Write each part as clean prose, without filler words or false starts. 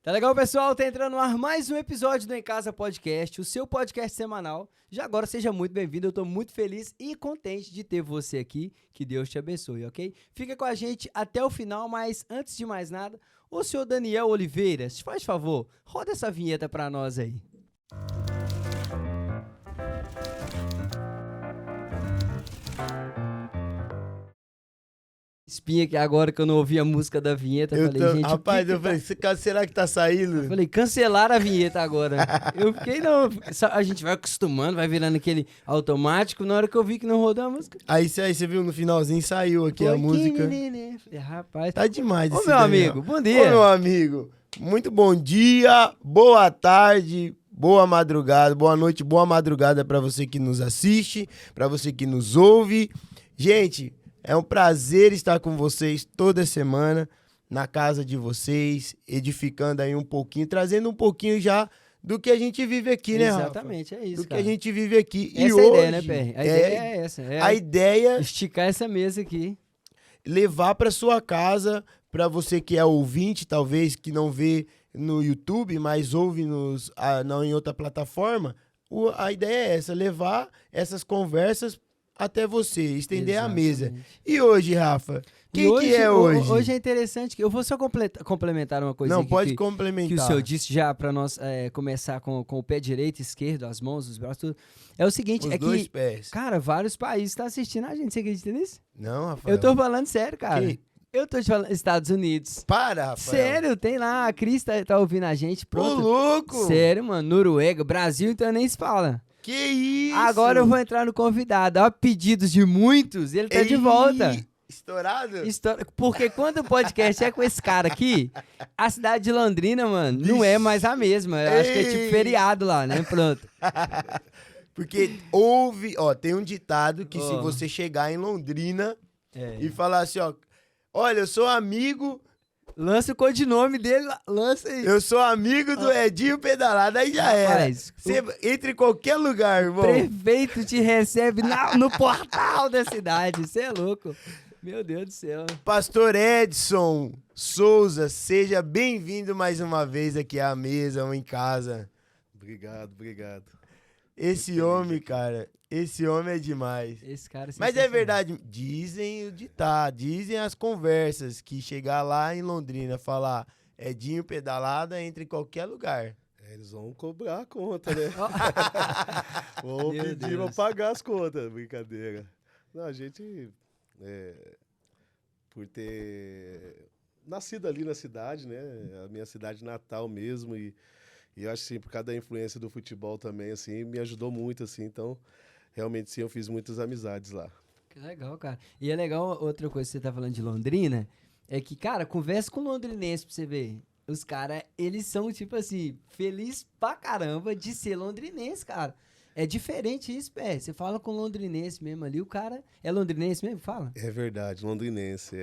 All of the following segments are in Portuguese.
Tá legal, pessoal? Tá entrando no ar mais um episódio do Em Casa Podcast, o seu podcast semanal. Já agora, seja muito bem-vindo. Eu tô muito feliz e contente de ter você aqui. Que Deus te abençoe, ok? Fica com a gente até o final, mas antes de mais nada, o senhor Daniel Oliveira, se faz favor, roda essa vinheta pra nós aí. Espinha que agora que eu não ouvi a música da vinheta, eu falei, gente, rapaz, eu falei, será que tá saindo? Eu falei, cancelaram a vinheta agora. Eu fiquei, não, a gente vai acostumando, vai virando aquele automático, na hora que eu vi que não rodou a música. Aí você viu no finalzinho, saiu aqui a música. Falei, rapaz, tá demais esse Ô, meu amigo, bom dia. Ô, meu amigo, muito bom dia, boa tarde, boa madrugada, boa noite, boa madrugada pra você que nos assiste, pra você que nos ouve. Gente, é um prazer estar com vocês toda semana na casa de vocês, edificando aí um pouquinho, trazendo um pouquinho já do que a gente vive aqui, né, Rafa? Exatamente, é isso, do cara. que a gente vive aqui. Essa e é hoje, a ideia, né, Perry? A ideia é essa. A ideia esticar essa mesa aqui. Levar para sua casa, para você que é ouvinte, talvez, que não vê no YouTube, mas ouve não em outra plataforma. A ideia é essa, levar essas conversas até você, estender a mesa. E hoje, Rafa? Quem que é hoje? Hoje é interessante, que eu vou só complementar uma coisa. Não, aqui pode que complementar. o senhor disse já para nós começar com o pé direito, esquerdo, as mãos, os braços, tudo. É o seguinte, Os dois pés. Cara, vários países estão assistindo a gente, você acredita nisso? Não, Rafael. Eu tô falando sério, cara. Eu tô te falando, Estados Unidos. Para, Rafael. Sério, tem lá, a Cris tá ouvindo a gente, pronto. Ô, louco! Sério, mano, Noruega, Brasil, então nem se fala. Que isso? Agora eu vou entrar no convidado. A pedidos de muitos, ele tá de volta. Estourado? Porque quando o podcast é com esse cara aqui, a cidade de Londrina, mano, não é mais a mesma. Eu acho que é tipo feriado lá, né? Pronto. Porque tem um ditado que se você chegar em Londrina e falar assim, olha, eu sou amigo... Lança o codinome dele, lança aí. Eu sou amigo do Edinho Pedalado, aí já era. Você entra em qualquer lugar, irmão. O prefeito te recebe no portal da cidade, você é louco. Meu Deus do céu. Pastor Edson Souza, seja bem-vindo mais uma vez aqui à mesa ou em casa. Obrigado. Esse homem, cara, esse homem é demais. Esse cara Mas é verdade, dizem as conversas que chegar lá em Londrina, falar Edinho Pedalada, entra em qualquer lugar. Eles vão cobrar a conta, né? Vão pedir pra pagar as contas, brincadeira. Não, a gente, por ter nascido ali na cidade, né? A minha cidade natal mesmo, e eu acho que por causa da influência do futebol também, assim, me ajudou muito, assim, então, realmente, sim, eu fiz muitas amizades lá. Que legal, cara. E é legal, outra coisa que você tá falando de Londrina, é que, cara, conversa com londrinense pra você ver. Os caras, eles são, tipo assim, felizes pra caramba de ser londrinense, cara. É diferente isso, Pé. Você fala com londrinense mesmo ali, o cara... É londrinense mesmo? Fala. É verdade, londrinense,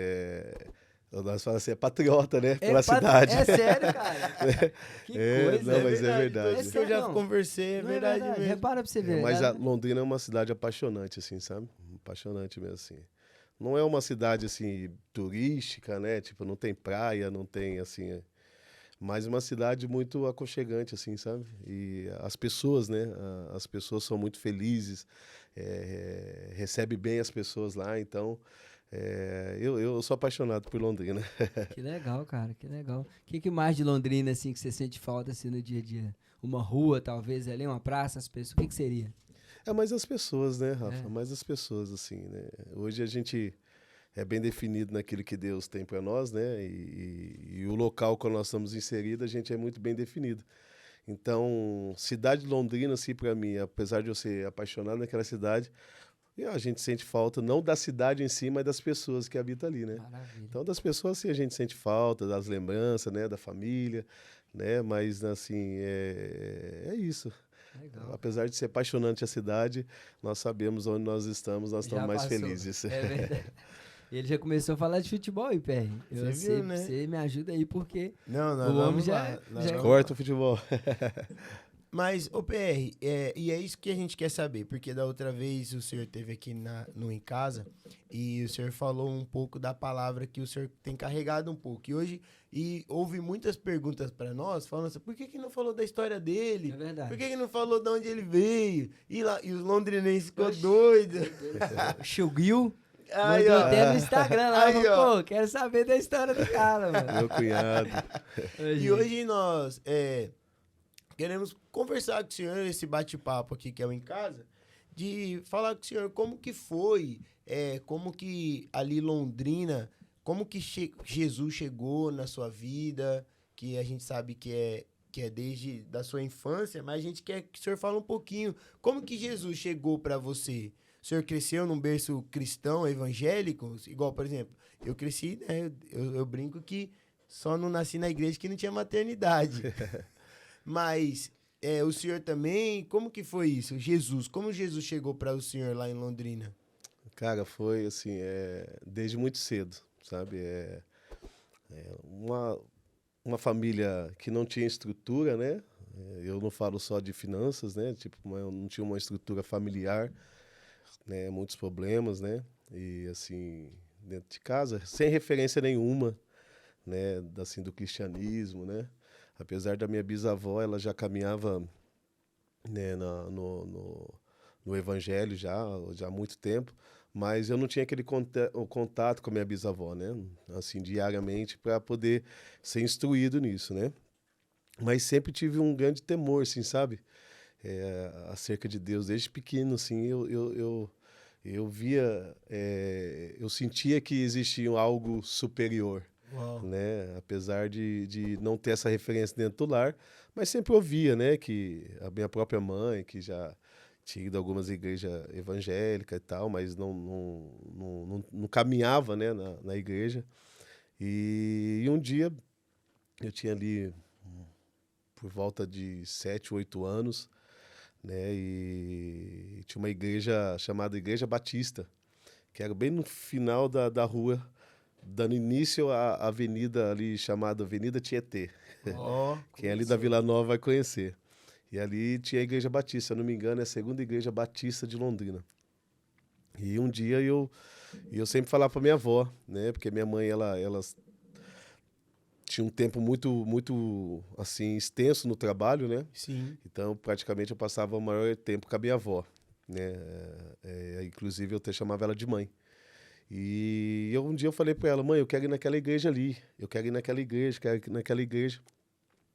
Nós falamos assim, é patriota, né? Pela cidade. É sério, cara. Que coisa. Não, mas é verdade. Isso que eu já conversei, é verdade mesmo. Repara pra você ver. Mas a Londrina é uma cidade apaixonante, assim, sabe? Apaixonante mesmo, assim. Não é uma cidade, assim, turística, né? Tipo, não tem praia, não tem, assim... Mas uma cidade muito aconchegante, assim, sabe? E as pessoas, né? As pessoas são muito felizes, recebe bem as pessoas lá, então... eu sou apaixonado por Londrina. Que legal, cara, que legal. O que mais de Londrina, assim, que você sente falta, assim, no dia a dia? Uma rua, talvez, ali, uma praça, as pessoas, o que seria? Mais as pessoas, né, Rafa? Mais as pessoas, assim, né? Hoje a gente é bem definido naquilo que Deus tem para nós, né? E o local que nós estamos inseridos, a gente é muito bem definido. Então, cidade de Londrina, assim, para mim, apesar de eu ser apaixonado naquela cidade... E a gente sente falta, não da cidade em si, mas das pessoas que habitam ali, né? Maravilha. Então, das pessoas, sim, a gente sente falta, das lembranças, né? Da família, né? Mas, assim, é isso. Legal. Apesar de ser apaixonante a cidade, nós sabemos onde nós estamos mais felizes. É verdade. Ele já começou a falar de futebol aí, Perry. Você viu, né? Você me ajuda aí, porque não, o homem já... Corta o futebol. Mas, ô PR, e é isso que a gente quer saber, porque da outra vez o senhor esteve aqui no Em Casa e o senhor falou um pouco da palavra que o senhor tem carregado um pouco. E houve muitas perguntas para nós, falando assim, por que não falou da história dele? É verdade. Por que não falou de onde ele veio? E os londrinenses ficou doidos. Chugil. Aí, Mandou ó. até no Instagram lá, Aí, falou, ó. pô, quero saber da história do cara, mano. Meu cunhado. E hoje nós queremos conversar com o senhor, esse bate-papo aqui que é o Em Casa, de falar com o senhor como que foi, como que ali Londrina, como que Jesus chegou na sua vida, que a gente sabe que é desde da sua infância, mas a gente quer que o senhor fale um pouquinho, como que Jesus chegou para você? O senhor cresceu num berço cristão, evangélico? Igual, por exemplo, eu cresci, né, eu brinco que só não nasci na igreja que não tinha maternidade. Mas o senhor também, como que foi isso? Como Jesus chegou para o senhor lá em Londrina? Cara, foi assim, desde muito cedo, sabe? Uma família que não tinha estrutura, né? Eu não falo só de finanças, né? Tipo, eu não tinha uma estrutura familiar, né? Muitos problemas, né? E assim, dentro de casa, sem referência nenhuma, né? Assim, do cristianismo, né? Apesar da minha bisavó, ela já caminhava, né, no evangelho já há muito tempo, mas eu não tinha aquele contato com a minha bisavó, né, assim, diariamente, para poder ser instruído nisso, né. Mas sempre tive um grande temor, assim, sabe, acerca de Deus. Desde pequeno, assim, eu via, eu sentia que existia algo superior, Uau. né? Apesar de não ter essa referência dentro do lar, mas sempre ouvia, né, que a minha própria mãe, que já tinha ido a algumas igrejas evangélicas e tal, mas não caminhava, né, na igreja. E um dia eu tinha ali por volta de 7, 8 anos, né, e tinha uma igreja chamada Igreja Batista, que era bem no final da rua, dando início à avenida ali chamada Avenida Tietê. Ó, Quem é ali da Vila Nova vai conhecer. E ali tinha a Igreja Batista, se eu não me engano, é a segunda Igreja Batista de Londrina. E um dia eu sempre falava para minha avó, né? Porque minha mãe, ela tinha um tempo muito assim, extenso no trabalho, né? sim. Então, praticamente, eu passava o maior tempo com a minha avó, né? Inclusive, eu até chamava ela de mãe. E um dia eu falei para ela, mãe, eu quero ir naquela igreja ali, eu quero ir naquela igreja, quero ir naquela igreja.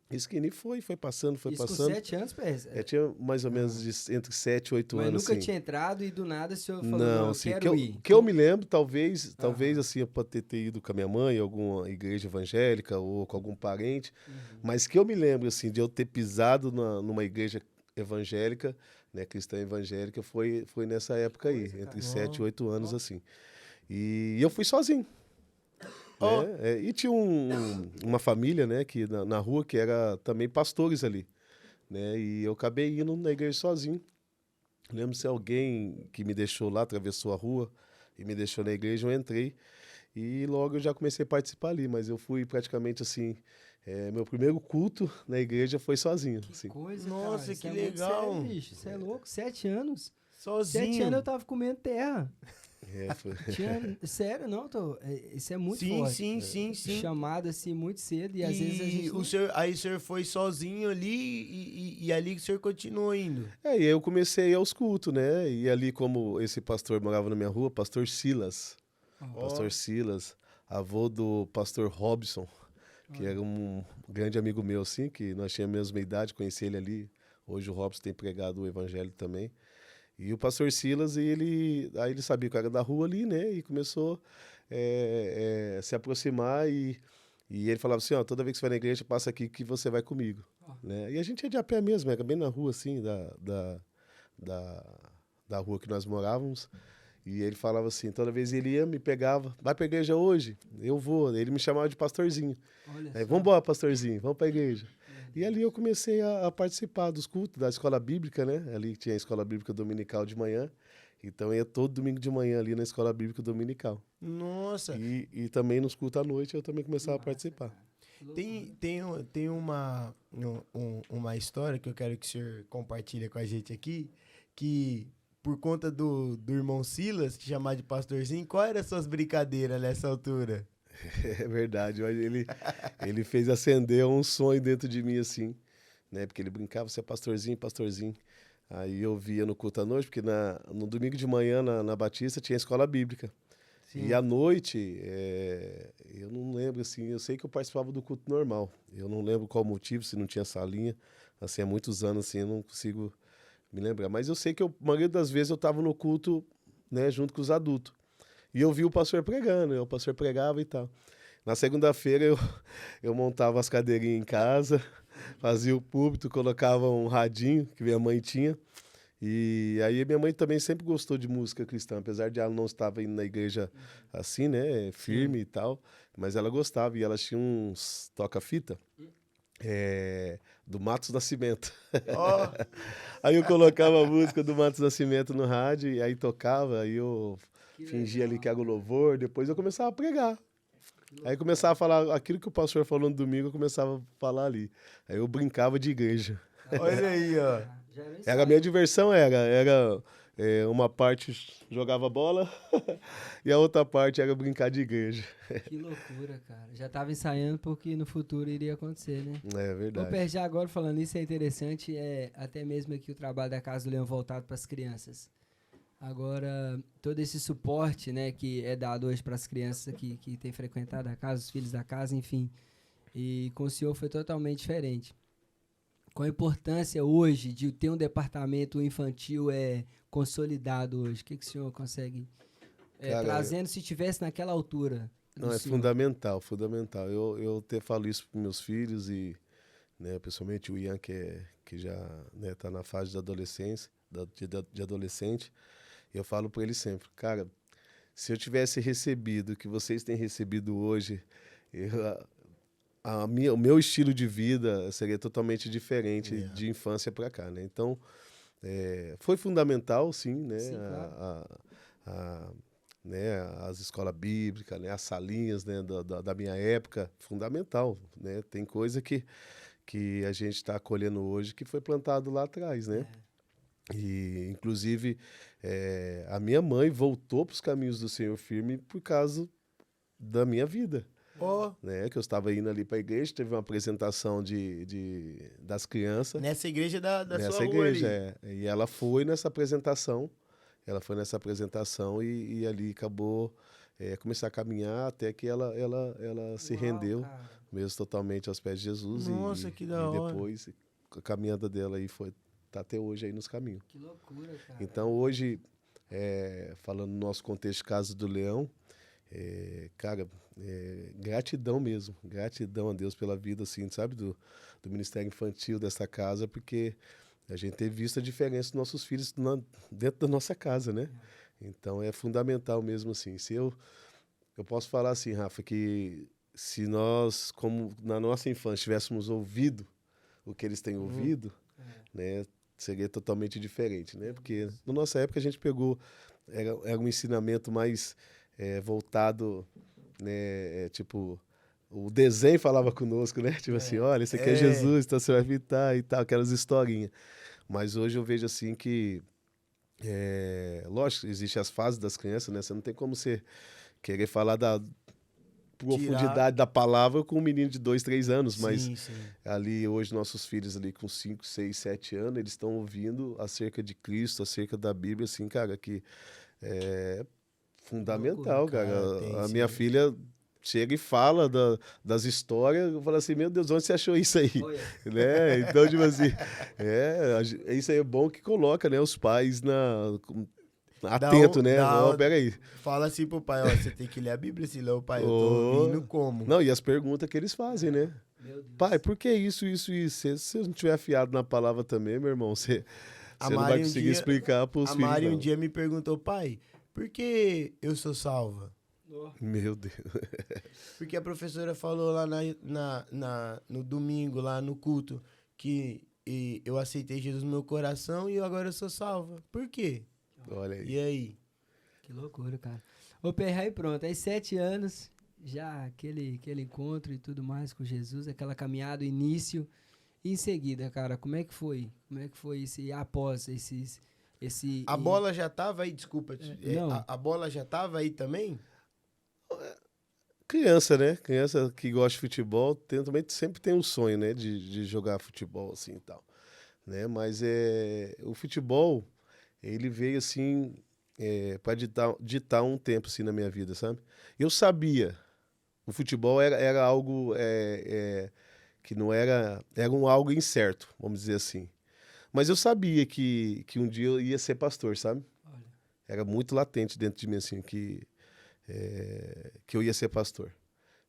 Isso que nem foi passando, foi Isso passando. com 7 anos, Pérez? Tinha mais ou menos entre 7 e 8 Mas anos, nunca assim. tinha entrado e do nada o senhor falou, Não, eu assim, quero ir. que eu me lembro, talvez assim, eu pode ter ido com a minha mãe, em alguma igreja evangélica ou com algum parente, mas que eu me lembro, assim, de eu ter pisado numa igreja evangélica, né, cristã evangélica, foi nessa época aí, entre 7 e 8 anos, assim. E eu fui sozinho. Ó. Né? E tinha uma família, né, que na rua, que era também pastores ali, né, e eu acabei indo na igreja sozinho. Lembro se alguém que me deixou lá, atravessou a rua e me deixou na igreja, eu entrei e logo eu já comecei a participar ali, mas eu fui praticamente assim, meu primeiro culto na igreja foi sozinho. Que assim. coisa, Nossa, cara. Isso que é muito legal. sério, bicho. Você é louco? 7 anos? Sozinho. 7 anos eu tava comendo terra. Foi. Sério, não, isso é muito sim, forte. sim. Chamado assim muito cedo e às vezes a gente. Aí o senhor foi sozinho ali e ali que o senhor continuou indo. E aí eu comecei a ir aos cultos, né? E ali, como esse pastor morava na minha rua, pastor Silas. Pastor Silas, avô do pastor Robson, que era um grande amigo meu, assim, que nós tínhamos a mesma idade, conheci ele ali. Hoje o Robson tem pregado o evangelho também. E o pastor Silas, aí ele sabia que eu era da rua ali, né? E começou a se aproximar e ele falava assim, ó, toda vez que você vai na igreja, passa aqui que você vai comigo. Né? E a gente ia de a pé mesmo, era bem na rua, assim, da rua que nós morávamos. E ele falava assim, toda vez ele ia, me pegava, vai pra igreja hoje? Eu vou. Ele me chamava de pastorzinho. Aí, vamos embora, pastorzinho, vamos pra igreja. E ali eu comecei a participar dos cultos da escola bíblica, né? Ali tinha a escola bíblica dominical de manhã. Então eu ia todo domingo de manhã ali na escola bíblica dominical. Nossa. E também nos cultos à noite eu também começava a participar. Tem uma uma história que eu quero que o senhor compartilhe com a gente aqui, que por conta do irmão Silas, te chamar de pastorzinho, qual era as suas brincadeiras nessa altura? É verdade, mas ele fez acender um sonho dentro de mim, assim, né? Porque ele brincava, você é pastorzinho, pastorzinho. Aí eu via no culto à noite, porque no domingo de manhã, na Batista, tinha escola bíblica. Sim. E à noite, eu não lembro, assim, eu sei que eu participava do culto normal. Eu não lembro qual motivo, se não tinha salinha. Assim, há muitos anos, assim, eu não consigo me lembrar. Mas eu sei que a maioria das vezes eu estava no culto, né, junto com os adultos. E eu vi o pastor pregando, o pastor pregava e tal. Na segunda-feira eu montava as cadeirinhas em casa, fazia o púlpito, colocava um radinho que minha mãe tinha. E aí minha mãe também sempre gostou de música cristã, apesar de ela não estar indo na igreja assim, né, firme e tal, mas ela gostava e ela tinha uns toca-fita do Matos Nascimento. Ó, Aí eu colocava a música do Matos Nascimento no rádio e aí tocava, aí eu Que fingia ali legal. que era o louvor, depois eu começava a pregar. Aí começava a falar aquilo que o pastor falou no domingo, eu começava a falar ali. Aí eu brincava de igreja. olha aí, ó. Já era um Era a ensaio. minha diversão, era uma parte jogava bola e a outra parte era brincar de igreja. Que loucura, cara. Já tava ensaiando porque no futuro iria acontecer, né? É Ô, verdade. Per, já agora falando isso é interessante, até mesmo aqui o trabalho da Casa do Leão voltado para as crianças. Agora, todo esse suporte, né, que é dado hoje para as crianças que têm frequentado a casa, os filhos da casa, enfim. E com o senhor foi totalmente diferente. Qual a importância hoje de ter um departamento infantil consolidado hoje? O que o senhor consegue Cara, trazendo se tivesse naquela altura? do Não, é senhor? fundamental, fundamental. Eu até falo isso para meus filhos e, né, principalmente o Ian, que já está na fase de adolescência, de adolescente, eu falo para ele sempre, cara, se eu tivesse recebido o que vocês têm recebido hoje, o meu estilo de vida seria totalmente diferente Yeah. de infância para cá, né? Então, foi fundamental, sim, né? Sim, claro. Né, as escolas bíblicas, né, as salinhas, né, da minha época, fundamental, né? Tem coisa que a gente está colhendo hoje que foi plantado lá atrás, né? E, inclusive, a minha mãe voltou para os caminhos do Senhor firme por causa da minha vida. Ó, Né, que eu estava indo ali para a igreja, teve uma apresentação das crianças nessa igreja da nessa sua rua igreja. ali. E ela foi nessa apresentação, e ali acabou começar a caminhar até que ela se Uau, rendeu cara. mesmo totalmente aos pés de Jesus. Nossa, que da hora. Depois a caminhada dela aí tá até hoje aí nos caminhos. Que loucura, cara. Então hoje, falando no nosso contexto Casa do Leão, cara, gratidão mesmo, gratidão a Deus pela vida, assim, sabe, do Ministério Infantil dessa casa, porque a gente tem visto a diferença dos nossos filhos dentro da nossa casa, né? Então é fundamental mesmo, assim. Se eu posso falar assim, Rafa, que se nós, como na nossa infância, tivéssemos ouvido o que eles têm ouvido, né, seria totalmente diferente, né? Porque na nossa época a gente pegou, era um ensinamento mais voltado, né, tipo, o desenho falava conosco, né? Tipo assim, olha, esse aqui é Jesus, então você vai evitar e tal, aquelas historinhas. Mas hoje eu vejo assim que, lógico, existem as fases das crianças, né? Você não tem como você querer falar da profundidade da palavra com um menino de 2, 3 anos, mas Sim, sim. ali hoje nossos filhos ali com 5, 6, 7 anos, eles estão ouvindo acerca de Cristo, acerca da Bíblia, assim, cara, que é fundamental, loucura, cara. A minha filha chega e fala das histórias, eu falo assim, meu Deus, onde você achou isso aí? Olha. Né? Então, tipo assim, isso aí é bom que coloca, né, os pais atento, né? Ó, peraí. Fala assim pro pai, ó, você tem que ler a Bíblia, se ler o pai, eu tô ouvindo como? Não, e as perguntas que eles fazem, né? Meu Deus. Pai, por que isso, isso, isso? Se você não tiver afiado na palavra também, meu irmão, você não vai Mari conseguir explicar pros A filhos, Mari não. um dia me perguntou, pai, por que eu sou salva? Meu Deus. Porque a professora falou lá no domingo, lá no culto, que eu aceitei Jesus no meu coração e agora eu sou salva. Por quê? Olha aí. E aí? Que loucura, cara. Ô, Perra, aí pronto. Aí 7 anos, já aquele encontro e tudo mais com Jesus, aquela caminhada, o início. E em seguida, cara, como é que foi? Como é que foi esse após esse A bola já tava aí, desculpa. não. A bola já tava aí também? Criança, né? Criança que gosta de futebol também sempre tem um sonho, né? De jogar futebol, assim, e tal. Né? Mas o futebol, ele veio, assim, para ditar um tempo, assim, na minha vida, sabe? Eu sabia. O futebol era algo que não era... Era algo incerto, vamos dizer assim. Mas eu sabia que um dia eu ia ser pastor, sabe? Olha. Era muito latente dentro de mim, assim, que eu ia ser pastor.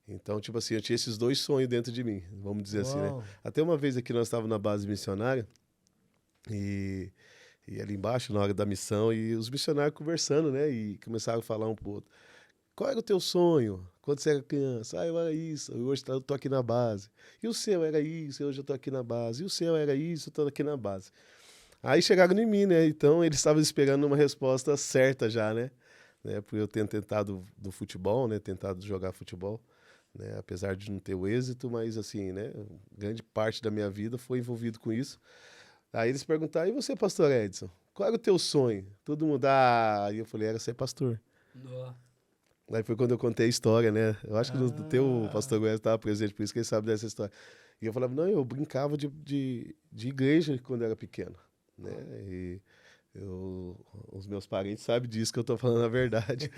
Então, tipo assim, eu tinha esses dois sonhos dentro de mim, vamos dizer assim, né? Uau. Até uma vez aqui nós estávamos na base missionária e ali embaixo, na hora da missão, e os missionários conversando, né? E começaram a falar um pro outro. Qual era o teu sonho quando você era criança? Ah, eu era isso, hoje eu tô aqui na base. E o seu era isso, hoje eu tô aqui na base. E o seu era isso, eu tô aqui na base. Aí chegaram em mim, né? Então eles estavam esperando uma resposta certa já, né? Por eu ter tentado do futebol, né? Tentado jogar futebol, né? Apesar de não ter o êxito, mas assim, né? Grande parte da minha vida foi envolvido com isso. Aí eles perguntaram, e você, pastor Edson? Qual era o teu sonho? Todo mundo, aí eu falei, era ser pastor. Nó. Aí foi quando eu contei a história, né? Eu acho que no teu pastor Goiás estava presente, por isso que ele sabe dessa história. E eu falava, não, eu brincava de igreja quando eu era pequeno, né? E os meus parentes sabem disso que eu estou falando a verdade,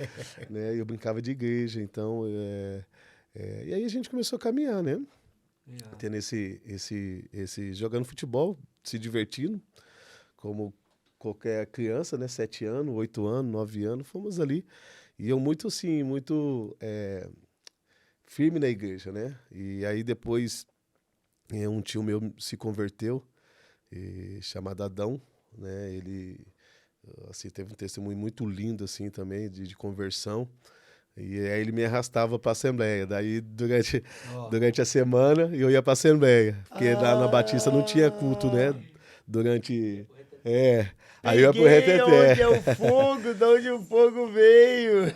né? Eu brincava de igreja, então... e aí a gente começou a caminhar, né? Yeah. Tendo jogando futebol, se divertindo, como qualquer criança, né? 7 anos, 8 anos, 9 anos, fomos ali. E eu muito, assim, muito firme na igreja, né? E aí depois um tio meu se converteu, chamado Adão, né? Ele assim, teve um testemunho muito lindo, assim, também, de conversão. E aí ele me arrastava para a Assembleia. Daí, durante a semana, eu ia para a Assembleia. Porque lá na Batista não tinha culto, né? Durante... Aí eu ia pro Peguei reteté. onde é o fogo, de onde o fogo veio.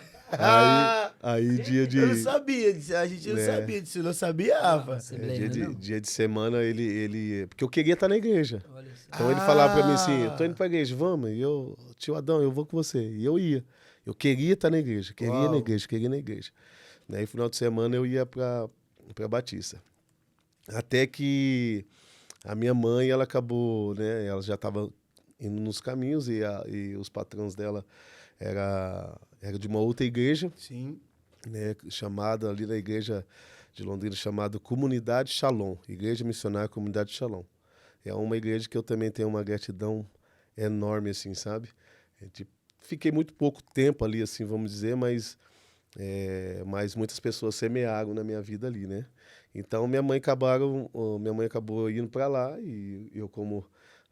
Aí dia de... Eu não sabia disso, a gente não sabia disso, não sabia, Rafa. Assembleia, não? dia de semana, ele... Porque eu queria estar na igreja. Olha só. Então ele falava pra mim assim, eu tô indo pra igreja, vamos? E eu, tio Adão, eu vou com você. E eu ia. Eu queria estar na igreja, queria ir na igreja, queria ir na igreja. Aí, final de semana, eu ia pra Batista. Até que a minha mãe, ela acabou, né? Ela já estava indo nos caminhos e os patrões dela era de uma outra igreja. Sim. Né, chamada ali na igreja de Londrina, chamada Comunidade Shalom, Igreja Missionária Comunidade Shalom. É uma igreja que eu também tenho uma gratidão enorme, assim, sabe? Fiquei muito pouco tempo ali, assim, vamos dizer, mas muitas pessoas semearam na minha vida ali, né? Então, minha mãe acabou indo para lá e eu, como,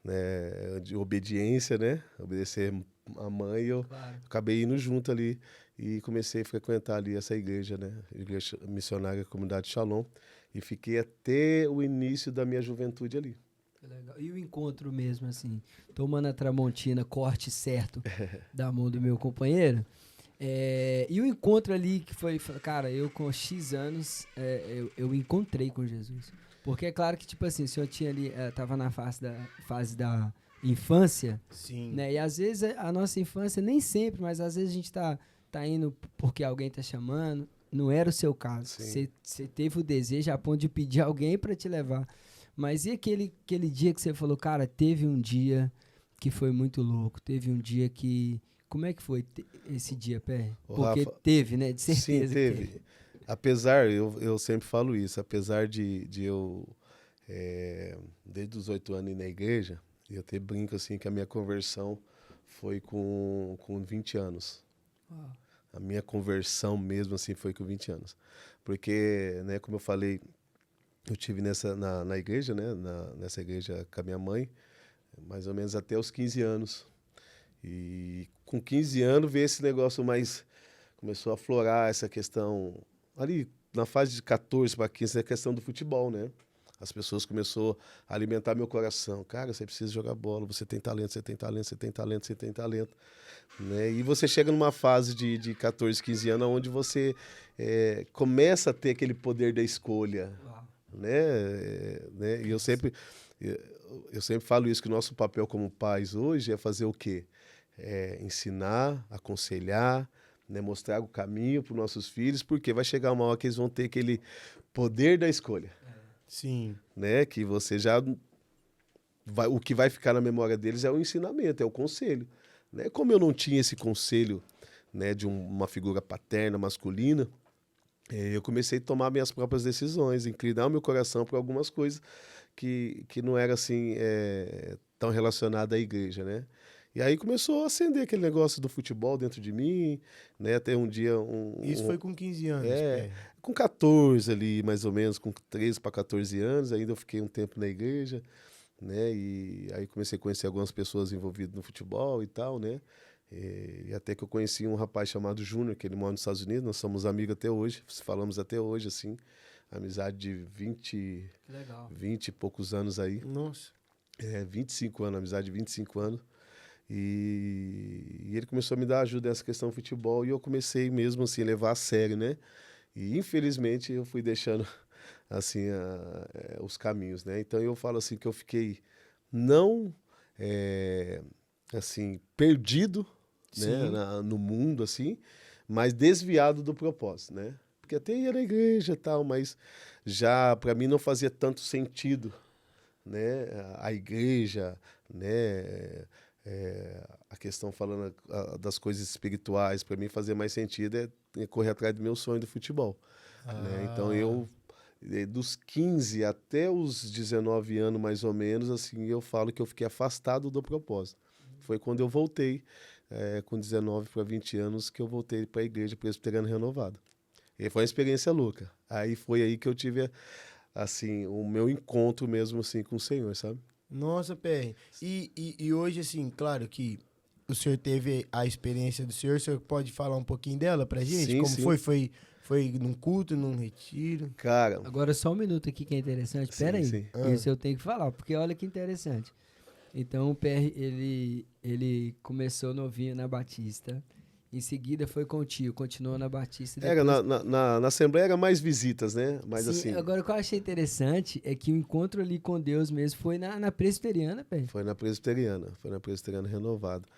né, de obediência, né? Obedecer a mãe, eu acabei indo junto ali e comecei a frequentar ali essa igreja, né? Igreja Missionária Comunidade Shalom, e fiquei até o início da minha juventude ali. Legal. E o encontro mesmo, assim, tomando a Tramontina, corte certo da mão do meu companheiro. E o encontro ali que foi, cara, eu com X anos, eu encontrei com Jesus. Porque é claro que, tipo assim, o senhor tinha ali, tava na fase da infância. Sim. Né? E às vezes a nossa infância, nem sempre, mas às vezes a gente tá indo porque alguém tá chamando. Não era o seu caso. Você teve o desejo a ponto de pedir alguém para te levar. Mas e aquele dia que você falou, cara, teve um dia que foi muito louco, teve um dia que... Como é que foi esse dia, Pé? Porque Rafa, teve, né? De certeza. Sim, teve. Apesar, eu sempre falo isso, apesar de eu, desde os 8 anos ir na igreja, eu até brinco assim que a minha conversão foi com 20 anos. Uau. A minha conversão mesmo assim foi com 20 anos. Porque, né, como eu falei, eu tive na igreja, né, nessa igreja com a minha mãe, mais ou menos até os 15 anos. E com 15 anos veio esse negócio mais... Começou a aflorar essa questão... Ali, na fase de 14 para 15, a questão do futebol, né? As pessoas começaram a alimentar meu coração. Cara, você precisa jogar bola, você tem talento, você tem talento, você tem talento, você tem talento. Né? E você chega numa fase de 14, 15 anos onde você começa a ter aquele poder da escolha. Uau. né? E eu sempre falo isso, que o nosso papel como pais hoje é fazer o quê? É ensinar, aconselhar, né? Mostrar o caminho para os nossos filhos, porque vai chegar uma hora que eles vão ter aquele poder da escolha, Sim. né? Que você já o que vai ficar na memória deles é o ensinamento, é o conselho, né? Como eu não tinha esse conselho, né, de uma figura paterna, masculina, eu comecei a tomar minhas próprias decisões, inclinar o meu coração para algumas coisas que não era assim tão relacionada à igreja, né? E aí começou a acender aquele negócio do futebol dentro de mim, né? Até um dia Isso foi com 15 anos, é, com 14 ali, mais ou menos, com 13 para 14 anos, ainda eu fiquei um tempo na igreja, né? E aí comecei a conhecer algumas pessoas envolvidas no futebol e tal, né? E até que eu conheci um rapaz chamado Júnior, que ele mora nos Estados Unidos, nós somos amigos até hoje, falamos até hoje, assim, amizade de 20 e poucos anos aí. Nossa. 25 anos, amizade de 25 anos. E ele começou a me dar ajuda nessa questão do futebol e eu comecei mesmo assim a levar a sério, né? E infelizmente eu fui deixando assim os caminhos, né? Então eu falo assim que eu fiquei não assim perdido, né, no mundo assim, mas desviado do propósito, né? Porque até ia na igreja e tal, mas já para mim não fazia tanto sentido, né? A igreja, né? A questão falando das coisas espirituais, para mim fazer mais sentido é correr atrás do meu sonho do futebol, né? Então eu dos 15 até os 19 anos mais ou menos, assim, eu falo que eu fiquei afastado do propósito. Foi quando eu voltei com 19 para 20 anos que eu voltei para a igreja presbiteriana renovada. E foi uma experiência louca. Aí foi aí que eu tive assim o meu encontro mesmo assim com o Senhor, sabe? Nossa, PR. E hoje, assim, claro que o senhor teve a experiência do senhor, o senhor pode falar um pouquinho dela pra gente? Sim, Como sim. Foi num culto, num retiro? Cara, Agora só um minuto aqui que é interessante. Sim, Pera aí, sim. isso eu tenho que falar, porque olha que interessante. Então o PR, ele começou novinho na Batista, em seguida foi com o tio, continuou na Batista. era Depois... na Assembleia era mais visitas, né? Mas Sim, assim, agora o que eu achei interessante é que o encontro ali com Deus mesmo foi na presbiteriana, PR. foi na Presbiteriana Renovada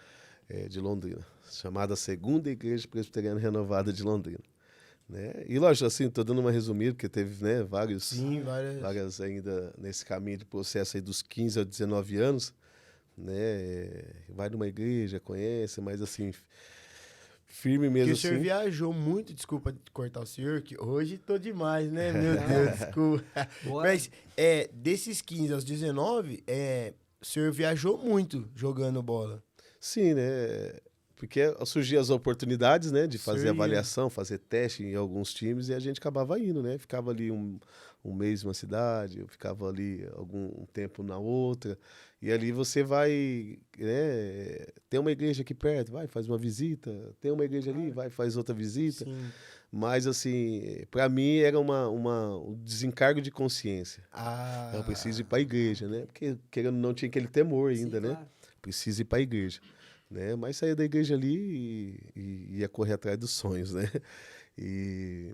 de Londrina, chamada Segunda Igreja Presbiteriana Renovada de Londrina, né? E lógico, assim, tô dando uma resumida, porque teve, né, Sim, várias ainda nesse caminho de processo aí dos 15 aos 19 anos, né? Vai numa igreja, conhece, mas assim, firme Que mesmo o senhor assim. viajou muito, desculpa cortar o senhor, que hoje tô demais, né? Meu Deus, desculpa. Bora. Mas, desses 15 aos 19, o senhor viajou muito jogando bola. Sim, né? Porque surgiam as oportunidades, né, de fazer Sim. avaliação, fazer teste em alguns times e a gente acabava indo, né? Ficava ali um mês numa cidade, eu ficava ali algum tempo na outra. E ali você vai, né? Tem uma igreja aqui perto, vai, faz uma visita. Tem uma igreja ali, vai, faz outra visita. Sim. Mas, assim, para mim era um desencargo de consciência. Ah. Eu preciso ir para a igreja, né? Porque querendo ou não tinha aquele temor ainda, Sim, né? claro. Preciso ir para a igreja, né? Mas saía da igreja ali e ia correr atrás dos sonhos, né? E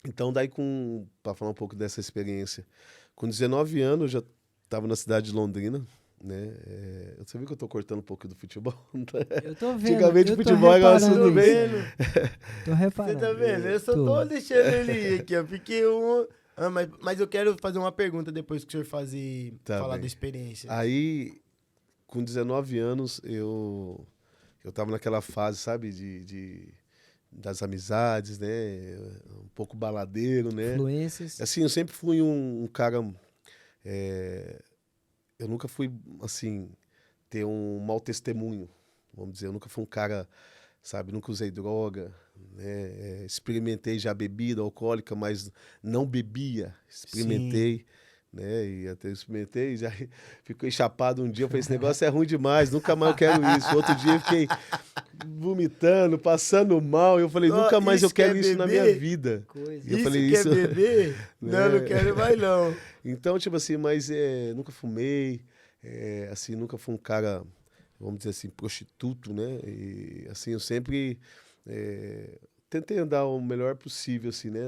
então daí para falar um pouco dessa experiência, com 19 anos eu já estava na cidade de Londrina, né? Você viu que eu tô cortando um pouco do futebol? Eu tô vendo. Antigamente eu tô futebol era um reparando assunto bem. isso. Tô Você reparando. tá vendo? Eu só tô deixando ele ir aqui, ó. Porque mas eu quero fazer uma pergunta depois que o senhor Tá falar bem. da experiência. Aí, com 19 anos, eu tava naquela fase, sabe, das amizades, né? Um pouco baladeiro, né? Influências. Assim, eu sempre fui um cara. Eu nunca fui, assim, ter um mau testemunho, vamos dizer. Eu nunca fui um cara, sabe, nunca usei droga, né? Experimentei já bebida alcoólica, mas não bebia. Experimentei. Né? E até experimentei, já fiquei chapado um dia, eu falei, esse negócio é ruim demais, nunca mais eu quero isso. Outro dia eu fiquei vomitando, passando mal, eu falei, nunca mais eu quero isso na minha vida. Coisa. E eu Isso falei, que isso... é beber? Não, não quero mais não. Então, tipo assim, mas nunca fumei, assim, nunca fui um cara, vamos dizer assim, prostituto, né? E assim, eu sempre tentei andar o melhor possível, assim, né?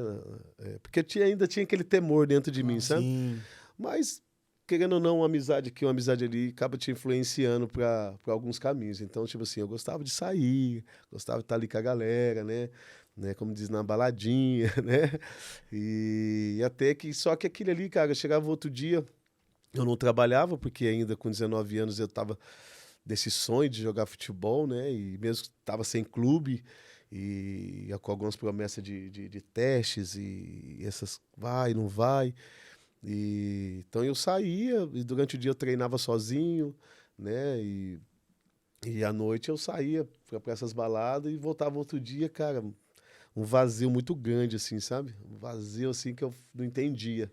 Porque ainda tinha aquele temor dentro de mim, sabe? Sim. Mas, querendo ou não, uma amizade aqui, uma amizade ali, acaba te influenciando para alguns caminhos. Então, tipo assim, eu gostava de sair, gostava de estar ali com a galera, né? Como diz, na baladinha, né? E até que, só que aquele ali, cara, chegava outro dia, eu não trabalhava, porque ainda com 19 anos eu tava desse sonho de jogar futebol, né? E mesmo que tava sem clube, e com algumas promessas de testes, e essas vai, não vai. Então eu saía e durante o dia eu treinava sozinho, né? E à noite eu saía para essas baladas e voltava outro dia, cara, um vazio muito grande, assim, sabe? Um vazio assim que eu não entendia.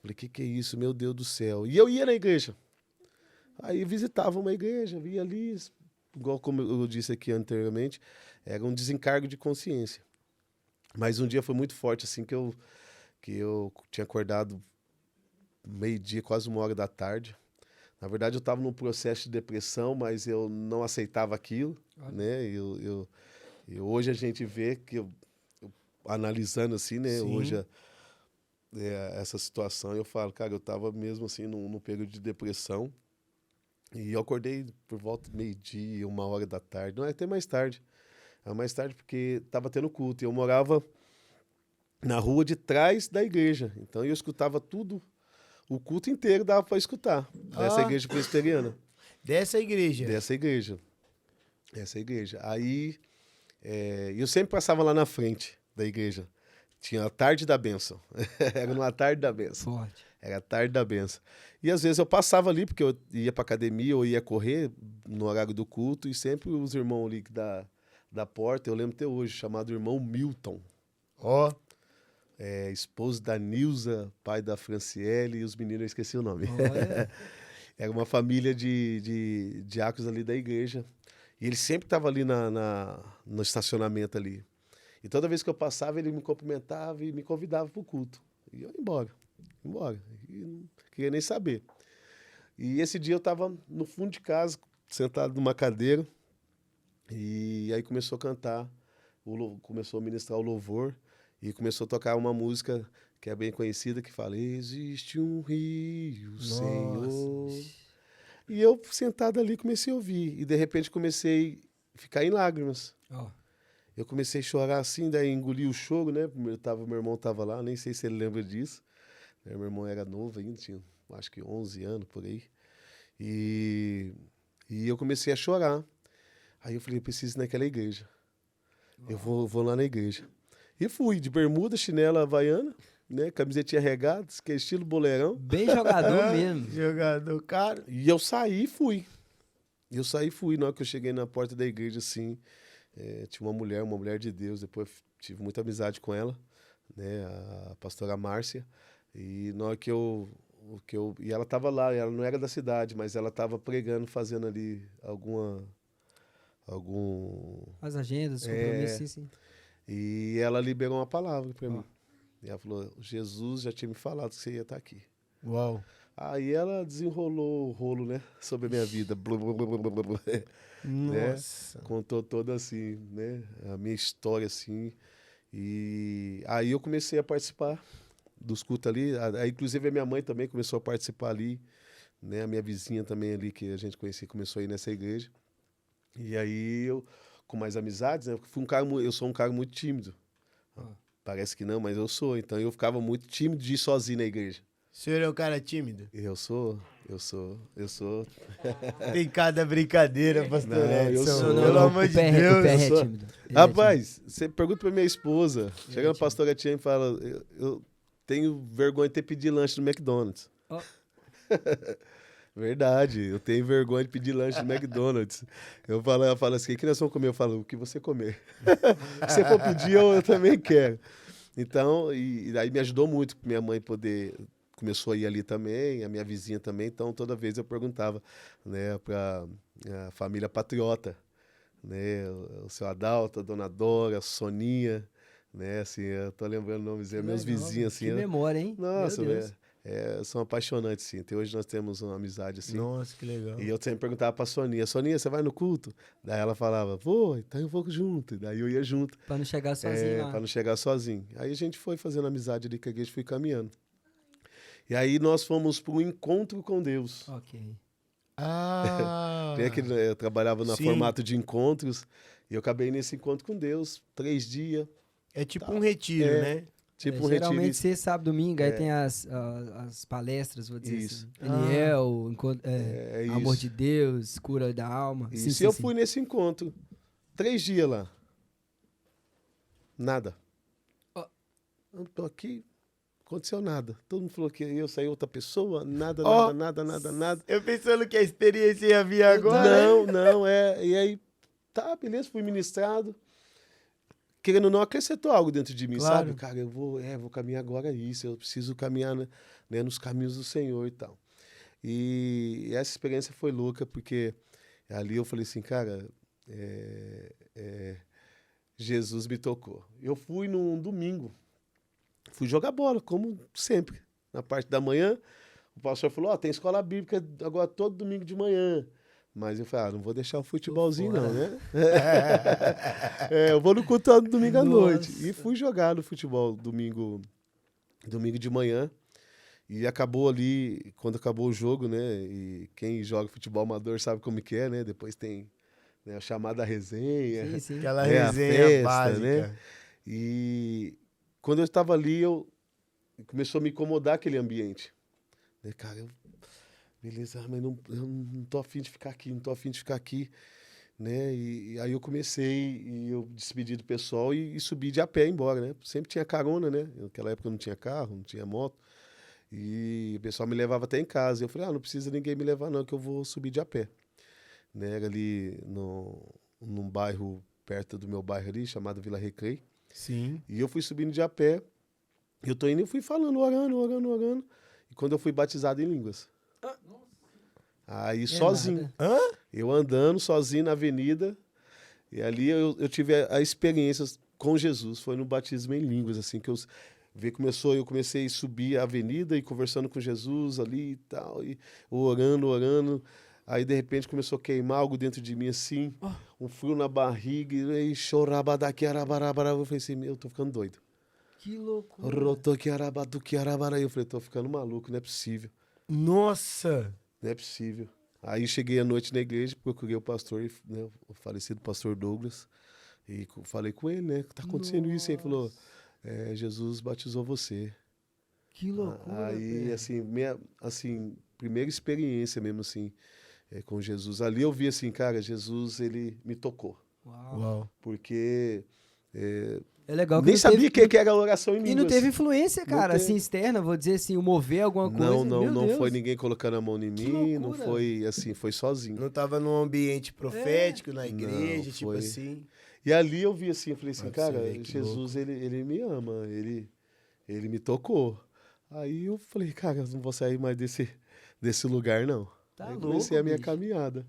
Falei, que é isso, meu Deus do céu? E eu ia na igreja. Aí visitava uma igreja, via ali, igual como eu disse aqui anteriormente, era um desencargo de consciência. Mas um dia foi muito forte, assim, que eu tinha acordado meio-dia, quase 1 hora da tarde. Na verdade, eu estava num processo de depressão, mas eu não aceitava aquilo, né? Hoje a gente vê que, analisando assim, né? Sim. Hoje, essa situação, eu falo, cara, eu estava mesmo assim num período de depressão. E eu acordei por volta do meio-dia, 1 hora da tarde. Não, é até mais tarde. É mais tarde porque estava tendo culto. E eu morava na rua de trás da igreja. Então eu escutava tudo. O culto inteiro dava para escutar. Dessa igreja presbiteriana. Dessa igreja. Dessa igreja. Essa igreja. Aí, eu sempre passava lá na frente da igreja. Tinha a tarde da bênção. Era numa tarde da bênção. Forte. Era a tarde da bênção. E às vezes eu passava ali, porque eu ia pra academia ou ia correr no horário do culto, e sempre os irmãos ali da porta, eu lembro até hoje, chamado irmão Milton. Ó. Esposo da Nilza, pai da Franciele, e os meninos, eu esqueci o nome. Olha. Era uma família de diáconos ali da igreja. E ele sempre estava ali no estacionamento ali. E toda vez que eu passava, ele me cumprimentava e me convidava para o culto. E eu ia embora. E não queria nem saber. E esse dia eu estava no fundo de casa, sentado numa cadeira. E aí começou a cantar, começou a ministrar o louvor. E começou a tocar uma música que é bem conhecida, que fala: existe um rio, Senhor. E eu, sentado ali, comecei a ouvir. E, de repente, comecei a ficar em lágrimas. Eu comecei a chorar assim, daí engoli o choro, né? Meu irmão estava lá, nem sei se ele lembra disso. Meu irmão era novo ainda, tinha acho que 11 anos, por aí. E eu comecei a chorar. Aí eu falei, eu preciso ir naquela igreja. Eu vou lá na igreja. E fui, de bermuda, chinela havaiana, né? Camisetinha regada, que é estilo boleirão. Bem jogador mesmo. Jogador, cara. E eu saí e fui. Na hora que eu cheguei na porta da igreja, assim, tinha uma mulher de Deus, depois tive muita amizade com ela, né? A pastora Márcia. E na hora e ela estava lá, ela não era da cidade, mas ela estava pregando, fazendo ali As agendas, os compromissos, sim. E ela liberou uma palavra para mim. E ela falou, Jesus já tinha me falado que você ia estar aqui. Uau. Aí ela desenrolou o rolo, né? Sobre a minha vida. Nossa. Né? Contou toda assim, né? A minha história, assim. E aí eu comecei a participar dos cultos ali. Aí, inclusive, a minha mãe também começou a participar ali. Né? A minha vizinha também ali, que a gente conhecia, começou a ir nessa igreja. E aí eu, com mais amizades, né? Eu sou um cara muito tímido. Parece que não, mas eu sou. Então eu ficava muito tímido de ir sozinho na igreja. O senhor é um cara tímido? Eu sou. Tem cada brincadeira, pastor Edson. eu sou. Pelo amor de Deus. O PR é tímido. Rapaz, você pergunta pra minha esposa. Chega na pastora Tia e fala, eu tenho vergonha de ter pedido lanche no McDonald's. Verdade, eu tenho vergonha de pedir lanche no McDonald's. Ela fala assim, o que nós vamos comer? Eu falo, o que você comer. Se você for pedir, eu também quero. Então, e aí me ajudou muito, minha mãe começou a ir ali também, a minha vizinha também, então toda vez eu perguntava, né, para a família patriota, né, o seu Adalto, a dona Dora, a Soninha, né, assim, eu tô lembrando o nomezinho, meus vizinhos, assim. Que memória, hein? Nossa, meu Deus. são apaixonantes, sim. Até hoje nós temos uma amizade assim. Nossa, que legal. E eu sempre perguntava pra Soninha, você vai no culto? Daí ela falava, vou, então eu vou junto. E daí eu ia junto. Pra não chegar sozinho lá. Pra não chegar sozinho. Aí a gente foi fazendo amizade ali com a igreja, fui caminhando. E aí nós fomos para um encontro com Deus. Ok. Ah. Eu trabalhava no Sim. formato de encontros e eu acabei nesse encontro com Deus, 3 dias. É tipo um retiro, né? Tipo um geralmente retiro. sexta, sábado, domingo, aí tem as palestras, vou dizer Isso. assim. Eliel, Amor isso. de Deus, Cura da Alma. Isso. Sim, E sim, eu sim. fui nesse encontro, 3 dias lá. Nada. Ó. Eu tô aqui, aconteceu nada. Todo mundo falou que eu saí outra pessoa, nada, Ó. nada. Eu pensando que a experiência ia vir agora. Não, E aí, tá, beleza, fui ministrado. Querendo ou não, acrescentou algo dentro de mim, Claro. sabe? Cara, eu vou caminhar agora isso, eu preciso caminhar, né, nos caminhos do Senhor e tal. E essa experiência foi louca, porque ali eu falei assim, cara, Jesus me tocou. Eu fui num domingo, fui jogar bola, como sempre. Na parte da manhã, o pastor falou, tem escola bíblica agora todo domingo de manhã. Mas eu falei, não vou deixar o futebolzinho não, né? Eu vou no culto todo domingo à noite. E fui jogar no futebol domingo de manhã. E acabou ali, quando acabou o jogo, né? E quem joga futebol amador sabe como que é, né? Depois tem, né, a chamada resenha. Sim, sim. Aquela A resenha festa, básica. né? E quando eu estava ali, começou a me incomodar aquele ambiente. Né, cara, beleza, mas eu não tô afim de ficar aqui, né? E aí eu comecei, e eu despedi do pessoal e subi de a pé embora, né? Sempre tinha carona, né? Naquela época eu não tinha carro, não tinha moto. E o pessoal me levava até em casa. Eu falei, não precisa ninguém me levar não, que eu vou subir de a pé. Né? Era ali num bairro, perto do meu bairro ali, chamado Vila Recreio. Sim. E eu fui subindo de a pé. Eu tô indo e fui falando, orando. E quando eu fui batizado em línguas. Aí sozinho. Nada. Eu andando sozinho na avenida. E ali eu tive a experiência com Jesus. Foi no batismo em línguas, assim, que eu comecei a subir a avenida e conversando com Jesus ali e tal, e orando. Aí, de repente, começou a queimar algo dentro de mim, assim, um frio na barriga, e chorava daqui, arabarabara. Eu falei assim, eu tô ficando doido. Que loucura. Eu falei, tô ficando maluco, não é possível. Nossa! Não é possível. Aí cheguei à noite na igreja, procurei o pastor, né, o falecido pastor Douglas, e falei com ele, né, que tá acontecendo isso? E ele falou, Jesus batizou você. Que loucura. Aí, velho. assim, primeira experiência mesmo, assim, com Jesus. Ali eu vi, assim, cara, Jesus, ele me tocou. Uau. Porque É legal que nem não sabia teve, que era oração em línguas. E não teve influência, cara, teve. assim, externa, vou dizer assim, o mover alguma coisa. Meu Não Deus. foi ninguém colocando a mão em Que mim, não loucura. foi, assim, foi sozinho. Não tava num ambiente profético na igreja, Não, tipo foi. assim. E ali eu vi assim, eu falei assim, Pra você cara, ver que Jesus, ele me ama, ele me tocou. Aí eu falei, cara, eu não vou sair mais desse lugar, não. Tá Aí louco, comecei a minha bicho. caminhada.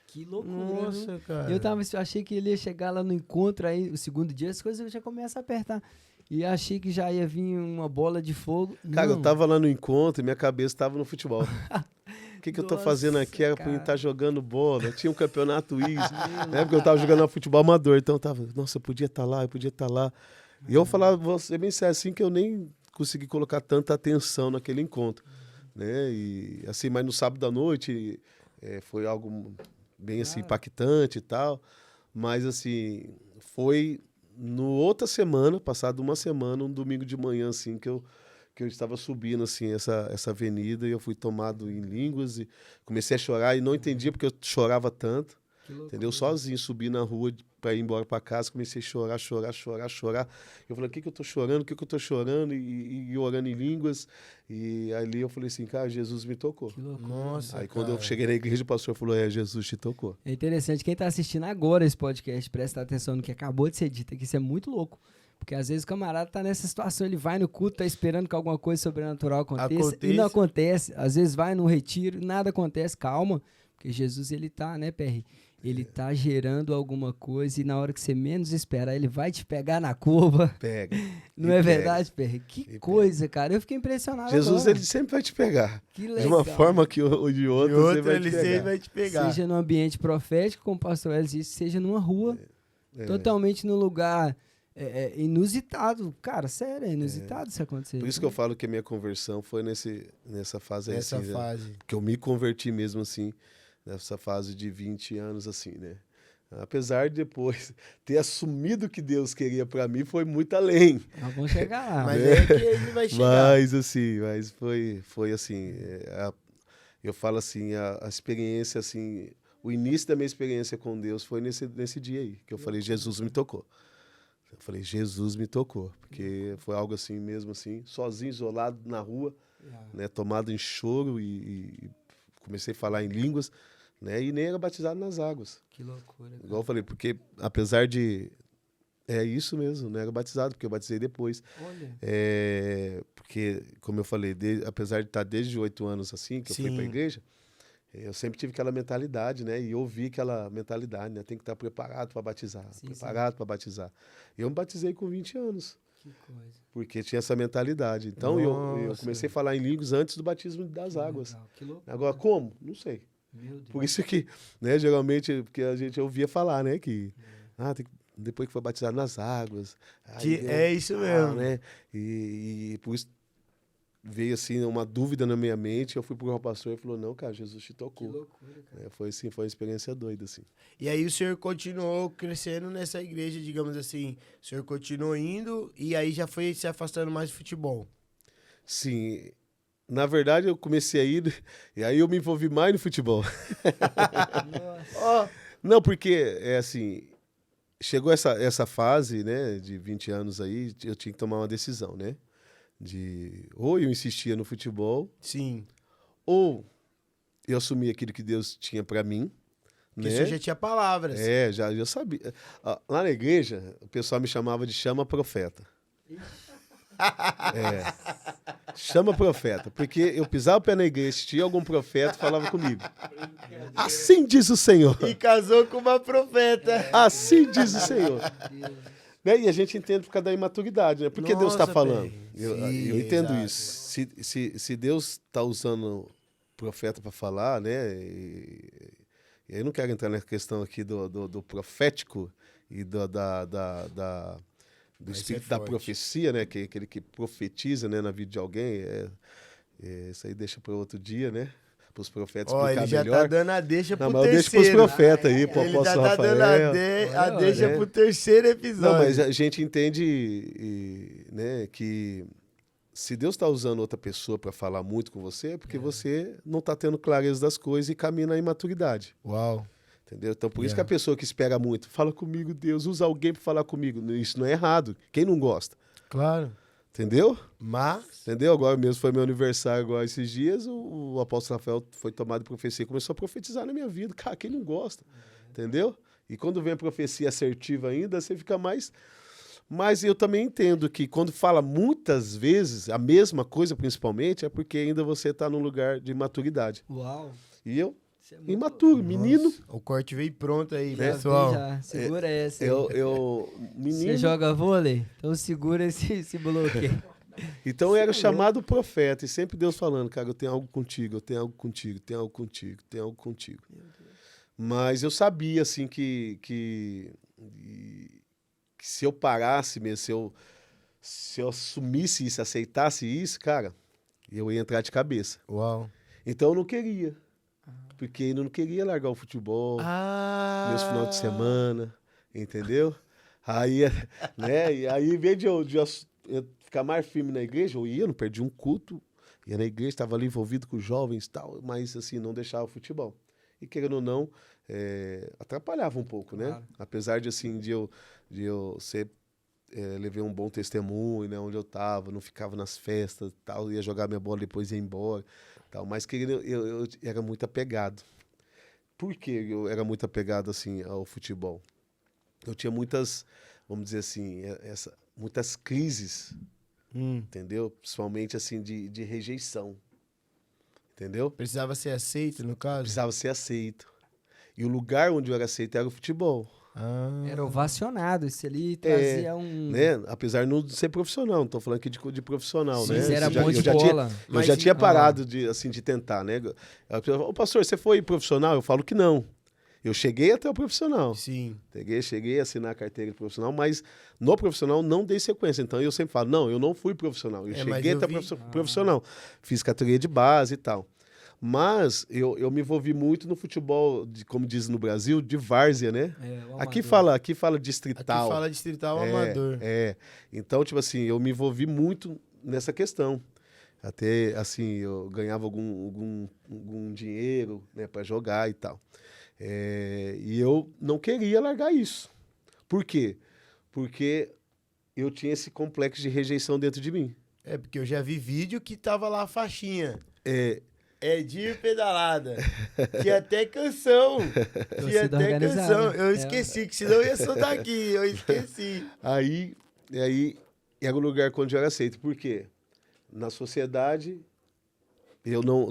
Que loucura. Nossa, viu? cara. Eu achei que ele ia chegar lá no encontro, aí o segundo dia as coisas já começam a apertar. E achei que já ia vir uma bola de fogo. Cara, Não. eu tava lá no encontro e minha cabeça tava no futebol. O que eu tô fazendo aqui? Era pra eu cara. estar jogando bola. Tinha um campeonato isso. Na época eu tava jogando futebol amador, então eu tava, nossa, eu podia estar lá. E eu falava, vou ser bem sério, assim, que eu nem consegui colocar tanta atenção naquele encontro. Né? E assim, mas no sábado à noite foi algo bem assim, impactante e tal. Mas assim, foi no outra semana, passado uma semana, um domingo de manhã, assim, que eu estava subindo assim essa avenida e eu fui tomado em línguas e comecei a chorar e não entendia porque eu chorava tanto, Que loucura. entendeu? Sozinho, subi na rua para ir embora para casa, comecei a chorar. Eu falei, o que eu tô chorando? E orando em línguas. E ali eu falei assim, cara, Jesus me tocou. Que loucura. Nossa, Aí quando eu cara. cheguei na igreja, o pastor falou, Jesus te tocou. É interessante, quem tá assistindo agora esse podcast, presta atenção no que acabou de ser dito, que isso é muito louco. Porque às vezes o camarada tá nessa situação, ele vai no culto, tá esperando que alguma coisa sobrenatural aconteça. E não acontece. Às vezes vai no retiro, nada acontece, calma. Porque Jesus, ele tá, né, Perry? ele tá gerando alguma coisa e na hora que você menos esperar, ele vai te pegar na curva. Pega. Não E é pega. verdade, Perry? Que coisa, cara. Eu fiquei impressionado Jesus, agora. ele sempre vai te pegar. Que De legal. uma forma que ou de De outra, outra, vai ele te sempre pegar. vai te pegar. Seja no ambiente profético, como o pastor Ellis disse, seja numa rua, totalmente num lugar inusitado. Cara, sério, é inusitado isso acontecer. Por isso que eu falo que a minha conversão foi nessa fase aí, Nessa assim, né? fase. Que eu me converti mesmo, assim, nessa fase de 20 anos, assim, né? Apesar de depois ter assumido o que Deus queria pra mim, foi muito além. Nós vamos chegar lá. Mas é que ele vai chegar. Mas, assim, foi assim, eu falo assim, a experiência, assim, o início da minha experiência com Deus foi nesse dia aí, que eu falei, Jesus me tocou. Eu falei, Jesus me tocou, porque foi algo assim mesmo, assim, sozinho, isolado na rua, né, tomado em choro e comecei a falar em línguas, né, e nem era batizado nas águas. Que loucura. Cara. Igual eu falei, porque apesar de... É isso mesmo, não era batizado, porque eu batizei depois. Olha. Porque, como eu falei, apesar de estar desde 8 anos assim, que eu fui para a igreja, eu sempre tive aquela mentalidade, né? E ouvi aquela mentalidade, né? Tem que estar preparado para batizar, preparado para batizar. E eu me batizei com 20 anos. Que coisa. Porque tinha essa mentalidade. Então, eu comecei a falar em línguas antes do batismo das águas. Legal. Que loucura. Agora, como? Não sei. Meu Deus. Por isso que, né, geralmente, porque a gente ouvia falar, né, que depois que foi batizado nas águas. É isso mesmo. Né? E por isso veio assim uma dúvida na minha mente. Eu fui pro pastor e falou: não, cara, Jesus te tocou. Que loucura, cara. Foi assim, foi uma experiência doida, assim. E aí o senhor continuou crescendo nessa igreja, digamos assim. O senhor continuou indo e aí já foi se afastando mais do futebol. Sim. Na verdade, eu comecei a ir e aí eu me envolvi mais no futebol. Nossa. Não, porque é assim, chegou essa fase, né, de 20 anos aí, eu tinha que tomar uma decisão, né? Ou eu insistia no futebol, Sim. ou eu assumia aquilo que Deus tinha para mim, Porque né? o senhor já tinha palavras. Já sabia. Lá na igreja, o pessoal me chamava de chama profeta. Chama profeta, porque eu pisava o pé na igreja, se tinha algum profeta, falava comigo. Assim diz o Senhor. E casou com uma profeta. Assim diz o Senhor. Né? E a gente entende por causa da imaturidade, né? Porque Deus está Nossa, falando. bem. Eu entendo Exato. isso. Se Deus está usando profeta para falar, né? E eu não quero entrar na questão aqui do profético e do espírito da profecia, né? Que aquele que profetiza, né, na vida de alguém. Isso aí deixa para outro dia, né? Para os profetas explicar Ele já melhor. tá dando a deixa pro Mas eu deixo terceiro. para os profetas aí, pro Ele já apóstolo tá Rafael. dando a deixa pro terceiro episódio. Não, mas a gente entende, né, que se Deus está usando outra pessoa para falar muito com você, é porque você não está tendo clareza das coisas e caminha na imaturidade. Uau. Entendeu? Então, por isso que a pessoa que espera muito, fala comigo, Deus, usa alguém para falar comigo. Isso não é errado. Quem não gosta? Claro. Entendeu? Mas... Entendeu? Agora mesmo foi meu aniversário agora esses dias, o apóstolo Rafael foi tomado de profecia e começou a profetizar na minha vida. Cara, quem não gosta? Entendeu? E quando vem a profecia assertiva ainda, você fica mais... Mas eu também entendo que quando fala muitas vezes a mesma coisa, principalmente, é porque ainda você está num lugar de maturidade. Uau. E eu, Isso é muito imaturo, menino. Nossa, o corte veio pronto aí, Já pessoal. vi, já. Segura essa. aí. Menino. Você joga vôlei? Então segura esse bloqueio. Então eu era chamado profeta, e sempre Deus falando, cara, eu tenho algo contigo, eu tenho algo contigo, tenho algo contigo, tenho algo contigo. Mas eu sabia, assim, que se eu parasse mesmo, se eu assumisse isso, aceitasse isso, cara, eu ia entrar de cabeça. Uau. Então eu não queria, porque eu não queria largar o futebol, meus finais de semana, entendeu? Aí, né, e aí, em vez de eu ficar mais firme na igreja, eu ia, não perdi um culto, ia na igreja, estava ali envolvido com os jovens e tal, mas assim, não deixava o futebol. E querendo ou não, atrapalhava um pouco, Claro. né? Apesar de assim, de eu ser, levei um bom testemunho, né, onde eu estava, não ficava nas festas, tal, ia jogar minha bola, depois ia embora, tal, mas querendo, eu era muito apegado. Por que eu era muito apegado assim ao futebol? Eu tinha muitas, vamos dizer assim, muitas crises, entendeu? Principalmente assim de rejeição, entendeu? Precisava ser aceito, no caso? Precisava ser aceito. E o lugar onde eu era aceito era o futebol. Era ovacionado, isso ali trazia um... Né? Apesar de não ser profissional, não tô falando aqui de profissional, Sim, né? mas era Eu já- bom de eu já tinha- bola. Eu já tinha parado de tentar, né? A pessoa fala, ô pastor, você foi profissional? Eu falo que não. Eu cheguei até o profissional. Sim. Cheguei a assinar a carteira de profissional, mas no profissional não dei sequência. Então eu sempre falo, não, eu não fui profissional. Eu mas cheguei eu até vi. profissional. Fiz categoria de base e tal. Mas eu me envolvi muito no futebol, como diz no Brasil, de várzea, né? o Aqui amador. fala distrital. Aqui fala distrital amador. Então, tipo assim, eu me envolvi muito nessa questão. Até, assim, eu ganhava algum dinheiro, né, para jogar e tal. E eu não queria largar isso. Por quê? Porque eu tinha esse complexo de rejeição dentro de mim. Porque eu já vi vídeo que tava lá a faixinha. É, Edinho pedalada. Tinha até canção. Tinha Torcida até organizada. canção. Eu esqueci, que senão eu ia soltar aqui. Eu esqueci. aí era o lugar onde eu era aceito. Por quê? Na sociedade, eu não,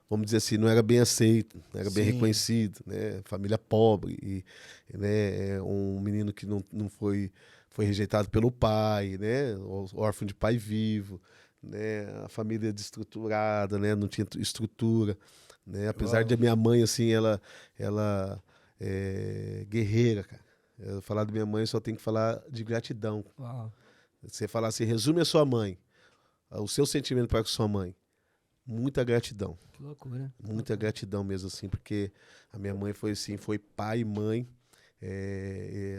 vamos dizer assim, não era bem aceito, não era bem Sim. reconhecido, né? Família pobre, e, né, um menino que não foi rejeitado pelo pai, né? Órfão de pai vivo, né? A família desestruturada, né? Não tinha estrutura, né? Apesar de a minha mãe, assim, ela é guerreira, cara. Eu falar da minha mãe, eu só tenho que falar de gratidão. Uau. Você falar assim, resume a sua mãe, o seu sentimento para com sua mãe. Muita gratidão. Que loucura. Muita gratidão mesmo, assim, porque a minha mãe foi assim, foi pai e mãe.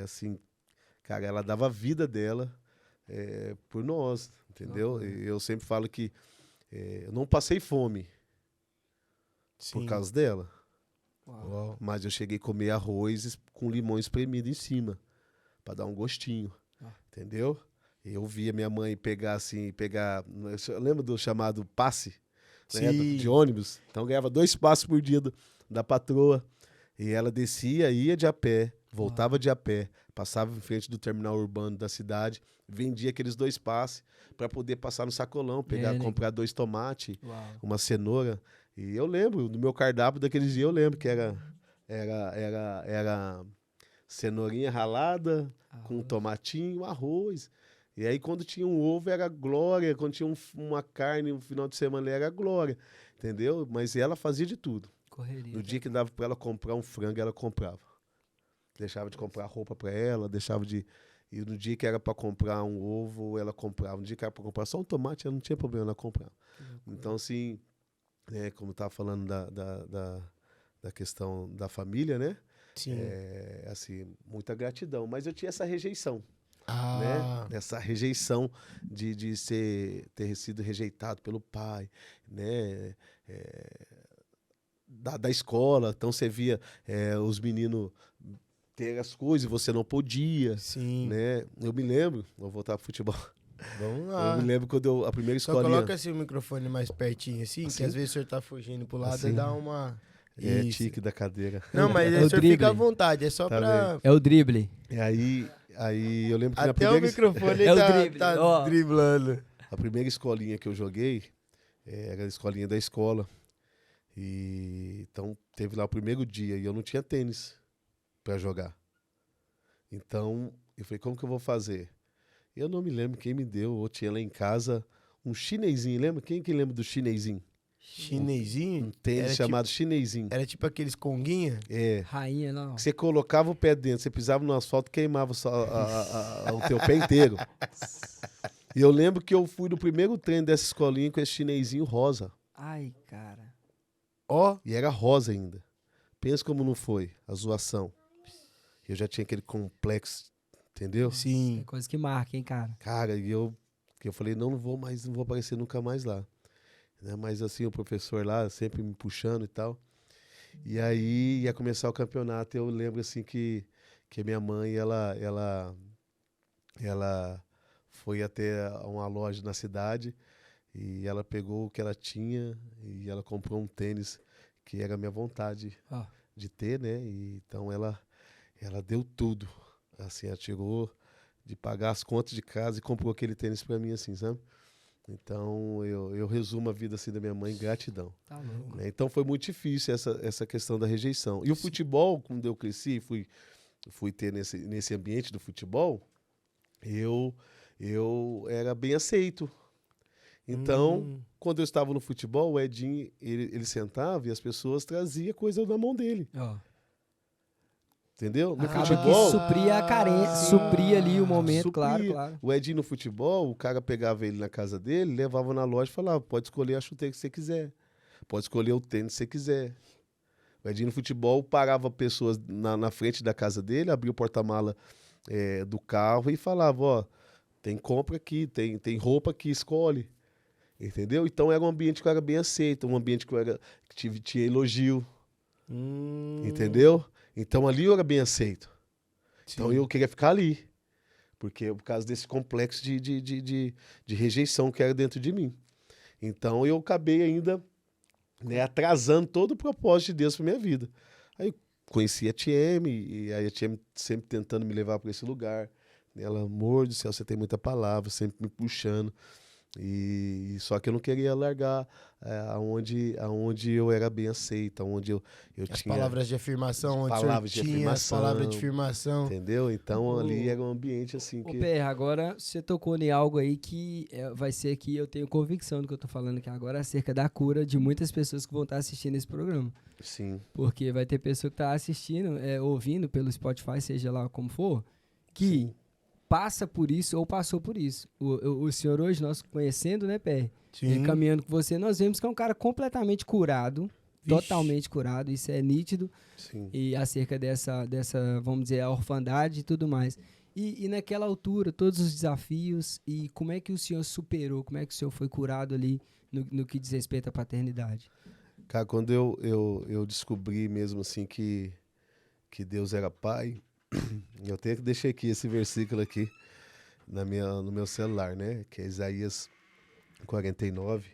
Assim, cara, ela dava a vida dela por nós, entendeu? Loucura. Eu sempre falo que eu não passei fome por Sim. causa dela, Uau. Uau. mas eu cheguei a comer arroz com limão espremido em cima, para dar um gostinho, entendeu? Eu via minha mãe pegar. Lembra do chamado passe? Né, Sim. de ônibus? Então ganhava 2 passes por dia da patroa. E ela descia, ia de a pé, voltava de a pé, passava em frente do terminal urbano da cidade, vendia aqueles 2 passes para poder passar no sacolão, comprar 2 tomates, Uau. uma cenoura. E eu lembro, do meu cardápio daqueles dias, eu lembro que era cenourinha ralada, com tomatinho, arroz. E aí, quando tinha um ovo, era glória. Quando tinha uma carne no final de semana, era glória. Entendeu? Mas ela fazia de tudo. Correria. No dia que dava para ela comprar um frango, ela comprava. Deixava de comprar roupa para ela, deixava de... E no dia que era para comprar um ovo, ela comprava. No dia que era para comprar só um tomate, ela não tinha problema, ela comprava. Então, assim, como eu estava falando da questão da família, né? Sim. Assim, muita gratidão. Mas eu tinha essa rejeição. Ah. Né? Essa rejeição de ter sido rejeitado pelo pai, né? Da escola. Então você via os meninos ter as coisas e você não podia. Sim. Né? Eu me lembro, vou voltar pro futebol. Vamos lá. Eu me lembro quando a primeira Só escolinha... coloca assim o microfone mais pertinho, assim, Assim? que às vezes o senhor tá fugindo pro lado Assim? e dá uma... Isso. tique da cadeira. Não, mas É aí o o senhor drible. fica à vontade, é só Tá pra... É o drible. E aí eu lembro que Até o microfone É o tá, drible, tá ó. driblando. a primeira escolinha que eu joguei era a escolinha da escola. E então teve lá o primeiro dia e eu não tinha tênis para jogar. Então eu falei, como que eu vou fazer? Eu não me lembro quem me deu, ou tinha lá em casa um chinesinho, lembra? Quem que lembra do chinesinho? Chinesinho? Um tênis Era chamado chinesinho. Era tipo aqueles conguinha? Rainha, não. Que você colocava o pé dentro, você pisava no asfalto, queimava o teu pé inteiro. E eu lembro que eu fui no primeiro treino dessa escolinha com esse chinesinho rosa. Ai, cara. Ó, E era rosa ainda. Pensa como não foi a zoação. Eu já tinha aquele complexo, entendeu? É sim. coisa que marca, hein, cara. Cara, e eu falei, não vou aparecer nunca mais lá. Né? Mas assim, o professor lá sempre me puxando e tal. E aí ia começar o campeonato. Eu lembro assim que minha mãe, ela foi até uma loja na cidade e ela pegou o que ela tinha e ela comprou um tênis que era a minha vontade Ó. de ter, né? E então ela deu tudo. Assim, ela tirou de pagar as contas de casa e comprou aquele tênis pra mim, assim, sabe? Então, eu resumo a vida assim da minha mãe em gratidão. Tá louco. Né? Então, foi muito difícil essa questão da rejeição. E o futebol, quando eu cresci, fui ter nesse ambiente do futebol, eu era bem aceito. Então, quando eu estava no futebol, o Edinho, ele sentava e as pessoas traziam coisa na mão dele. Ó. Entendeu? No Acaba futebol... que supria a carência, supria ali o momento, supria. claro. O Edinho no futebol, o cara pegava ele na casa dele, levava na loja e falava, pode escolher a chuteira que você quiser. Pode escolher o tênis que você quiser. O Edinho no futebol parava pessoas na frente da casa dele, abria o porta-mala do carro e falava, ó, tem compra aqui, tem roupa aqui, escolhe. Entendeu? Então era um ambiente que eu era bem aceito, um ambiente que tinha elogio. Entendeu? Então ali eu era bem aceito. Sim. Então eu queria ficar ali. Porque por causa desse complexo de rejeição que era dentro de mim. Então eu acabei ainda, né, atrasando todo o propósito de Deus para minha vida. Aí eu conheci a TM, e aí a TM sempre tentando me levar para esse lugar. Ela, amor do céu, você tem muita palavra, sempre me puxando. E só que eu não queria largar aonde eu era bem aceito, aonde eu As tinha palavras de afirmação, onde palavras de tinha as afirmação, palavras de afirmação. entendeu? Então ali era um ambiente assim Ô, que PR, agora você tocou em algo aí que vai ser aqui, eu tenho convicção do que eu tô falando aqui agora, acerca da cura de muitas pessoas que vão estar assistindo esse programa. sim, Porque vai ter pessoa que tá assistindo, ouvindo pelo Spotify, seja lá como for, que sim. passa por isso ou passou por isso. O senhor hoje, nós conhecendo, né, PR? Sim. Ele caminhando com você, nós vemos que é um cara completamente curado, Vixe. totalmente curado, isso é nítido, Sim. e acerca dessa, vamos dizer, a orfandade e tudo mais. E naquela altura, todos os desafios, e como é que o senhor superou, como é que o senhor foi curado ali no que diz respeito à paternidade? Cara, quando eu descobri mesmo assim que Deus era pai, eu até deixei aqui esse versículo aqui no meu celular, né? Que é Isaías 49.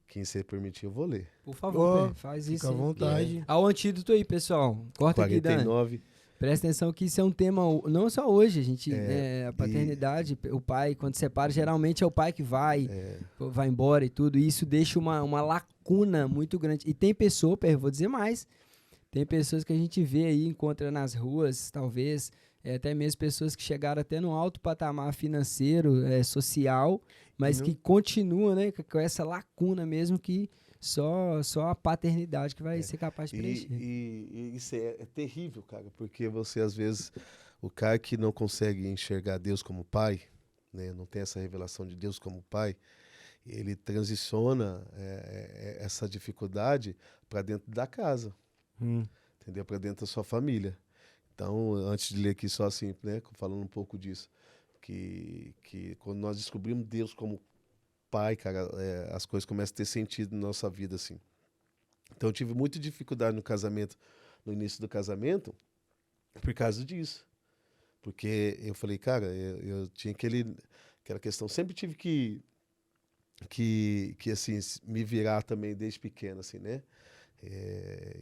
Quem você permitir, eu vou ler. Por favor, Ó, faz isso. Fica à aí. vontade. Há o antídoto aí, pessoal. Corta aqui, Dani. 49. Presta atenção que isso é um tema, não só hoje, a gente, É, a paternidade, o pai, quando separa, geralmente é o pai que vai É, embora e tudo, e isso deixa uma lacuna muito grande. E tem pessoa, vou dizer mais, tem pessoas que a gente vê aí, encontra nas ruas, talvez, até mesmo pessoas que chegaram até no alto patamar financeiro, social, mas que continuam, né, com essa lacuna mesmo que só a paternidade que vai ser capaz de preencher. e isso é terrível, cara, porque você, às vezes, o cara que não consegue enxergar Deus como pai, né, não tem essa revelação de Deus como pai, ele transiciona essa dificuldade para dentro da casa, entendeu? Para dentro da sua família. Então, antes de ler aqui só assim, né, falando um pouco disso, que quando nós descobrimos Deus como pai, cara, as coisas começam a ter sentido na nossa vida, assim. Então, eu tive muita dificuldade no início do casamento, por causa disso. Porque eu falei, cara, eu tinha aquela questão, sempre tive que assim, me virar também desde pequeno, assim, né?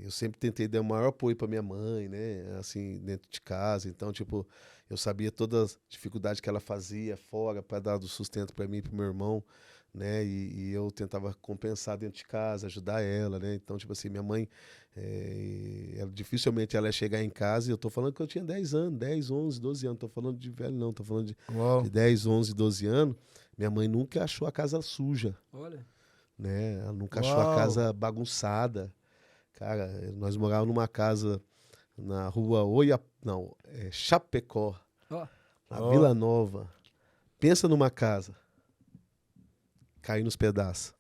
Eu sempre tentei dar o maior apoio para minha mãe, né? Assim, dentro de casa. Então, tipo, eu sabia todas as dificuldades que ela fazia fora para dar do sustento para mim e para meu irmão, né? E eu tentava compensar dentro de casa, ajudar ela, né? Então, tipo assim, minha mãe, dificilmente ela ia chegar em casa, e eu tô falando que eu tinha 10 anos, 10, 11, 12 anos. Tô falando de velho, não. Tô falando de 10, 11, 12 anos. Minha mãe nunca achou a casa suja. Olha. Né? Ela nunca achou a casa bagunçada. Cara, nós morávamos numa casa na rua Chapecó, na Vila Nova. Pensa numa casa. Cair nos pedaços.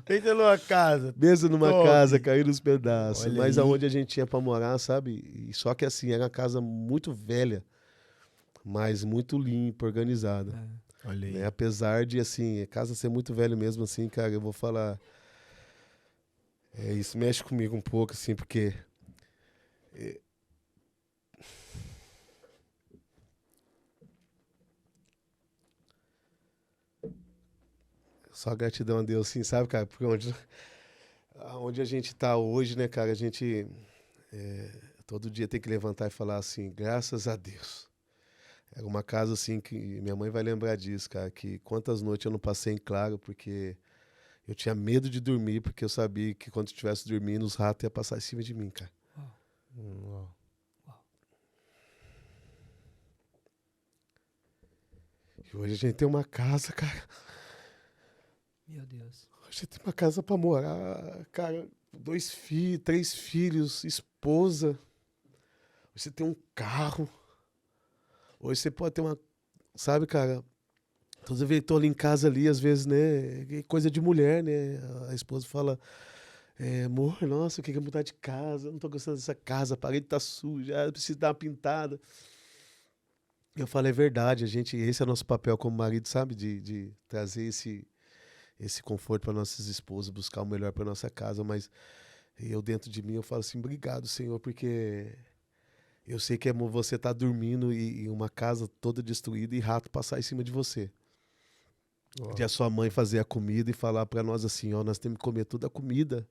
Pensa numa casa. Pensa numa Top. casa, cair nos pedaços. Olha Mas aí. aonde a gente tinha pra morar, sabe? E só que assim, era uma casa muito velha, mas muito limpa, organizada. Olha aí. Né? Apesar de, assim, a casa ser muito velha mesmo, assim, cara, eu vou falar... isso mexe comigo um pouco, assim, porque... Só gratidão a Deus, assim, sabe, cara? Porque onde a gente tá hoje, né, cara, a gente todo dia tem que levantar e falar assim, graças a Deus. Era uma casa assim que minha mãe vai lembrar disso, cara, que quantas noites eu não passei em claro, porque eu tinha medo de dormir, porque eu sabia que quando eu estivesse dormindo, os ratos iam passar em cima de mim, cara. Uau. E hoje a gente tem uma casa, cara. Meu Deus. Hoje tem uma casa pra morar, cara. 2 filhos, 3 filhos, esposa. Hoje você tem um carro. Hoje você pode ter uma... Sabe, cara? Toda vez que tô ali em casa ali, às vezes, né? É coisa de mulher, né? A esposa fala... amor, nossa, eu queria mudar de casa. Eu não tô gostando dessa casa. A parede tá suja. Preciso dar uma pintada. Eu falo, é verdade. Esse é o nosso papel como marido, sabe? De trazer esse conforto para nossas esposas, buscar o melhor para nossa casa, mas eu dentro de mim eu falo assim, obrigado, Senhor, porque eu sei que você tá dormindo e uma casa toda destruída e rato passar em cima de você. Uau. De a sua mãe fazer a comida e falar para nós assim, ó, nós temos que comer toda a comida,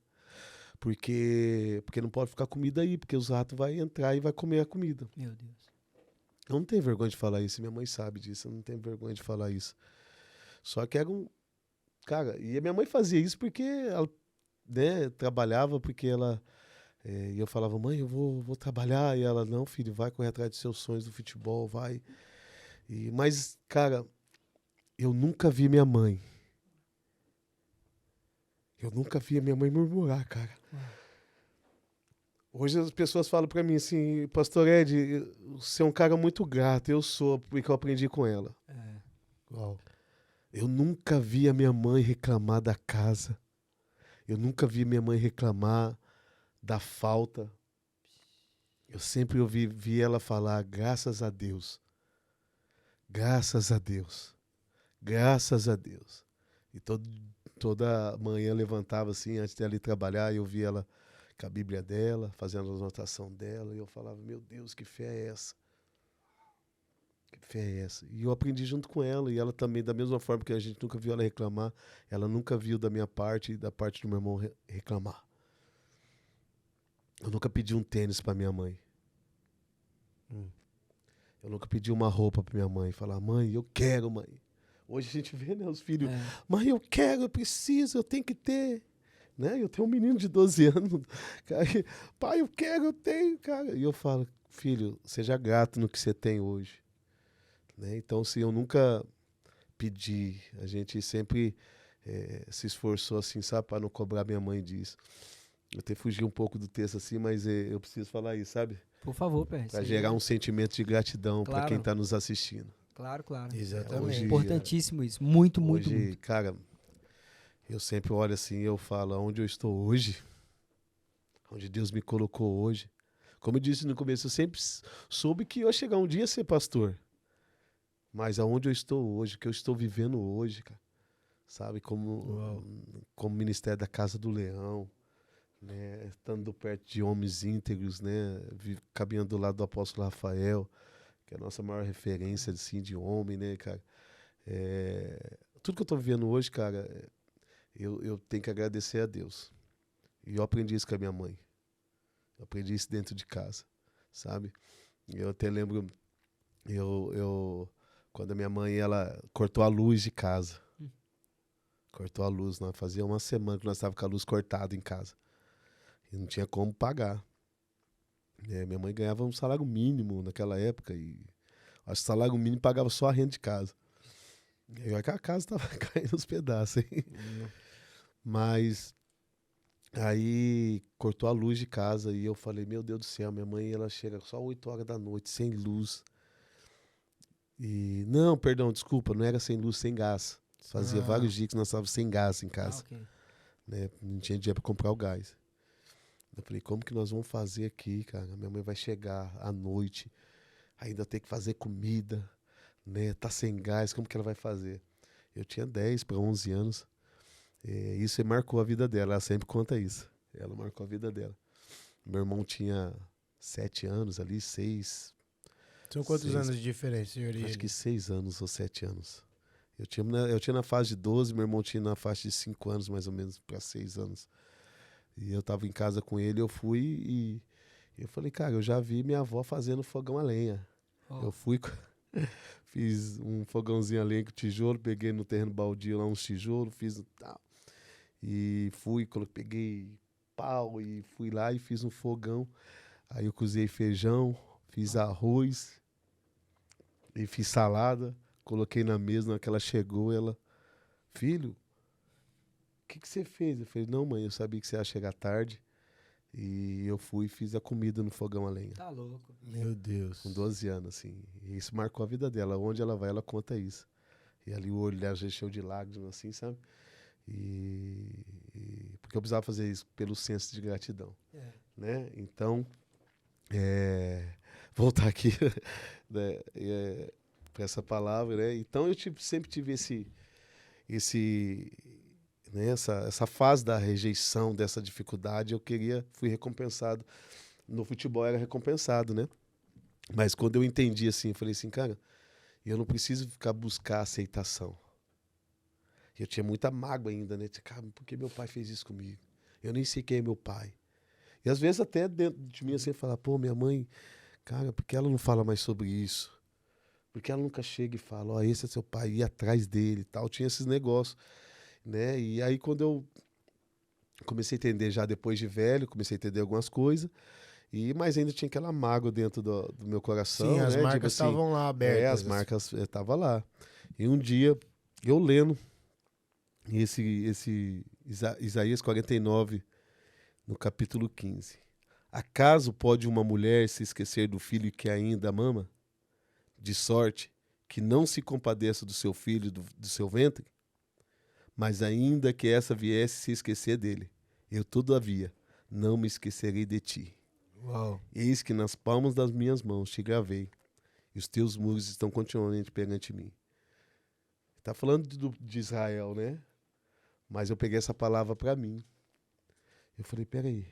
porque não pode ficar comida aí, porque os ratos vão entrar e vai comer a comida. Meu Deus. Eu não tenho vergonha de falar isso, minha mãe sabe disso, eu não tenho vergonha de falar isso. Só que era um... Cara, e a minha mãe fazia isso porque ela, né, trabalhava, porque ela... e eu falava, mãe, eu vou trabalhar. E ela, não, filho, vai correr atrás dos seus sonhos do futebol, vai. Mas, cara, eu nunca vi minha mãe. Eu nunca vi a minha mãe murmurar, cara. Hoje as pessoas falam pra mim assim, Pastor Ed, você é um cara muito grato. Eu sou, porque eu aprendi com ela. Uau. Eu nunca vi a minha mãe reclamar da casa. Eu nunca vi minha mãe reclamar da falta. Eu sempre vi ela falar, graças a Deus. Graças a Deus. Graças a Deus. E toda manhã levantava assim, antes de ela ir trabalhar, eu via ela com a Bíblia dela, fazendo a anotação dela, e eu falava, meu Deus, que fé é essa? Que fé é essa? E eu aprendi junto com ela, e ela também, da mesma forma que a gente nunca viu ela reclamar, ela nunca viu da minha parte e da parte do meu irmão reclamar. Eu nunca pedi um tênis pra minha mãe. Eu nunca pedi uma roupa pra minha mãe. Falar, mãe, eu quero, mãe. Hoje a gente vê, né, os filhos. Mãe, eu quero, eu preciso, eu tenho que ter. Né? Eu tenho um menino de 12 anos. Cara, pai, eu quero, eu tenho, cara. E eu falo, filho, seja grato no que você tem hoje. Né? Então, se eu nunca pedi, a gente sempre se esforçou assim, sabe, para não cobrar minha mãe disso. Eu até fugi um pouco do texto assim, mas eu preciso falar isso, sabe? Por favor, Pé. Para gerar um sentimento de gratidão para Claro. quem está nos assistindo. Claro, claro. Exatamente. Hoje, Importantíssimo isso. Muito, muito, Hoje, muito. cara, eu sempre olho assim e eu falo, onde eu estou hoje, onde Deus me colocou hoje. Como eu disse no começo, eu sempre soube que eu ia chegar um dia a ser pastor. Mas aonde eu estou hoje, o que eu estou vivendo hoje, cara, sabe, como ministério da Casa do Leão, né, estando perto de homens íntegros, né, caminhando do lado do apóstolo Rafael, que é a nossa maior referência assim, de homem, né, cara. Tudo que eu estou vivendo hoje, cara, eu tenho que agradecer a Deus. E eu aprendi isso com a minha mãe. Eu aprendi isso dentro de casa, sabe? Eu até lembro, quando a minha mãe, ela cortou a luz de casa. Cortou a luz, nós fazia uma semana que nós estávamos com a luz cortada em casa. E não tinha como pagar. Minha mãe ganhava um salário mínimo naquela época e acho que o salário mínimo pagava só a renda de casa. E olha que a casa estava caindo aos pedaços, hein? Mas aí cortou a luz de casa e eu falei, meu Deus do céu, minha mãe ela chega só 8 horas da noite, sem luz. E não, perdão, desculpa, não era sem luz, sem gás. Fazia vários dias que nós estávamos sem gás em casa. Okay. Né? Não tinha dinheiro para comprar o gás. Eu falei, como que nós vamos fazer aqui, cara? Minha mãe vai chegar à noite, ainda tem que fazer comida, né? Tá sem gás, como que ela vai fazer? Eu tinha 10 para 11 anos. Isso marcou a vida dela, ela sempre conta isso. Ela marcou a vida dela. Meu irmão tinha 7 anos ali, 6. São quantos anos de diferença, senhor? Acho que 6 anos ou 7 aanos. Eu tinha na fase de 12, meu irmão tinha na faixa de 5 anos, mais ou menos, para 6 anos. E eu tava em casa com ele, eu fui e eu falei, cara, eu já vi minha avó fazendo fogão a lenha. Eu fui Fiz um fogãozinho a lenha com tijolo, peguei no terreno baldio lá uns tijolos, fiz tal. E fui, peguei pau e fui lá e fiz um fogão. Aí eu cozinhei feijão, fiz arroz e fiz salada. Coloquei na mesa, na hora que ela chegou, ela... Filho, o que você fez? Eu falei, não, mãe, eu sabia que você ia chegar tarde. E eu fui e fiz a comida no fogão a lenha. Tá louco. Meu Deus. Com 12 anos, assim. E isso marcou a vida dela. Onde ela vai, ela conta isso. E ali o olho dela já encheu de lágrimas, assim, sabe? Porque eu precisava fazer isso pelo senso de gratidão. Né? Então, voltar aqui né, para essa palavra, né? Então eu sempre tive né, essa fase da rejeição, dessa dificuldade. Fui recompensado. No futebol era recompensado, né? Mas quando eu entendi assim, eu falei assim, cara, eu não preciso buscar aceitação. Eu tinha muita mágoa ainda, né? Cara, por que meu pai fez isso comigo? Eu nem sei quem é meu pai. E às vezes até dentro de mim assim, falar, pô, minha mãe, cara, por que ela não fala mais sobre isso? Por que ela nunca chega e fala, ó, esse é seu pai, ir atrás dele e tal. Tinha esses negócios, né? E aí quando eu comecei a entender já depois de velho, comecei a entender algumas coisas, mas ainda tinha aquela mágoa dentro do meu coração. Sim, as né? marcas estavam lá abertas. As marcas estavam lá. E um dia, eu lendo esse Isaías 49, no capítulo 15. Acaso pode uma mulher se esquecer do filho que ainda mama? De sorte que não se compadeça do seu filho do seu ventre? Mas ainda que essa viesse se esquecer dele, eu todavia não me esquecerei de ti. Uau. Eis que nas palmas das minhas mãos te gravei, e os teus muros estão continuamente perante mim. Está falando de Israel, né? Mas eu peguei essa palavra para mim. Eu falei, peraí.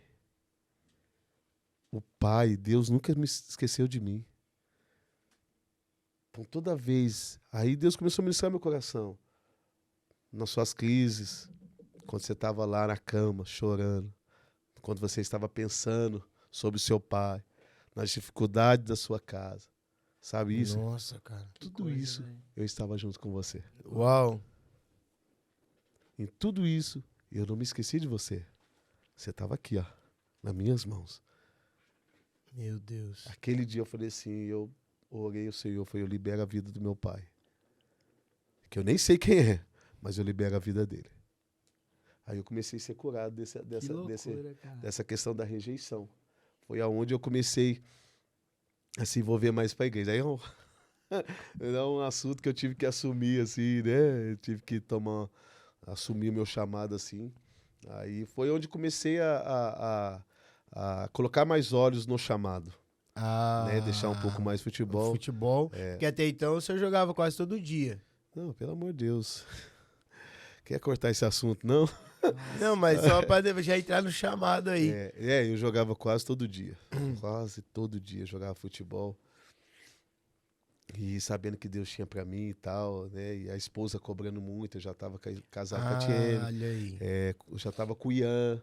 O Pai, Deus nunca me esqueceu de mim. Então toda vez, aí Deus começou a ministrar meu coração. Nas suas crises, quando você estava lá na cama, chorando. Quando você estava pensando sobre o seu pai, nas dificuldades da sua casa. Sabe isso? Nossa, cara. Tudo isso, eu estava junto com você. Uau. Em tudo isso, eu não me esqueci de você. Você estava aqui, ó, nas minhas mãos. Meu Deus. Aquele dia eu falei assim, eu orei ao Senhor, eu libero a vida do meu pai. Que eu nem sei quem é, mas eu libero a vida dele. Aí eu comecei a ser curado dessa questão da rejeição. Foi aonde eu comecei a se envolver mais para a igreja. Aí é um assunto que eu tive que assumir, assim, né? Eu tive que assumir o meu chamado, assim. Aí foi onde comecei a colocar mais olhos no chamado. Né? Deixar um pouco mais futebol. Futebol, porque até então o senhor jogava quase todo dia. Não, pelo amor de Deus. Quer cortar esse assunto, não? Não, mas só para já entrar no chamado aí. Eu jogava quase todo dia. Quase todo dia jogava futebol. E sabendo que Deus tinha pra mim e tal, né? E a esposa cobrando muito, eu já tava casado com a Tiene. Olha aí. Eu já tava com o Ian,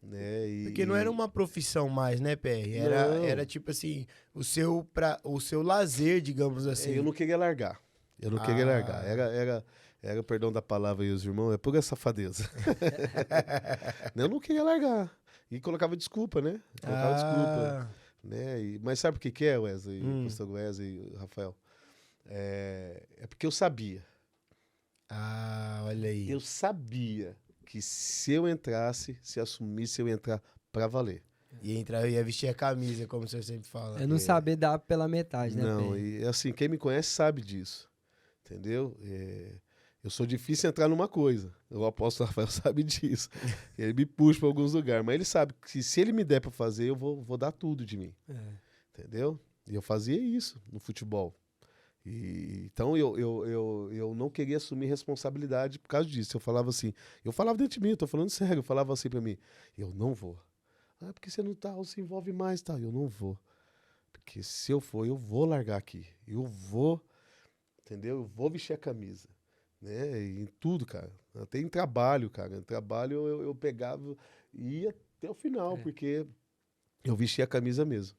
né? Porque não era uma profissão mais, né, PR? Era tipo assim, o seu lazer, digamos assim. Eu não queria largar. Eu não queria largar. Era, perdão da palavra aí, os irmãos, é pura safadeza. Eu não queria largar. E colocava desculpa, né? Desculpa. Né? Mas sabe o que é, Wesley, pastor Wesley e Rafael? É porque eu sabia. Olha aí. Eu sabia que se eu entrasse, se assumisse, eu ia entrar pra valer. Ia vestir a camisa, como o senhor sempre fala. Eu não saber dar pela metade, né? Não, e assim, quem me conhece sabe disso. Entendeu? Eu sou difícil entrar numa coisa. O apóstolo Rafael sabe disso. Ele me puxa para alguns lugares. Mas ele sabe que se ele me der para fazer, eu vou dar tudo de mim. Entendeu? E eu fazia isso no futebol. Então eu não queria assumir responsabilidade por causa disso. Eu falava assim, eu falava dentro de mim, eu tô falando sério, eu falava assim para mim, eu não vou. Porque você não se envolve mais, tá? Eu não vou. Porque se eu for, eu vou largar aqui. Eu vou, entendeu? Eu vou vestir a camisa. Né? E em tudo, cara. Até em trabalho, cara. Em trabalho eu pegava e ia até o final, porque eu vestia a camisa mesmo.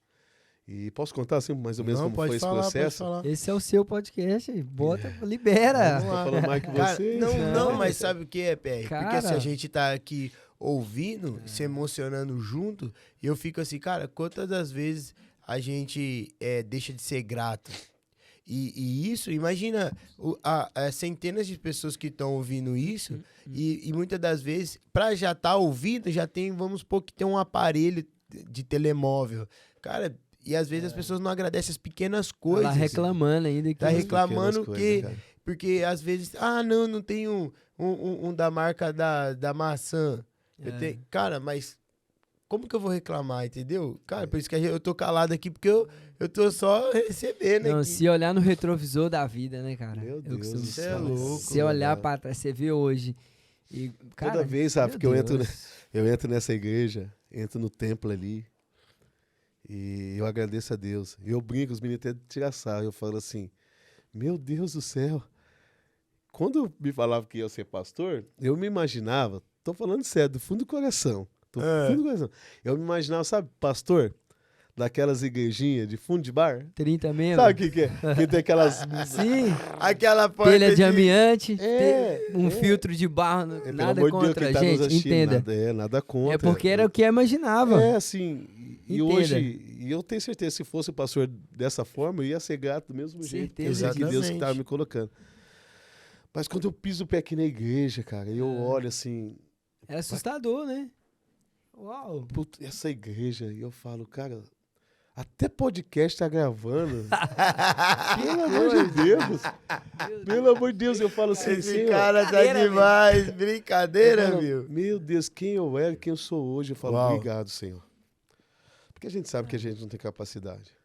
E posso contar assim, mais ou menos Não, como pode foi esse falar, processo? Pode falar. Esse é o seu podcast. Bota, libera. Tô falando mais que Cara, vocês. não, mas sabe o que é, PR? Porque se Cara. a gente tá aqui ouvindo, se emocionando junto, e eu fico assim, cara, quantas das vezes a gente deixa de ser grato? E isso, imagina as centenas de pessoas que estão ouvindo isso, e muitas das vezes, pra já estar ouvindo, já tem, vamos supor que tem um aparelho de telemóvel. Cara, e às vezes as pessoas não agradecem as pequenas coisas. Tá reclamando ainda. Tá reclamando pequenas que... coisas, cara. Porque às vezes, não tem um da marca da maçã. Cara, mas como que eu vou reclamar, entendeu? Cara, por isso que eu tô calado aqui, porque eu tô só recebendo Não, aqui. se olhar no retrovisor da vida, né, cara? Meu Eu Deus costumo do céu. falar. É louco, Se olhar velho. pra trás, você vê hoje. E, cara, Toda vez, Rafa, meu que eu entro, Deus. eu entro nessa igreja, entro no templo ali, e eu agradeço a Deus. E eu brinco, os meninos até tiram sarro. Eu falo assim, meu Deus do céu. Quando me falavam que ia ser pastor, eu me imaginava, tô falando sério, do fundo do coração. Do fundo do coração. Eu me imaginava, sabe, pastor, daquelas igrejinhas de fundo de bar? 30 mesmo? Sabe o que, que é? Que tem aquelas. Sim, Aquela porta telha de amiante, É, filtro de barro, Pelo nada amor de Deus, contra, quem tá nos gente, assistindo, entenda. nada contra. É porque era o que eu imaginava. É, assim, e Entenda. hoje, e eu tenho certeza, se fosse pastor dessa forma, eu ia ser grato do mesmo jeito. Certeza. Que Deus que Exatamente. estava me colocando. Mas quando eu piso o pé aqui na igreja, cara, eu olho assim, É assustador, né? Uau. puta, essa igreja, e eu falo, cara, até podcast tá gravando. Pelo amor de Deus. Pelo amor de Deus, eu falo assim, Esse Senhor, cara tá Brincadeira, demais. eu Brincadeira, falo, meu. meu Deus, quem eu era, quem eu sou hoje, eu falo, Uau. obrigado, Senhor. Porque a gente sabe que a gente não tem capacidade.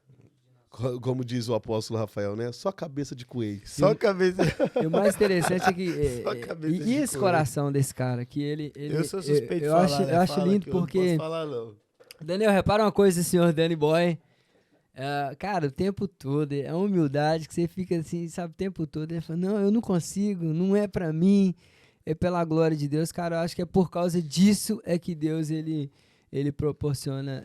Como diz o apóstolo Rafael, né? Só cabeça de coelho. Só a cabeça. E o mais interessante é que. Só a cabeça E de esse coelho. coração desse cara, que ele. Eu sou suspeito de eu falar, acho, né? eu acho Fala lindo que eu não porque. posso falar, não. Daniel, repara uma coisa, senhor Danny Boy. Cara, o tempo todo, é uma humildade que você fica assim, sabe, o tempo todo. Ele fala, não, eu não consigo, não é pra mim, é pela glória de Deus. Cara, eu acho que é por causa disso é que Deus, ele proporciona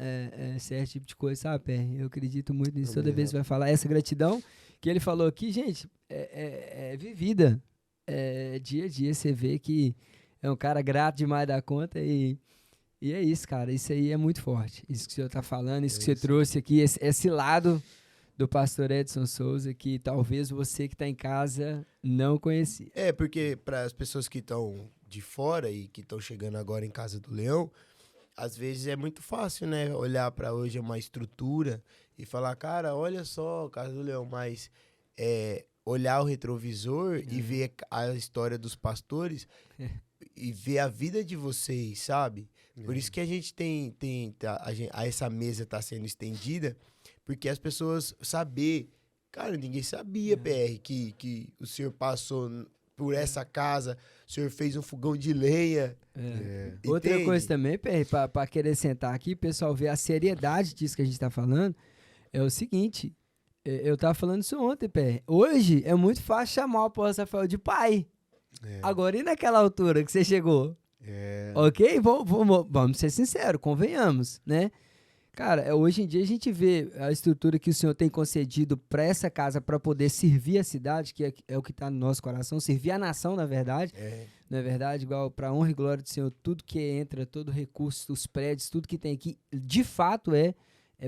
certo tipo de coisa, sabe, Pé? Eu acredito muito nisso. Toda Amém, vez que vai falar essa gratidão que ele falou aqui, gente, é vivida. Dia a dia você vê que é um cara grato demais da conta e é isso, cara. Isso aí é muito forte. Isso que o senhor tá falando, isso que você trouxe aqui, esse lado do pastor Edson Souza que talvez você que tá em casa não conhecia. Porque para as pessoas que estão de fora e que estão chegando agora em Casa do Leão, às vezes é muito fácil, né? Olhar para hoje uma estrutura e falar, cara, olha só, Casa do Leão, mas olhar o retrovisor e ver a história dos pastores e ver a vida de vocês, sabe? Por isso que a gente essa mesa tá sendo estendida, porque as pessoas saber, cara, ninguém sabia, PR, que o senhor passou por essa casa, o senhor fez um fogão de lenha. Outra Entende? coisa também, Perry, pra querer sentar aqui, o pessoal ver a seriedade disso que a gente tá falando, é o seguinte, eu tava falando isso ontem, Perry. Hoje é muito fácil chamar o apóstolo Rafael de pai. Agora, e naquela altura que você chegou? Ok? Vamos ser sinceros, convenhamos, né? Cara, hoje em dia a gente vê a estrutura que o Senhor tem concedido para essa casa para poder servir a cidade, que é o que está no nosso coração, servir a nação, na verdade. Não é verdade? Igual para honra e glória do Senhor, tudo que entra, todo recurso, os prédios, tudo que tem aqui, de fato é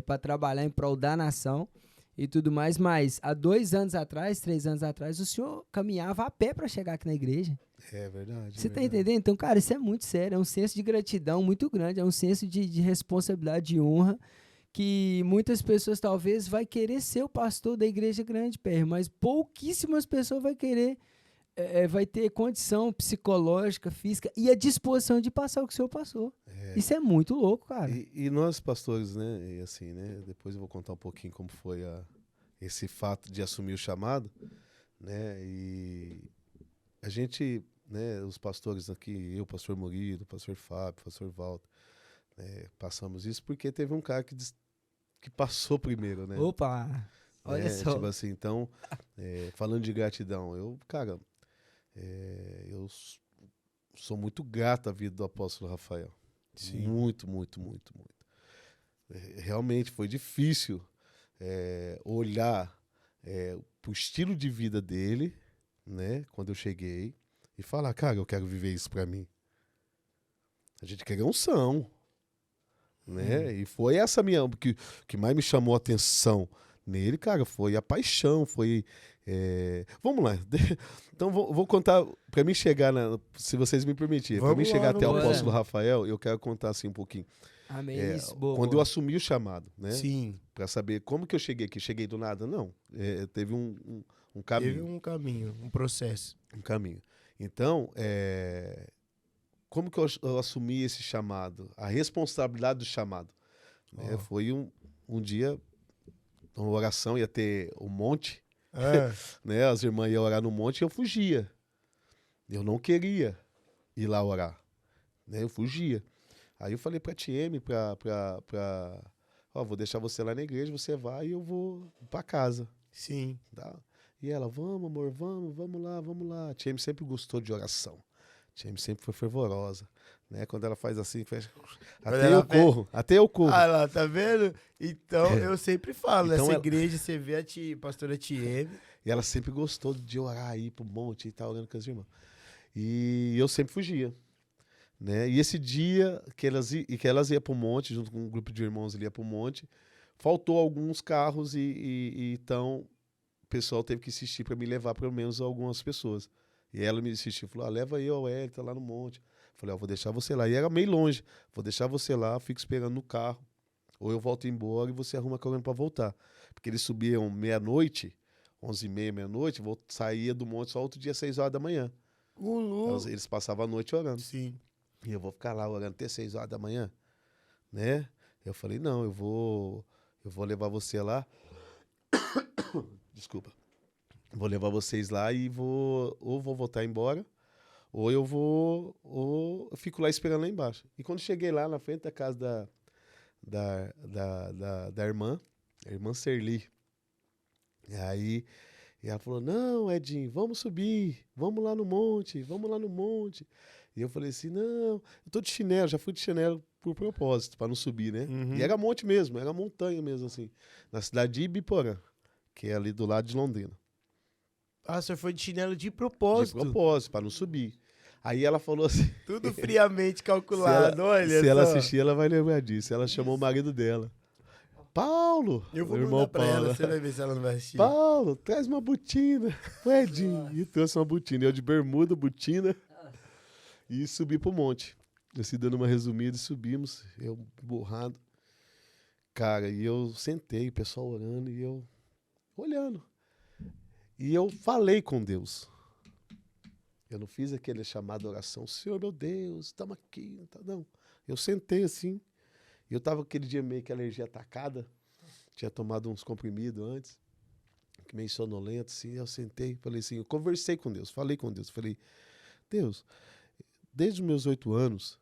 para trabalhar em prol da nação e tudo mais. Mas há 2 anos atrás, 3 anos atrás, o Senhor caminhava a pé para chegar aqui na igreja. É verdade. Você tá entendendo? Então, cara, isso é muito sério. É um senso de gratidão muito grande. É um senso de responsabilidade, de honra, que muitas pessoas talvez vai querer ser o pastor da igreja grande, PR, mas pouquíssimas pessoas vai querer, vai ter condição psicológica, física e a disposição de passar o que o senhor passou. Isso é muito louco, cara. E nós, pastores, né, e assim, né, depois eu vou contar um pouquinho como foi esse fato de assumir o chamado, né, e a gente, né, os pastores aqui, eu, pastor Murilo, pastor Fábio, pastor Walter, passamos isso porque teve um cara que passou primeiro, né? Opa, olha só. Tipo assim, então, falando de gratidão, eu sou muito grato à vida do apóstolo Rafael. Sim. Muito, muito, muito, muito. Realmente foi difícil, olhar pro estilo de vida dele, né? Quando eu cheguei, e falar, cara, eu quero viver isso pra mim. A gente quer unção, né? E foi essa minha... que mais me chamou a atenção nele, cara, foi a paixão, foi... Vamos lá. Então, vou contar, pra mim chegar, se vocês me permitirem, pra mim chegar até o apóstolo Rafael, eu quero contar assim um pouquinho. Amém. Quando eu assumi o chamado, né? Sim. Pra saber como que eu cheguei aqui. Cheguei do nada? Não. Teve um caminho. Teve um caminho, um processo. Um caminho. Então, como que eu assumi esse chamado? A responsabilidade do chamado. Né? Foi um dia, uma oração, ia ter um monte, né? As irmãs iam orar no monte e eu fugia. Eu não queria ir lá orar. Né? Eu fugia. Aí eu falei pra TM, vou deixar você lá na igreja, você vai e eu vou pra casa. Sim. Tá? E ela, vamos, amor, vamos lá. A TM sempre gostou de oração. A TM sempre foi fervorosa. Né? Quando ela faz assim, até eu corro. Ah lá, tá vendo? Então, eu sempre falo, então, nessa igreja, você vê a pastora TM. E ela sempre gostou de orar aí pro monte e tal, orando com as irmãs. E eu sempre fugia. Né? E esse dia que elas iam para o monte, junto com um grupo de irmãos, ele ia para o monte, faltou alguns carros e então o pessoal teve que insistir para me levar pelo menos algumas pessoas. E ela me insistiu, falou, leva eu, tá lá no monte. Falei, vou deixar você lá. E era meio longe, vou deixar você lá, fico esperando no carro, ou eu volto embora e você arruma correndo para voltar. Porque eles subiam meia-noite, 11h30, meia-noite, saía do monte só outro dia, 6 horas da manhã. Eles passavam a noite orando. Sim. E eu vou ficar lá orando até 6 horas da manhã, né? Eu falei, não, eu vou levar você lá. Desculpa. Vou levar vocês lá e vou voltar embora, ou eu fico lá esperando lá embaixo. E quando cheguei lá na frente da casa da irmã, a irmã Serli, aí ela falou, não, Edinho, vamos subir, vamos lá no monte. E eu falei assim, não, eu tô de chinelo, já fui de chinelo por propósito, para não subir, né? Uhum. E era monte mesmo, era montanha mesmo, assim, na cidade de Ibiporã, que é ali do lado de Londrina. Ah, você foi de chinelo de propósito? De propósito, para não subir. Aí ela falou assim... Tudo friamente calculado, se ela assistir, ela vai lembrar disso. Ela chamou o marido dela. Paulo! Eu vou mandar pra ela, você vai ver se ela não vai assistir. Paulo, traz uma botina. Edinho. E trouxe uma botina. Eu de bermuda, botina. E subi pro monte. Assim, dando uma resumida, e subimos. Eu borrado. Cara, e eu sentei, o pessoal orando, e eu olhando. E eu falei com Deus. Eu não fiz aquele chamado oração, Senhor, meu Deus, estamos aqui. Não. Eu sentei assim. E eu tava aquele dia meio que alergia atacada. Tinha tomado uns comprimidos antes. Meio sonolento, assim. Eu sentei, falei assim, eu conversei com Deus, falei com Deus. Falei, Deus, desde os meus 8 anos,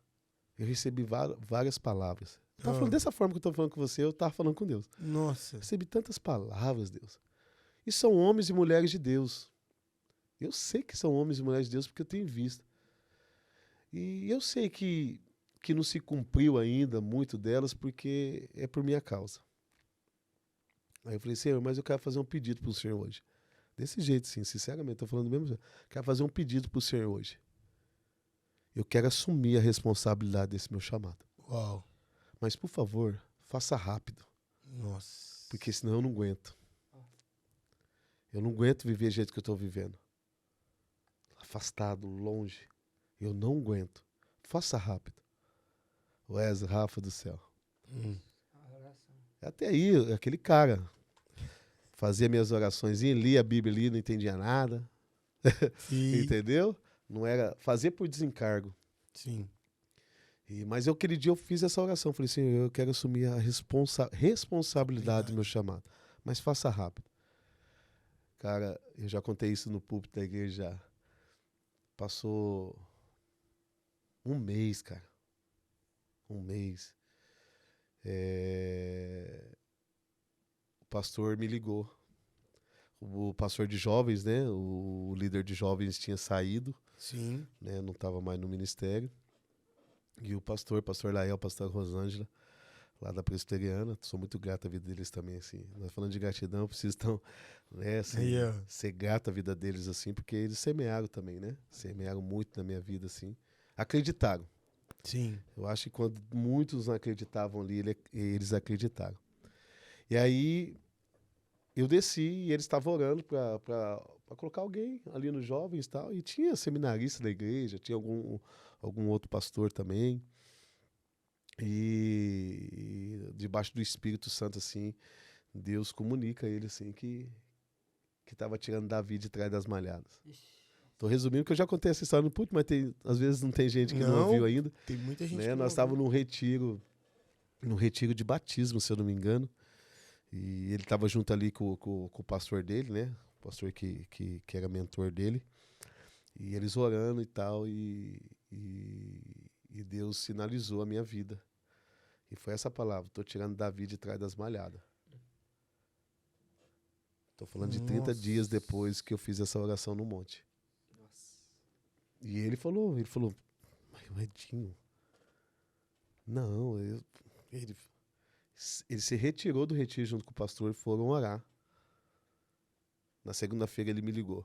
eu recebi várias palavras. Eu tava falando dessa forma que eu tô falando com você, eu tava falando com Deus. Nossa. Recebi tantas palavras, Deus. E são homens e mulheres de Deus. Eu sei que são homens e mulheres de Deus porque eu tenho visto. E eu sei que não se cumpriu ainda muito delas porque é por minha causa. Aí eu falei, Senhor, mas eu quero fazer um pedido pro Senhor hoje. Desse jeito, sim, sinceramente, tô falando mesmo. Quero fazer um pedido pro Senhor hoje. Eu quero assumir a responsabilidade desse meu chamado. Uau. Mas, por favor, faça rápido. Nossa. Porque senão eu não aguento. Eu não aguento viver do jeito que eu estou vivendo. Afastado, longe. Eu não aguento. Faça rápido. Wesley, Rafa do céu. Até aí, aquele cara fazia minhas orações, lia a Bíblia ali, não entendia nada. Entendeu? Não era fazer por desencargo. Sim. Mas aquele dia eu fiz essa oração. Falei assim, eu quero assumir a responsabilidade do meu chamado. Mas faça rápido. Cara, eu já contei isso no púlpito da igreja. Passou um mês, cara. Um mês. O pastor me ligou. O pastor de jovens, né? O líder de jovens tinha saído. Sim. Né? Não estava mais no ministério. E o pastor Lael, pastor Rosângela, lá da Presbiteriana. Sou muito grato à vida deles também, assim. Nós falando de gratidão, eu preciso tão, né, assim, Aí, ó. ser grato à vida deles, assim, porque eles semearam também, né? Semearam muito na minha vida, assim. Acreditaram. Sim. Eu acho que quando muitos não acreditavam ali, eles acreditaram. E aí, eu desci e eles estavam orando para colocar alguém ali nos jovens e tal. E tinha seminarista da igreja, tinha algum outro pastor também. E debaixo do Espírito Santo, assim, Deus comunica a ele, assim, que estava tirando Davi de trás das malhadas. Tô resumindo que eu já contei essa história no púlpito, mas às vezes não tem gente que não ouviu ainda. Tem muita gente Né? que não Nós ouviu. estávamos num retiro de batismo, se eu não me engano. E ele estava junto ali com o pastor dele, né? O pastor que era mentor dele. E eles orando e tal. E Deus sinalizou a minha vida. E foi essa palavra: tô tirando Davi de trás das malhadas. Tô falando de 30 dias depois que eu fiz essa oração no monte. E ele falou, mas o Edinho, não, ele se retirou do retiro junto com o pastor e foram orar. Na segunda-feira ele me ligou.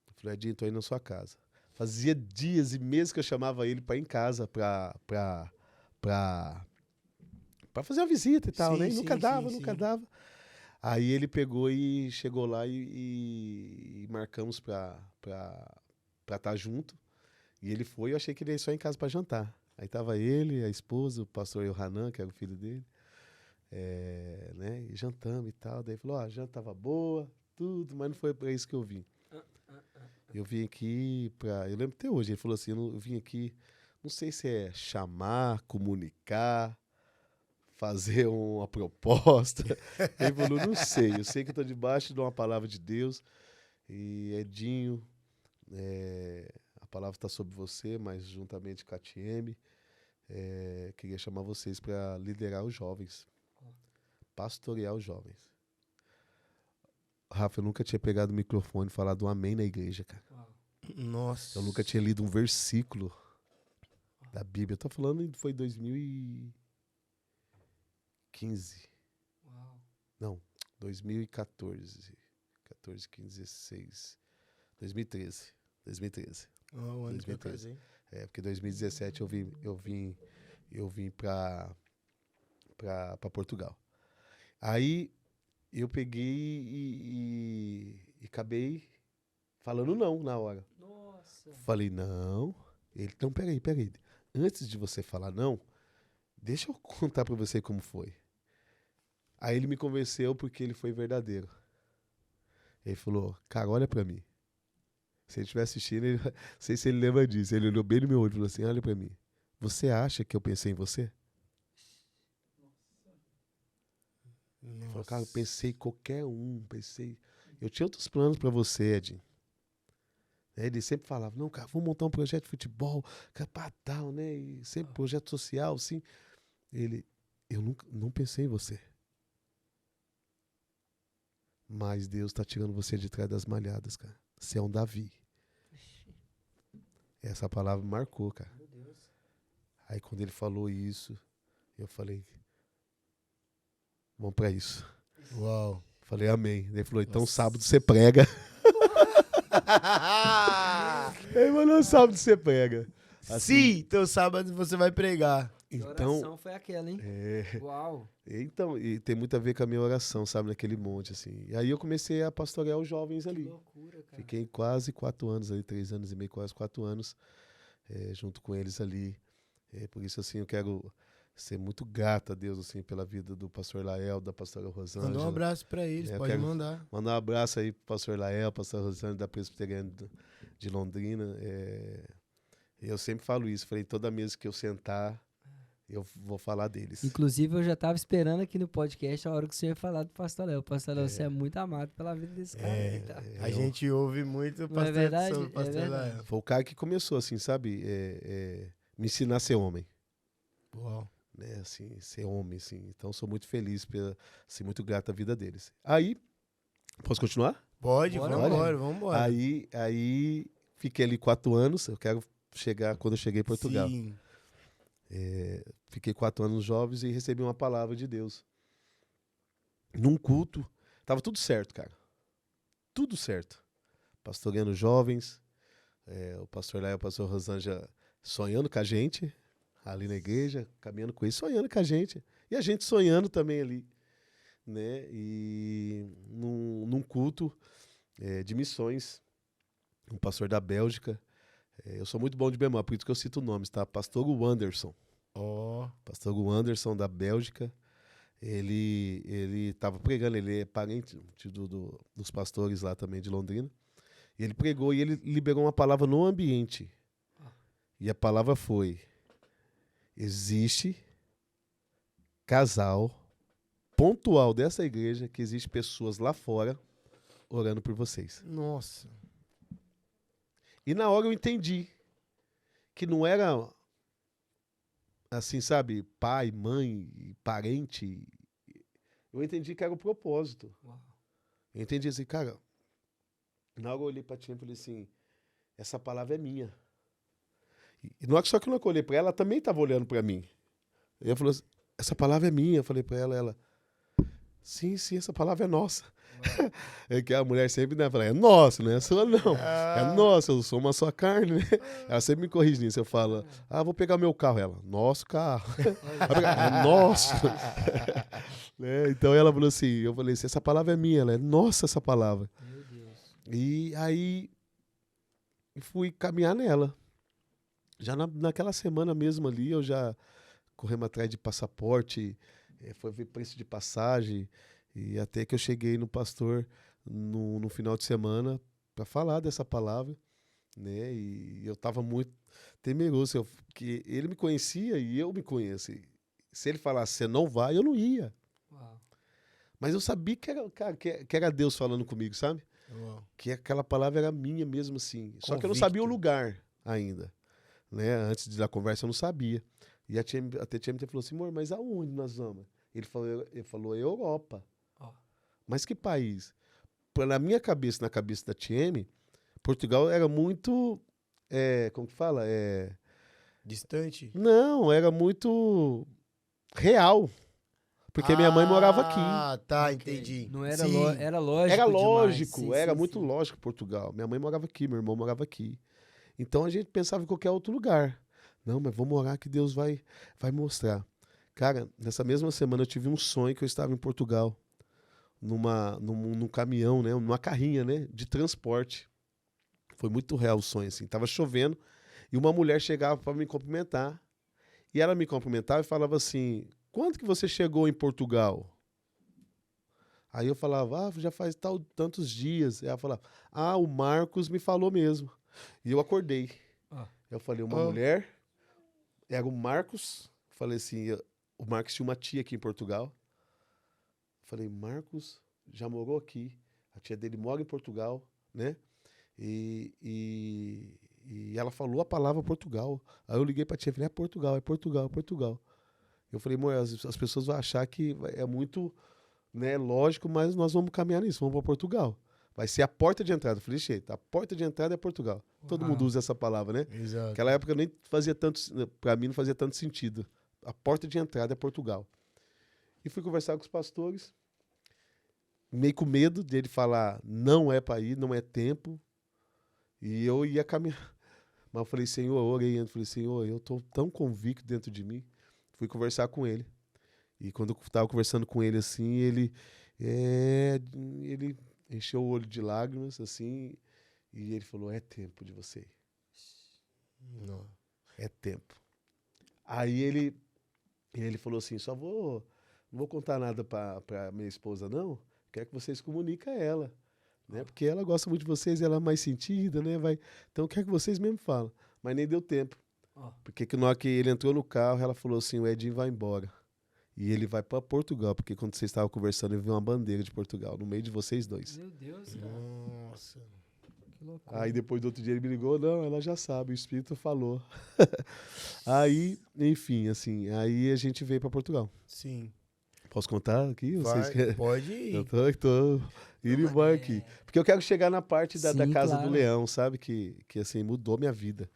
Eu falei, Edinho, tô indo na sua casa. Fazia dias e meses que eu chamava ele para ir em casa pra fazer uma visita e tal, Sim, né? E sim, nunca sim. dava. Aí ele pegou e chegou lá e marcamos pra estar junto. E ele foi, eu achei que ele ia só em casa para jantar. Aí tava ele, a esposa, o pastor Yohanan, que era o filho dele, né? E jantamos e tal. Daí ele falou, a janta tava boa, tudo, mas não foi para isso que eu vim. Eu vim aqui eu lembro até hoje, ele falou assim, eu vim aqui, não sei se é chamar, comunicar, fazer uma proposta. Ele falou, não sei, eu sei que estou debaixo de uma palavra de Deus. E Edinho, a palavra está sobre você, mas juntamente com a TM, queria chamar vocês para liderar os jovens, pastorear os jovens. Rafa, eu nunca tinha pegado o microfone e falado um amém na igreja, cara. Nossa. Eu nunca tinha lido um versículo da Bíblia. Eu tô falando, foi 2015. Não, 2014. 14, 15, 16. 2013. O ano que eu 2013. casei. Porque 2017 eu vim pra Portugal. Aí eu peguei e acabei falando não na hora. Nossa. Falei, não. Ele, não, peraí. Antes de você falar não, deixa eu contar pra você como foi. Aí ele me convenceu porque ele foi verdadeiro. Ele falou, cara, olha pra mim. Se ele estiver assistindo, não sei se ele lembra disso. Ele olhou bem no meu olho e falou assim, olha pra mim. Você acha que eu pensei em você? Ele falou, cara, eu pensei em qualquer um. Eu tinha outros planos pra você, Edinho. Ele sempre falava, não, cara, vamos montar um projeto de futebol, tal, né? E sempre projeto social, assim. Eu não pensei em você. Mas Deus tá tirando você de trás das malhadas, cara. Você é um Davi. Essa palavra me marcou, cara. Meu Deus. Aí quando ele falou isso, eu falei, vamos pra isso. Uau. Falei, amém. Ele falou, então sábado você prega. Ele falou, sábado você prega. Sim, teu sábado você vai pregar. Que Então, oração foi aquela, hein? Uau. então, e tem muito a ver com a minha oração, sabe, naquele monte, assim. E aí eu comecei a pastorear os jovens Que ali. loucura, cara. Fiquei quase 4 anos ali, 3 anos e meio, quase 4 anos, junto com eles ali. Por isso, assim, eu quero ser muito grato a Deus, assim, pela vida do pastor Lael, da pastora Rosângela. Manda um abraço pra eles, Eu pode quero mandar. Mandar um abraço aí pro pastor Lael, pastor Rosângela, da Presbiteriana de Londrina. Eu sempre falo isso, falei, toda mesa que eu sentar, eu vou falar deles. Inclusive, eu já tava esperando aqui no podcast a hora que você ia falar do Pastor Léo. Pastor Léo, você é muito amado pela vida desse cara. aí, tá? A gente ouve muito Não é verdade? sobre o pastor É verdade. Lael. Foi o cara que começou, assim, sabe, me ensinar a ser homem. Uau. Né, assim, ser homem, assim. Então, sou muito feliz, assim, muito grato à vida deles. Aí, posso continuar? Pode, Bora, vamos embora. Aí, fiquei ali 4 anos, eu quero chegar quando eu cheguei em Portugal. Sim. Fiquei 4 anos jovens e recebi uma palavra de Deus. Num culto, tava tudo certo, cara. Tudo certo. Pastoreando jovens, o pastor Léo e o pastor Rosângela sonhando com a gente, ali na igreja, caminhando com eles, sonhando com a gente. E a gente sonhando também ali, né? E num culto de missões, um pastor da Bélgica, eu sou muito bom de memória, por isso que eu cito nomes, tá? Pastor Wanderson. Pastor Wanderson da Bélgica. Ele estava pregando, ele é parente dos pastores lá também de Londrina. E ele pregou e ele liberou uma palavra no ambiente. E a palavra foi: existe casal pontual dessa igreja, que existe pessoas lá fora orando por vocês. Nossa. E na hora eu entendi que não era assim, sabe, pai, mãe, parente. Eu entendi que era o propósito. Uau. Eu entendi assim, cara, na hora eu olhei pra tia e falei assim, essa palavra é minha. E não é só que eu não olhei pra ela, ela também estava olhando pra mim. E ela falou assim, essa palavra é minha. Eu falei pra ela, sim, essa palavra é nossa. É que a mulher sempre, né, fala, é nossa, não é sua não. É nossa, eu sou uma só carne, né? Ela sempre me corrige nisso. Eu falo, vou pegar meu carro. Ela, nosso carro. É nosso. Né? Então ela falou assim, eu falei assim, essa palavra é minha. Ela é nossa essa palavra. Meu Deus. E aí fui caminhar nela. Já naquela semana mesmo ali, eu já corremos atrás de passaporte, foi ver preço de passagem, e até que eu cheguei no pastor no final de semana para falar dessa palavra, né? E eu estava muito temeroso, porque ele me conhecia e eu me conheço. Se ele falasse, você não vai, eu não ia. Uau. Mas eu sabia que era, cara, que era Deus falando comigo, sabe? Uau. Que aquela palavra era minha mesmo assim. Só que eu não Convicto. sabia o lugar ainda. Né? Antes da conversa eu não sabia. E a TMT falou assim, amor, mas aonde nós vamos? Ele falou Europa. Oh. Mas que país? Na minha cabeça, na cabeça da TM, Portugal era muito, como que fala? Distante? Não, era muito real. Porque minha mãe morava aqui. Ah, tá, Ok. entendi. Não era, Sim. era lógico. Era demais. lógico, Sim, era sim, muito sim. lógico Portugal. Minha mãe morava aqui, meu irmão morava aqui. Então a gente pensava em qualquer outro lugar. Não, mas vamos orar que Deus vai mostrar. Cara, nessa mesma semana eu tive um sonho que eu estava em Portugal, num caminhão, né, numa carrinha, né, de transporte. Foi muito real o sonho, assim. Tava chovendo e uma mulher chegava para me cumprimentar. E ela me cumprimentava e falava assim, quando que você chegou em Portugal? Aí eu falava, já faz tantos dias. E ela falava, o Marcos me falou mesmo. E eu acordei. Eu falei, uma mulher, era o Marcos. Falei assim, o Marcos tinha uma tia aqui em Portugal. Falei, Marcos já morou aqui. A tia dele mora em Portugal, né? E ela falou a palavra Portugal. Aí eu liguei pra tia e falei, é Portugal. Eu falei, amor, as pessoas vão achar que é muito, né, lógico, mas nós vamos caminhar nisso, vamos para Portugal. Vai ser a porta de entrada. Eu falei, a porta de entrada é Portugal. Todo mundo usa essa palavra, né? Exato. Naquela época nem fazia tanto, pra mim não fazia tanto sentido. A porta de entrada é Portugal. E fui conversar com os pastores, meio com medo dele falar, não é para ir, não é tempo. E eu ia caminhar. Mas eu falei, Senhor, eu orei, eu falei, Senhor, eu tô tão convicto dentro de mim. Fui conversar com ele. E quando eu estava conversando com ele, assim, ele encheu o olho de lágrimas, assim, e ele falou, é tempo de você ir. Não. É tempo. Aí ele falou assim, não vou contar nada para minha esposa, não. Quero que vocês comuniquem a ela. Né? Porque ela gosta muito de vocês, ela é mais sentida, né? Então eu quero que vocês mesmo falem. Mas nem deu tempo. Porque na hora que ele entrou no carro, ela falou assim, o Edinho vai embora. E ele vai para Portugal, porque quando vocês estavam conversando, eu vi uma bandeira de Portugal no meio de vocês dois. Meu Deus, cara. Nossa. Que loucura. Aí depois do outro dia ele me ligou, não, ela já sabe, o Espírito falou. Aí, enfim, assim, aí a gente veio para Portugal. Sim. Posso contar aqui? Vocês querem? Pode ir. Eu tô indo embora aqui. Porque eu quero chegar na parte da Sim, Casa claro. do Leão, sabe? Que assim, mudou minha vida.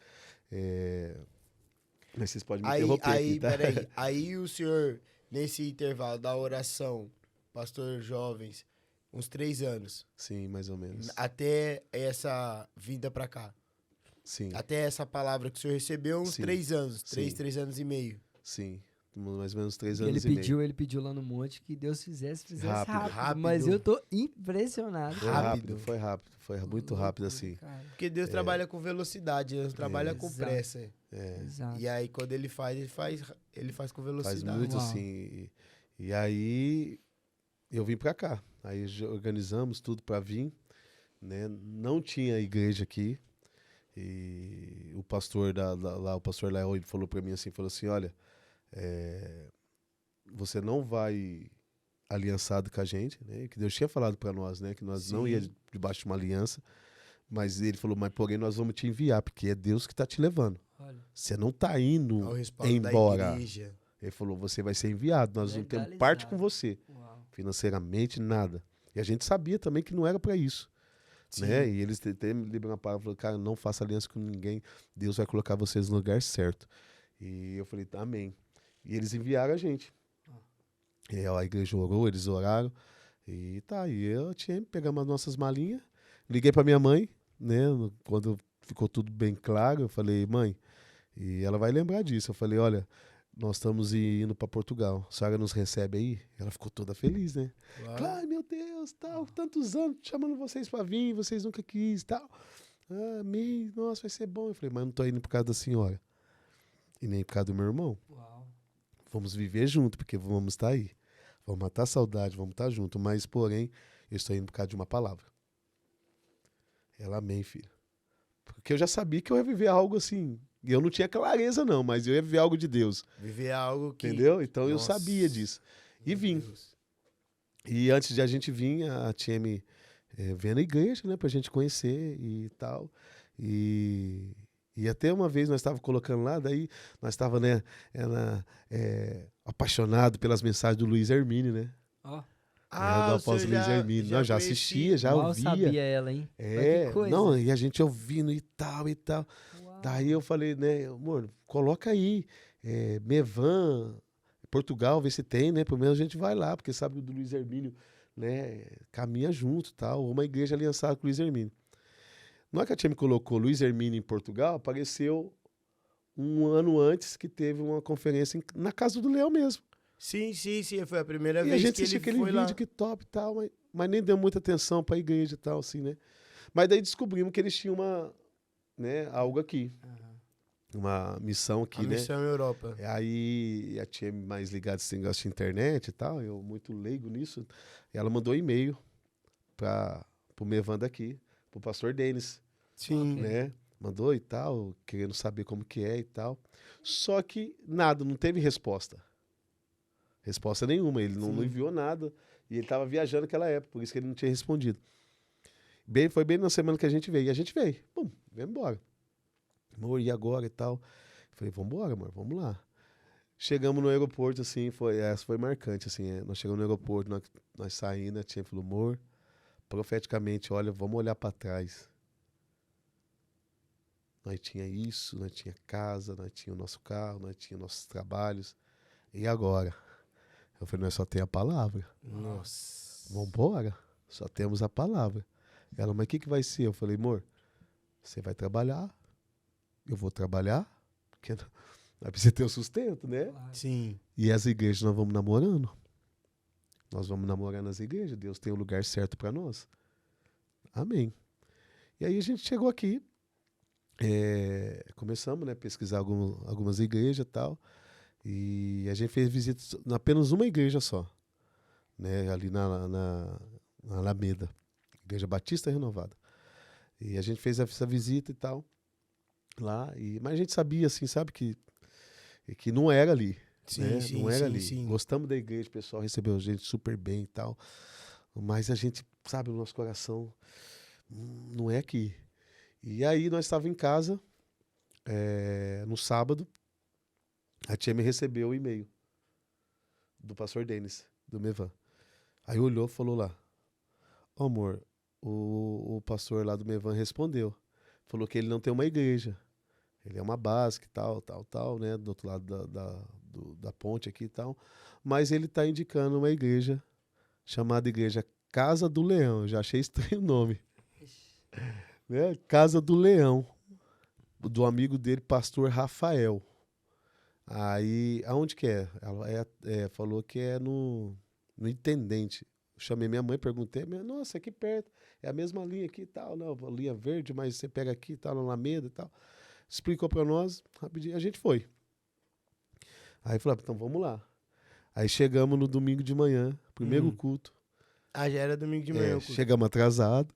Mas vocês podem me Aí, interromper aqui, tá? peraí. Aí o senhor, nesse intervalo da oração, pastor jovens, uns 3 anos, Sim, mais ou menos. até essa vinda pra cá. Sim, Até essa palavra que o senhor recebeu, uns Sim. 3 anos. Sim. 3 anos e meio. sim. Mais ou menos 3 Ele anos e meio. pediu lá no monte que Deus fizesse Rápido. rápido. Mas eu tô impressionado. Foi Rápido. rápido, foi rápido. Foi muito rápido, assim. Cara. Porque Deus trabalha com velocidade, Deus trabalha com Exato. pressa. Exato. E aí, quando ele faz com velocidade. Faz muito, Uau. assim. E aí, eu vim pra cá. Aí organizamos tudo pra vir, né? Não tinha igreja aqui. E o pastor lá, o pastor Léo, ele falou pra mim assim, falou assim, olha, você não vai aliançado com a gente, né? Que Deus tinha falado pra nós, né? Que nós não ia debaixo de uma aliança. Mas ele falou, mas porém nós vamos te enviar, porque é Deus que tá te levando. Olha. Você não tá indo Ao respaldo embora. da igreja. Ele falou, você vai ser enviado, nós não temos Legalizado. parte com você. Uau. Financeiramente, nada. E a gente sabia também que não era para isso. Sim. Né? E eles me liberam a palavra, falaram, cara, não faça aliança com ninguém, Deus vai colocar vocês no lugar certo. E eu falei, amém. E eles enviaram a gente. E a igreja orou, eles oraram. E tá, e eu tinha pegamos as nossas malinhas, liguei para minha mãe, né? Quando ficou tudo bem claro, eu falei, mãe, e ela vai lembrar disso. Eu falei, olha, nós estamos indo para Portugal. A senhora nos recebe aí? Ela ficou toda feliz, né? Claro. Ai, meu Deus, tal, tantos anos chamando vocês para vir, vocês nunca quis, tal. Ah, amém, nossa, vai ser bom. Eu falei, mas não tô indo por causa da senhora. E nem por causa do meu irmão. Uau. Vamos viver junto, porque vamos estar aí. Vamos matar a saudade, vamos estar junto. Mas, porém, eu estou indo por causa de uma palavra. Ela, amém, filho. Porque eu já sabia que eu ia viver algo assim. E eu não tinha clareza, não, mas eu ia viver algo de Deus. Viver algo que... Entendeu? Então eu Nossa, sabia disso. E meu vim. Deus. E antes de a gente vir, a tia me veio na igreja, né? Pra gente conhecer e tal. E até uma vez nós estávamos colocando lá, daí nós estávamos, né? Apaixonado pelas mensagens do Luiz Hermínio, né? Ó. Do Ah, o senhor apóstolo Luiz Hermínio. Nós já conhecia. assistia, já Mal ouvia. sabia ela, hein? Mas que coisa. Não, e a gente ouvindo e tal e tal. Uau. Daí eu falei, né, amor, coloca aí, Mevan, Portugal, vê se tem, né? Pelo menos a gente vai lá, porque sabe o do Luiz Hermínio, né? Caminha junto e tal, uma igreja aliançada com o Luiz Hermínio. Na hora que a tia me colocou Luiz Hermínio em Portugal, apareceu um ano antes que teve uma conferência na casa do Leão mesmo. Sim, foi a primeira E a vez gente que assistiu ele aquele foi vídeo lá. que top e tal, mas nem deu muita atenção pra igreja e tal, assim, né? Mas daí descobrimos que eles tinham algo aqui. Uma missão aqui, A né? missão Europa. Aí a tia mais ligada esse negócio de internet e tal, eu muito leigo nisso. E ela mandou e-mail pro Mevan daqui, pro pastor Denis, Sim. né? Mandou e tal, querendo saber como que é e tal. Só que nada, não teve resposta. Resposta nenhuma, ele não enviou nada. E ele estava viajando naquela época, por isso que ele não tinha respondido. Foi bem na semana que a gente veio. E a gente veio. Pum, veio embora. Amor, e agora e tal? Falei, vambora, amor, vamos lá. Chegamos no aeroporto, assim, essa foi marcante, assim. Nós chegamos no aeroporto, nós saímos, a tia falou, amor, profeticamente, olha, vamos olhar para trás. Nós tinha isso, nós tinha casa, nós tinha o nosso carro, nós tinha nossos trabalhos. E agora? Eu falei, nós só tem a palavra. Nossa. Vambora, só temos a palavra. Ela, mas o que vai ser? Eu falei, amor, você vai trabalhar, eu vou trabalhar, porque nós precisamos ter o sustento, né? Claro. Sim. E as igrejas nós vamos namorando. Nós vamos namorar nas igrejas, Deus tem o lugar certo para nós. Amém. E aí a gente chegou aqui, começamos, né, a pesquisar algumas igrejas e tal, e a gente fez visitas em apenas uma igreja só, né, ali na Alameda, Igreja Batista Renovada. E a gente fez essa visita e tal, lá, mas a gente sabia, assim, sabe, que não era ali. Sim, né? sim, Não era sim, ali. sim. Gostamos da igreja, o pessoal recebeu a gente super bem e tal, mas a gente, sabe, o nosso coração não é aqui. E aí nós estávamos em casa, no sábado, a tia me recebeu o e-mail do pastor Denis, do Mevan. Aí olhou e falou lá, ó, amor, o pastor lá do Mevan respondeu, falou que ele não tem uma igreja, Ele é uma básica e tal, né? Do outro lado da ponte aqui e tal. Mas ele tá indicando uma igreja chamada Igreja Casa do Leão. Eu já achei estranho o nome. Né? Casa do Leão. Do amigo dele, pastor Rafael. Aí, aonde que é? Ela falou que é no Intendente. Chamei minha mãe, perguntei, nossa, aqui perto, é a mesma linha aqui e tal, não, a linha verde, mas você pega aqui e tal, na Alameda e tal. Explicou pra nós, rapidinho, a gente foi. Aí falou, então vamos lá. Aí chegamos no domingo de manhã, primeiro culto. Ah, já era domingo de manhã. Chegamos atrasados.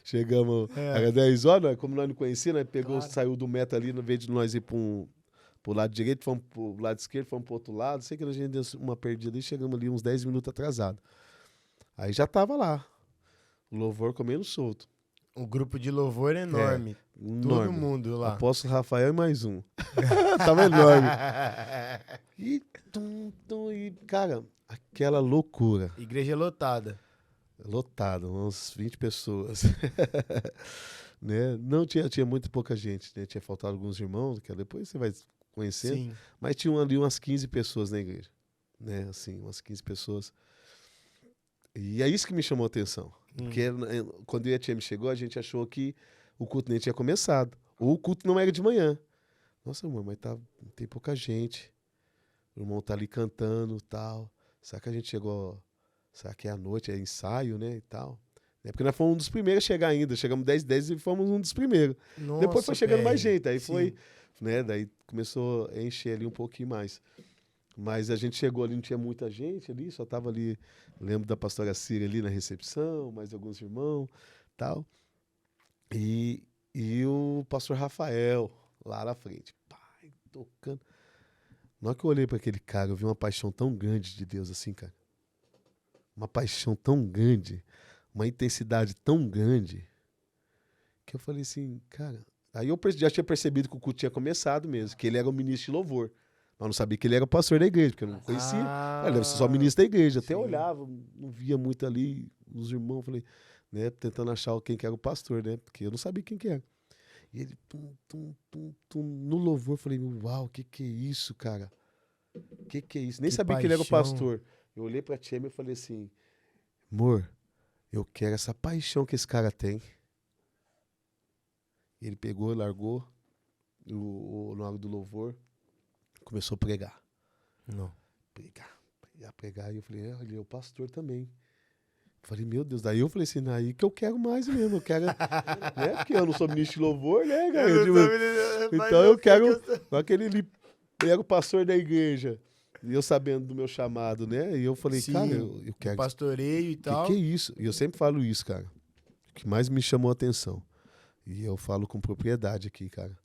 Chegamos, era 10 horas, como nós não conhecíamos, pegou, saiu do meta ali, no vez de nós ir pro lado direito, fomos pro lado esquerdo, fomos pro outro lado. Sei que a gente deu uma perdida e chegamos ali uns 10 minutos atrasados. Aí já tava lá, o louvor comendo solto. Um grupo de louvor enorme. Todo mundo lá. Apóstolo Rafael e mais um. Tava enorme. E, cara, aquela loucura. Igreja lotada. Lotado, uns 20 pessoas. Né? Não tinha muito pouca gente, né? Tinha faltado alguns irmãos, que depois você vai conhecendo. Sim. Mas tinham ali umas 15 pessoas na igreja. Né? Assim, umas 15 pessoas. E é isso que me chamou a atenção. Porque quando o IATM chegou, a gente achou que o culto nem tinha começado. Ou o culto não era de manhã. Nossa, irmão, mas tem pouca gente. O irmão tá ali cantando e tal. Será que a gente chegou... Será que é à noite, é ensaio, né, e tal? Porque nós fomos um dos primeiros a chegar ainda. Chegamos 10 e fomos um dos primeiros. Nossa, depois foi chegando mais gente. Aí sim. foi, né, daí começou a encher ali um pouquinho mais. Mas a gente chegou ali, não tinha muita gente ali, só tava ali, lembro da pastora Cira ali na recepção, mais alguns irmãos, tal. E o pastor Rafael lá na frente, pai, tocando. Na hora que eu olhei para aquele cara, eu vi uma paixão tão grande de Deus assim, cara. Uma paixão tão grande, uma intensidade tão grande, que eu falei assim, cara... Aí eu já tinha percebido que o culto tinha começado mesmo, que ele era o ministro de louvor. Mas não sabia que ele era pastor da igreja, porque eu não conhecia. Ele deve ser só ministro da igreja. Até olhava, não via muito ali os irmãos, falei, né, tentando achar quem que era o pastor, né? Porque eu não sabia quem que era. E ele, no louvor, eu falei, uau, que é isso, cara? Que é isso? Nem sabia que ele era o pastor. Eu olhei pra Tia e falei assim, amor, eu quero essa paixão que esse cara tem. E ele pegou, largou na hora do louvor, começou a pregar. Não. Pregar. E eu falei, ele é o pastor também. Falei, meu Deus, daí eu falei assim, aí que eu quero mais mesmo, eu quero, né, porque eu não sou ministro de louvor, né, cara? Então eu quero, aquele ele era o pastor da igreja. E eu sabendo do meu chamado, né? E eu falei, sim, cara, eu quero... pastoreio e tal. Que é isso? E eu sempre falo isso, cara. O que mais me chamou a atenção. E eu falo com propriedade aqui, cara.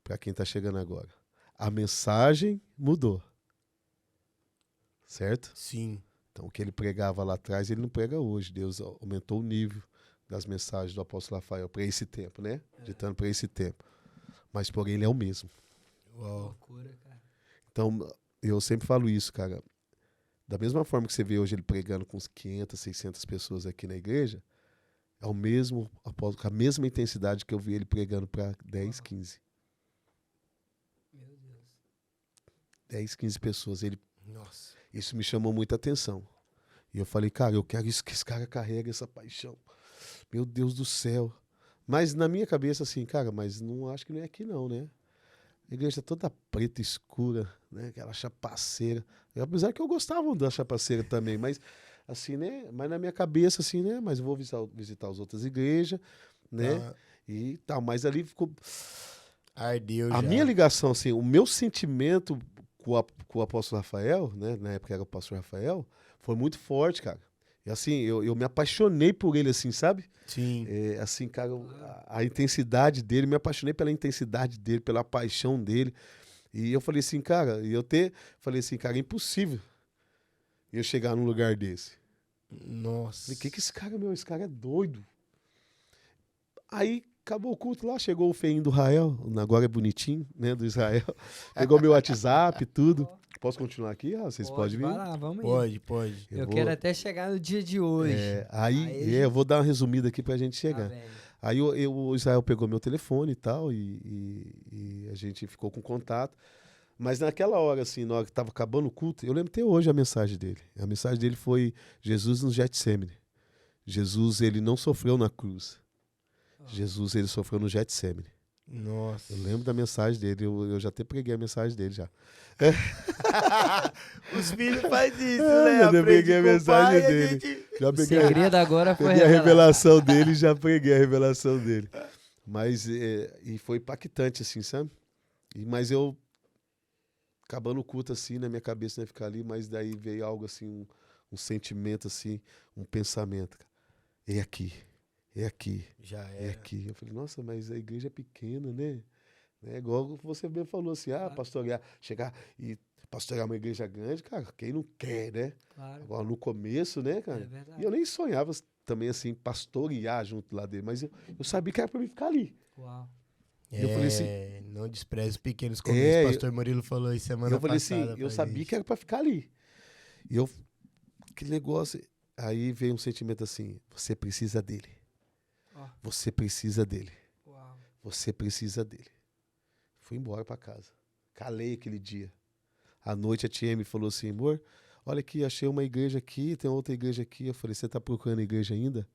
Pra quem tá chegando agora. A mensagem mudou. Certo? Sim. Então, o que ele pregava lá atrás, ele não prega hoje. Deus aumentou o nível das mensagens do apóstolo Rafael para esse tempo, né? Ditando para esse tempo. Mas, porém, ele é o mesmo. Uau. Loucura, cara. Então... Eu sempre falo isso, cara. Da mesma forma que você vê hoje ele pregando com uns 500, 600 pessoas aqui na igreja, é o mesmo, com a mesma intensidade que eu vi ele pregando para 10, 15. Meu Deus. 10, 15 pessoas. Nossa. Isso me chamou muita atenção. E eu falei, cara, eu quero isso que esse cara carrega, essa paixão. Meu Deus do céu. Mas na minha cabeça, assim, cara, mas não acho que não é aqui não, né? A igreja toda preta, escura, né? Aquela chapaceira. Apesar que eu gostava da chapaceira também, mas assim, né? Mas na minha cabeça, assim, né? Mas eu vou visitar as outras igrejas, né? E tal. Mas ali ficou... Ardeu já. A minha ligação, assim, o meu sentimento com o apóstolo Rafael, né? Na época era o pastor Rafael, foi muito forte, cara. E assim, eu me apaixonei por ele, assim, sabe? Sim. Assim, cara, a intensidade dele, me apaixonei pela intensidade dele, pela paixão dele. E eu falei assim, cara, é impossível eu chegar num lugar desse. Nossa. Falei, que esse cara, esse cara é doido. Aí, acabou o culto lá, chegou o feinho do Israel, agora é bonitinho, né, do Israel. Pegou meu WhatsApp, tudo. Posso continuar aqui? Vocês podem vir? Vai lá, vamos ir. Pode. Eu quero até chegar no dia de hoje. Eu vou dar uma resumida aqui pra gente chegar. Tá bem. Aí o Israel pegou meu telefone e tal, e a gente ficou com contato. Mas naquela hora, assim, na hora que estava acabando o culto, eu lembro até hoje a mensagem dele. A mensagem dele foi Jesus no Getsemane. Jesus, ele não sofreu na cruz. Jesus, ele sofreu no Getsemane. Nossa. Eu lembro da mensagem dele, eu já até preguei a mensagem dele já. Os filhos fazem isso, É, né? eu Aprende peguei a com o mensagem pai, dele. a gente... Já O peguei, segredo agora foi peguei a revelar. revelação dele e já preguei a revelação dele. Mas, e foi impactante, assim, sabe? Mas eu, acabando o culto, assim, na minha cabeça, né, ficar ali, mas daí veio algo, assim, um sentimento, assim, um pensamento. É aqui, é aqui, Já é era. aqui. Eu falei, nossa, mas a igreja é pequena, né? É igual você mesmo falou assim, pastorear, chegar e pastorear uma igreja grande, cara, quem não quer, né? Claro. Agora, no começo, né, cara? É verdade. E eu nem sonhava também, assim, pastorear junto lá dele, mas eu sabia que era pra mim ficar ali. Uau. Eu falei assim, Não despreze os pequenos começos. O pastor Murilo falou isso semana eu falei passada. assim, eu sabia que era pra ficar ali. E eu, que negócio. Aí veio um sentimento assim, você precisa dele. Ó. Você precisa dele. Uau. Você precisa dele. Fui embora pra casa. Calei aquele dia. À noite a tia me falou assim, amor, olha aqui, achei uma igreja aqui, tem outra igreja aqui. Eu falei, você tá procurando igreja ainda?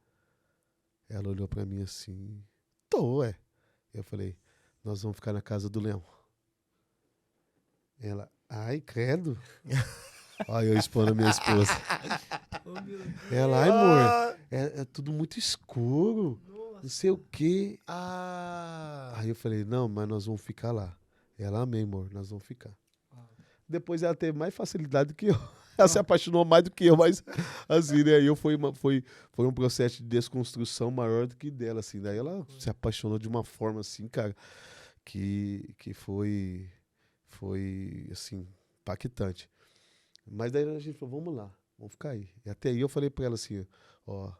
Ela olhou pra mim assim, tô, ué. Eu falei, nós vamos ficar na casa do Leão. Ela, ai, credo. Olha eu expondo a minha esposa. Oh, meu Deus. Ela, ai, amor, é tudo muito escuro, Nossa. não sei o quê. Ah, Aí eu falei, não, mas nós vamos ficar lá. Ela, amém, amor, nós vamos ficar. Uau. Depois ela teve mais facilidade do que eu. Ela se apaixonou mais do que eu, mas assim, né? Eu foi um processo de desconstrução maior do que dela, assim. Daí ela se apaixonou de uma forma, assim, cara, que foi, assim, impactante. Mas daí a gente falou, vamos lá, vamos ficar aí. E até aí eu falei pra ela assim, ó,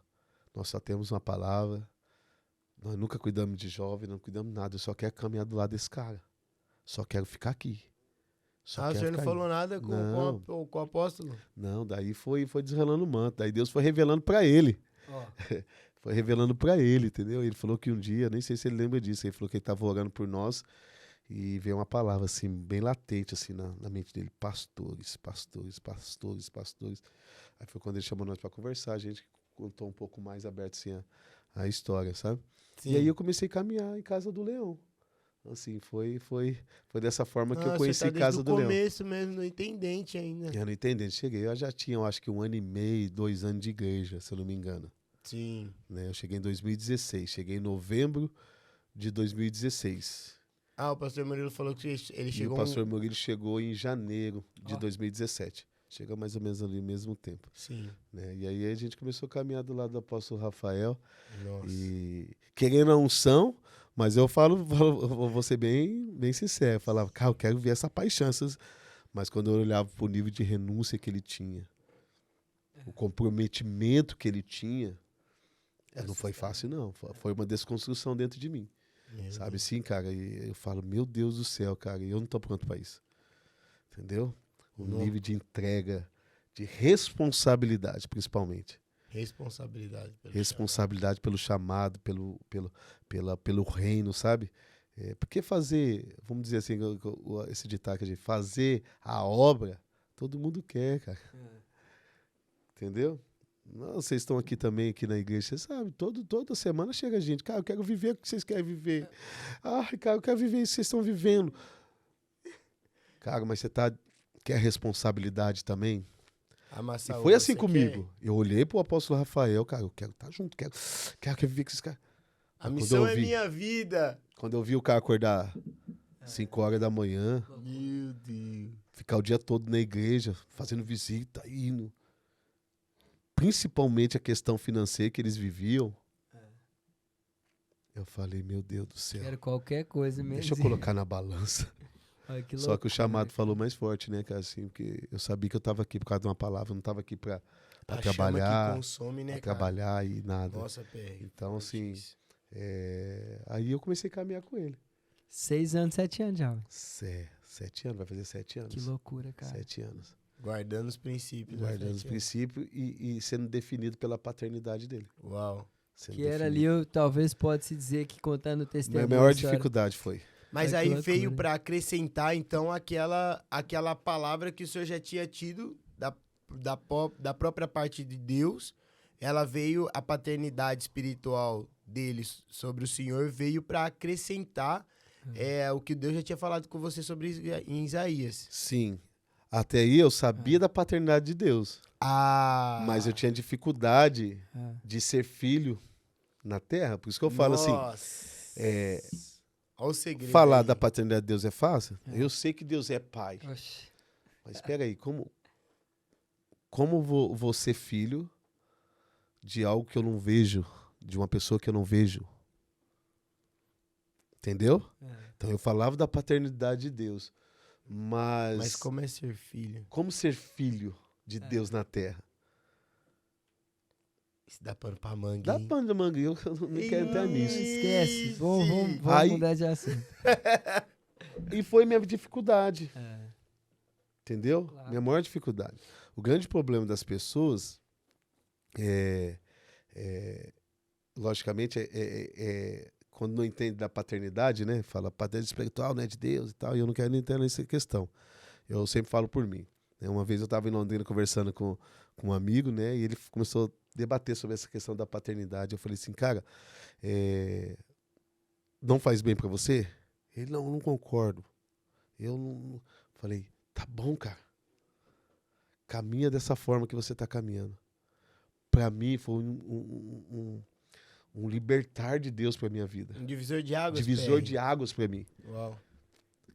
nós só temos uma palavra, nós nunca cuidamos de jovem, não cuidamos de nada, eu só quero caminhar do lado desse cara. Só quero ficar aqui. Só o quero senhor não ficar aí. falou nada Não. com o apóstolo? Não, daí foi desrelando o manto. Daí Deus foi revelando pra ele. Ó. Foi revelando pra ele, entendeu? Ele falou que um dia, nem sei se ele lembra disso, ele falou que ele estava orando por nós e veio uma palavra assim, bem latente assim na mente dele. Pastores, pastores, pastores, pastores. Aí foi quando ele chamou nós pra conversar, a gente contou um pouco mais aberto assim a história, sabe? Sim. E aí eu comecei a caminhar em Casa do Leão. Assim, foi dessa forma que eu conheci você tá Casa do desde o Leão. começo mesmo, no intendente ainda. Eu não entendi, cheguei, eu já tinha, eu acho que 1 ano e meio, 2 anos de igreja, se eu não me engano. Sim. Né? Eu cheguei em 2016, cheguei em novembro de 2016. Ah, o pastor Murilo falou que ele E chegou... o pastor Murilo chegou em janeiro de Ó. 2017. Chega mais ou menos ali ao mesmo tempo. Sim. Né? E aí a gente começou a caminhar do lado do apóstolo Rafael. Nossa. E querendo a unção, mas eu vou ser bem sincero. Eu falava, cara, eu quero ver essa paixão. Mas quando eu olhava pro nível de renúncia que ele tinha, o comprometimento que ele tinha, não foi fácil, não. Foi uma desconstrução dentro de mim. Meu Sabe, Deus. sim, cara. E eu falo, meu Deus do céu, cara, eu não tô pronto pra isso. Entendeu? O Não. nível de entrega, de responsabilidade, principalmente. Responsabilidade. Responsabilidade pelo chamado, pelo reino, sabe? Porque fazer, vamos dizer assim, esse ditado que a gente fazer a obra, todo mundo quer, cara. Entendeu? Não, vocês estão aqui também, aqui na igreja, você sabe, toda semana chega gente, cara, eu quero viver o que vocês querem viver. Ai, cara, eu quero viver isso que vocês estão vivendo. Cara, mas você quer responsabilidade também? Amassar E foi o assim você comigo. Eu olhei pro apóstolo Rafael, cara, eu quero estar junto, quero viver com esses caras. A Quando missão eu é vi- minha vida. Quando eu vi o cara acordar 5 horas da manhã, Meu Deus. ficar o dia todo na igreja, fazendo visita, indo. Principalmente a questão financeira que eles viviam. Eu falei, meu Deus do céu. Quero qualquer coisa mesmo. Deixa eu colocar na balança. Olha, que Só que o loucura, chamado né, falou cara? mais forte, né, cara? Assim, porque eu sabia que eu tava aqui por causa de uma palavra, eu não tava aqui pra A chama que trabalhar, consome, né, pra cara? trabalhar e nada. Nossa, PR. Então, assim, aí eu comecei a caminhar com ele. 6 anos, 7 anos já. 7 anos, vai fazer 7 anos. Que loucura, cara. 7 anos. Guardando os princípios. né, Guardando os Fred? princípios e sendo definido pela paternidade dele. Uau. Sendo Que era definido. ali, talvez pode-se dizer que contando o Minha testemunho. maior a história- dificuldade foi. Mas Ai, que aí veio loucura. pra acrescentar, então, aquela palavra que o senhor já tinha tido da própria parte de Deus. Ela veio, a paternidade espiritual dele sobre o senhor veio pra acrescentar o que Deus já tinha falado com você sobre em Isaías. Sim. Até aí eu sabia da paternidade de Deus. Ah, Mas eu tinha dificuldade Ah. de ser filho na terra. Por isso que eu falo assim, olha o segredo falar aí. da paternidade de Deus é fácil? Eu sei que Deus é pai. Oxi. Mas espera aí, como vou ser filho de algo que eu não vejo, de uma pessoa que eu não vejo? Entendeu? Então eu falava da paternidade de Deus, Mas como é ser filho? como ser filho de Deus na terra? Isso dá pano pra manga, Dá hein? pano de manga, eu não quero entrar nisso. Esquece. Vamos Aí- mudar de assunto. E foi minha dificuldade, É. entendeu? Claro. Minha maior dificuldade. O grande problema das pessoas logicamente, quando não entende da paternidade, né? Fala paternidade espiritual, né? De Deus e tal. E eu não quero nem entrar nessa questão. Eu sempre falo por mim. Né? Uma vez eu estava em Londrina conversando com um amigo, né? E ele começou a debater sobre essa questão da paternidade. Eu falei assim, cara, não faz bem para você? Ele, não concordo. Eu não... Falei, tá bom, cara. Caminha dessa forma que você tá caminhando. Para mim foi um libertar de Deus para minha vida. Um divisor de águas, Divisor PR. de águas para mim. Uau.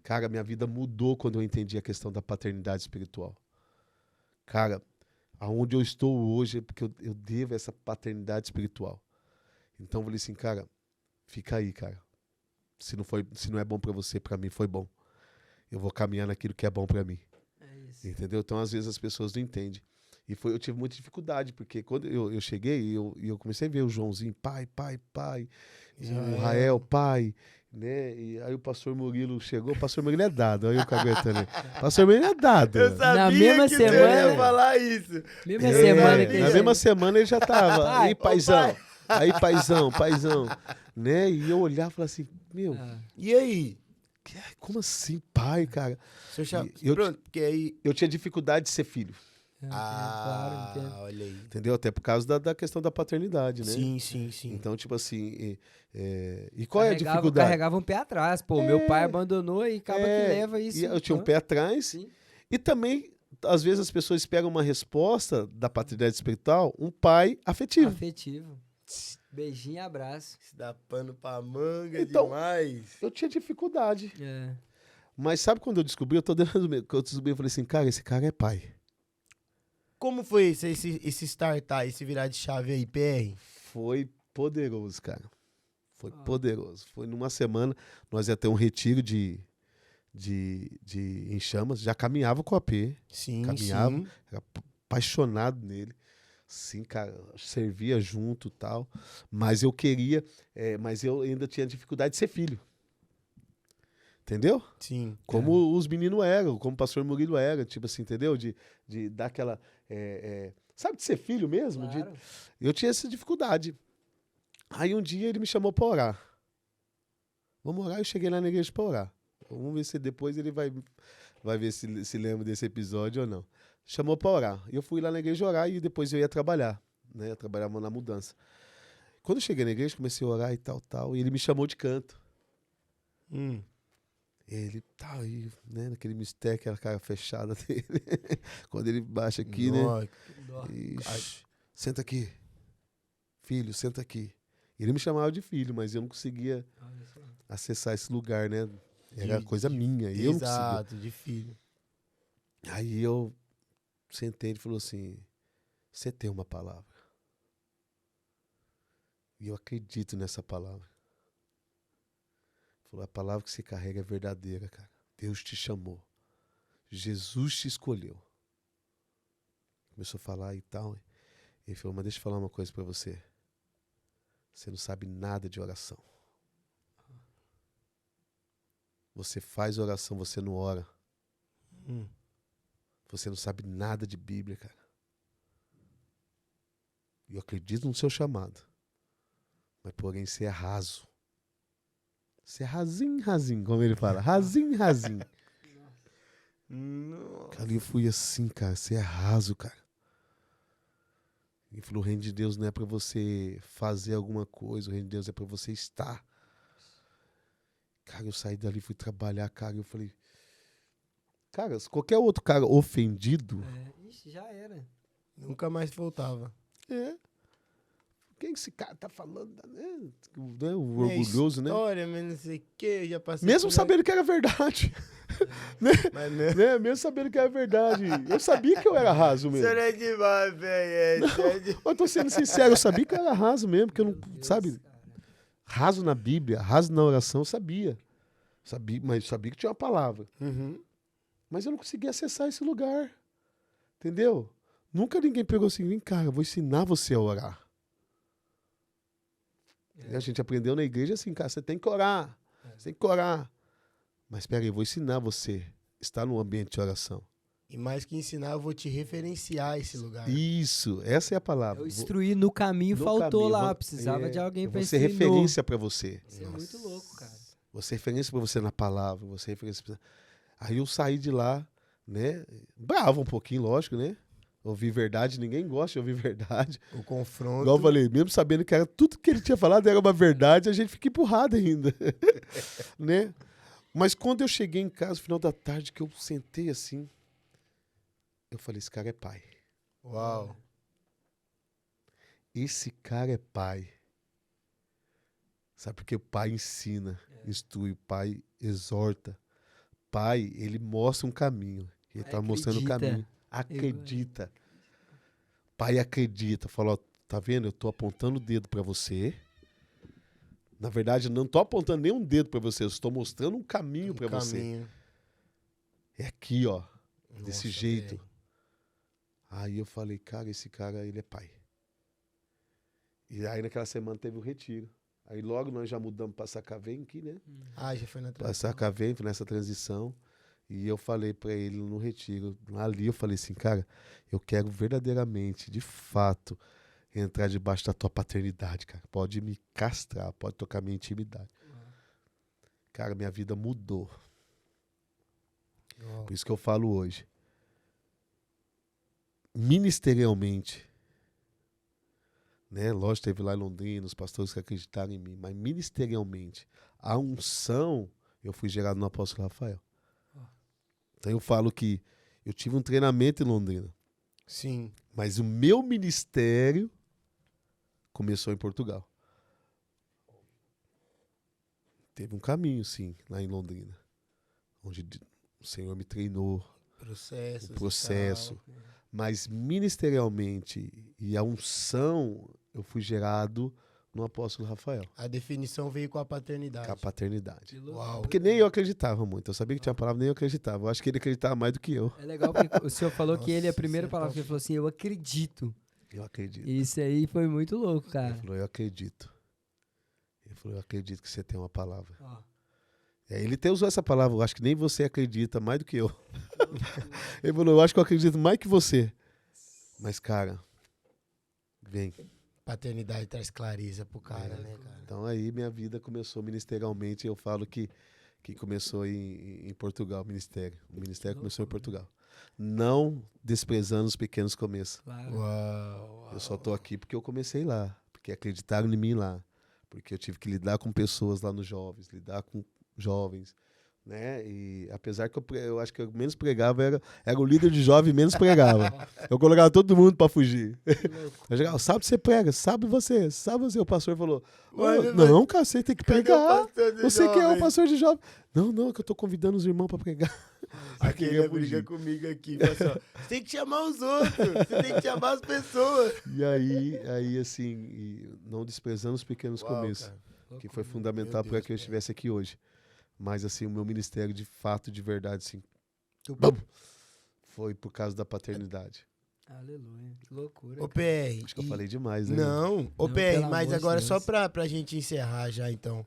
Cara, minha vida mudou quando eu entendi a questão da paternidade espiritual. Cara, aonde eu estou hoje é porque eu devo essa paternidade espiritual. Então eu falei assim, cara, fica aí, cara. Se não é bom para você, para mim foi bom. Eu vou caminhar naquilo que é bom para mim. É isso. Entendeu? Então às vezes as pessoas não entendem. E eu tive muita dificuldade, porque quando eu cheguei e eu comecei a ver o Joãozinho, pai, o Rael, pai, né? E aí o pastor Murilo chegou, o pastor Murilo é dado, aí eu caguetando. Pastor Murilo é dado. Eu sabia Na mesma que você semana- ia falar isso. Mesma É, semana que na mesma semana ele já tava. Pai, Aí, ô, paizão. pai. Aí, paizão. Né? E eu olhava e falava assim, meu, Ah, E aí? como assim, pai, cara? Seu chapa... Eu- Pronto, porque aí... Eu tinha dificuldade de ser filho, claro, entendo. olha aí. entendeu? Até por causa da questão da paternidade, né? Sim. Então, tipo assim, e qual é a dificuldade? Carregava um pé atrás. Pô, meu pai abandonou e acaba que leva isso. E eu tinha um Hã? pé atrás. Sim. E também, às vezes, as pessoas pegam uma resposta da paternidade espiritual, um pai afetivo. Afetivo. Beijinho e abraço. Isso dá pano pra manga Então- demais. Eu tinha dificuldade. É. Mas sabe quando eu descobri? Eu tô dentro do meu. Quando eu descobri, eu falei assim, cara, esse cara é pai. Como foi esse startar, esse virar de chave aí, PR? Foi poderoso, cara. Foi Ah. poderoso. Foi numa semana, nós ia ter um retiro em chamas. Já caminhava com o AP. Sim, Caminhava. sim. Era apaixonado nele. Sim, cara, servia junto e tal. Mas mas eu ainda tinha dificuldade de ser filho. Entendeu? Sim. Como os meninos eram, como o pastor Murilo era, tipo assim, entendeu? De dar aquela. Sabe, de ser filho mesmo? Claro. Eu tinha essa dificuldade. Aí um dia ele me chamou pra orar. Vamos orar, eu cheguei lá na igreja pra orar. Vamos ver se depois ele vai ver se lembra desse episódio ou não. Chamou pra orar. Eu fui lá na igreja orar e depois eu ia trabalhar. Né? Eu trabalhava na mudança. Quando eu cheguei na igreja, comecei a orar e tal. E ele me chamou de canto. Ele tá aí, né? Naquele mistério, aquela cara fechada dele. Quando ele baixa aqui, né? Nossa. Dó. Ixi, senta aqui. Filho, senta aqui. Ele me chamava de filho, mas eu não conseguia Olha só. acessar esse lugar, né? Era De- coisa minha. E eu não conseguia. Exato, de filho. Aí eu sentei e ele falou assim: você tem uma palavra. E eu acredito nessa palavra. Ele falou: a palavra que você carrega é verdadeira, cara. Deus te chamou. Jesus te escolheu. Começou a falar e tal. Ele falou: mas deixa eu falar uma coisa pra você. Você não sabe nada de oração. Você faz oração, você não ora. Você não sabe nada de Bíblia, cara. E eu acredito no seu chamado. mas porém você é raso. Você é rasinho, como ele fala. Rasinho. Cara, eu fui assim, cara, você é raso, cara. Ele falou, o reino de Deus não é pra você fazer alguma coisa, o reino de Deus é pra você estar. Cara, eu saí dali, fui trabalhar, cara, eu falei... Cara, se qualquer outro cara ofendido... Ixi, já era. Nunca mais voltava. Quem esse cara tá falando? Né? O orgulhoso, né? História, mas não sei o que, eu já passei... Mesmo sabendo que era verdade. Mas não... Né? Mesmo sabendo que era verdade. Eu sabia que eu era raso mesmo. Isso é demais, velho. Eu tô sendo sincero, eu sabia que eu era raso mesmo, porque eu não, Deus, sabe, cara. raso na Bíblia, raso na oração, eu sabia. Mas sabia que tinha uma palavra. Mas eu não conseguia acessar esse lugar. Entendeu? Nunca ninguém pegou assim, vem cá, eu vou ensinar você a orar. A gente aprendeu na igreja assim, cara, você tem que orar. Você tem que orar. Mas peraí, eu vou ensinar você a estar num ambiente de oração. E mais que ensinar, eu vou te referenciar esse lugar. Isso, essa é a palavra. Eu instruí no caminho, No faltou caminho, lá. Precisava de alguém pra Vou ser ensinar. referência pra você. Isso é muito louco, cara. Vou ser referência pra você na palavra. Vou ser referência pra... Aí eu saí de lá, né? Bravo um pouquinho, lógico, né? Ouvir verdade, ninguém gosta de ouvir verdade. O confronto. Igual eu falei, mesmo sabendo que era tudo que ele tinha falado era uma verdade, a gente fica empurrado ainda. Né? Mas quando eu cheguei em casa, no final da tarde, que eu sentei assim, eu falei, esse cara é pai. Uau. Esse cara é pai. Sabe, porque o pai ensina, instrui, o pai exorta. Pai, ele mostra um caminho. Ele tá mostrando o caminho. Acredita. Pai acredita. Fala, ó, tá vendo? Eu tô apontando o dedo pra você. Na verdade, eu não tô apontando nenhum dedo pra você. Eu estou mostrando um caminho pra você. É aqui, ó. Desse jeito. Véio. Aí eu falei, cara, esse cara, ele é pai. E aí naquela semana teve o retiro. Aí logo nós já mudamos pra Sacavém aqui, né? Já foi na Pra transição. Sacavém, foi nessa transição. E eu falei pra ele no retiro, ali eu falei assim, cara, eu quero verdadeiramente, de fato, entrar debaixo da tua paternidade, cara. Pode me castrar, pode tocar minha intimidade. Cara, minha vida mudou. Por isso que eu falo hoje. Ministerialmente, né? Lógico, teve lá em Londrina, os pastores que acreditaram em mim, mas ministerialmente, a unção, eu fui gerado no apóstolo Rafael. Então eu falo que eu tive um treinamento em Londrina. Sim. Mas o meu ministério começou em Portugal. Teve um caminho, sim, lá em Londrina. Onde o Senhor me treinou. Processos O processo. Mas ministerialmente e a unção, eu fui gerado no apóstolo Rafael. A definição veio com a paternidade. Com a paternidade. Uau. Porque nem eu acreditava muito. Eu sabia que tinha uma palavra, nem eu acreditava. Eu acho que ele acreditava mais do que eu. É legal porque o senhor falou que ele, a Nossa, primeira isso é palavra que ele top. falou assim, eu acredito. Eu acredito. Isso aí foi muito louco, Ele cara. falou, eu acredito. Ele falou, eu acredito que você tem uma palavra. Ó, E aí ele até usou essa palavra, eu acho que nem você acredita mais do que eu. Ele falou, eu acho que eu acredito mais que você. Mas, cara, vem. Paternidade traz clareza pro cara, né, cara? Então aí minha vida começou ministerialmente, eu falo que começou em Portugal, o ministério. O ministério começou em Portugal. Não desprezando os pequenos começos. claro. Uau. Eu só tô aqui porque eu comecei lá, porque acreditaram em mim lá. Porque eu tive que lidar com pessoas lá nos jovens, lidar com jovens, né? E apesar que eu acho que eu menos pregava, era o líder de jovem e menos pregava. Eu colocava todo mundo pra fugir. Eu chegava, sábado você prega, sábado você. O pastor falou, não, cara, você tem que pregar. Você que é o pastor de jovem. Não, é que eu tô convidando os irmãos pra pregar. Aquele briga comigo aqui. Fala assim, ó, você tem que chamar os outros, você tem que chamar as pessoas. E aí assim, e não desprezando os pequenos começos, Cara. que foi fundamental Meu para Deus, que eu estivesse aqui hoje. Mas assim, o meu ministério de fato, de verdade, assim, Bum. foi por causa da paternidade. Aleluia. Que loucura. Ô, cara. PR. Acho que eu falei demais, né? Não, ô Não, PR, pelo mas amor de agora Deus. só pra gente encerrar já, então.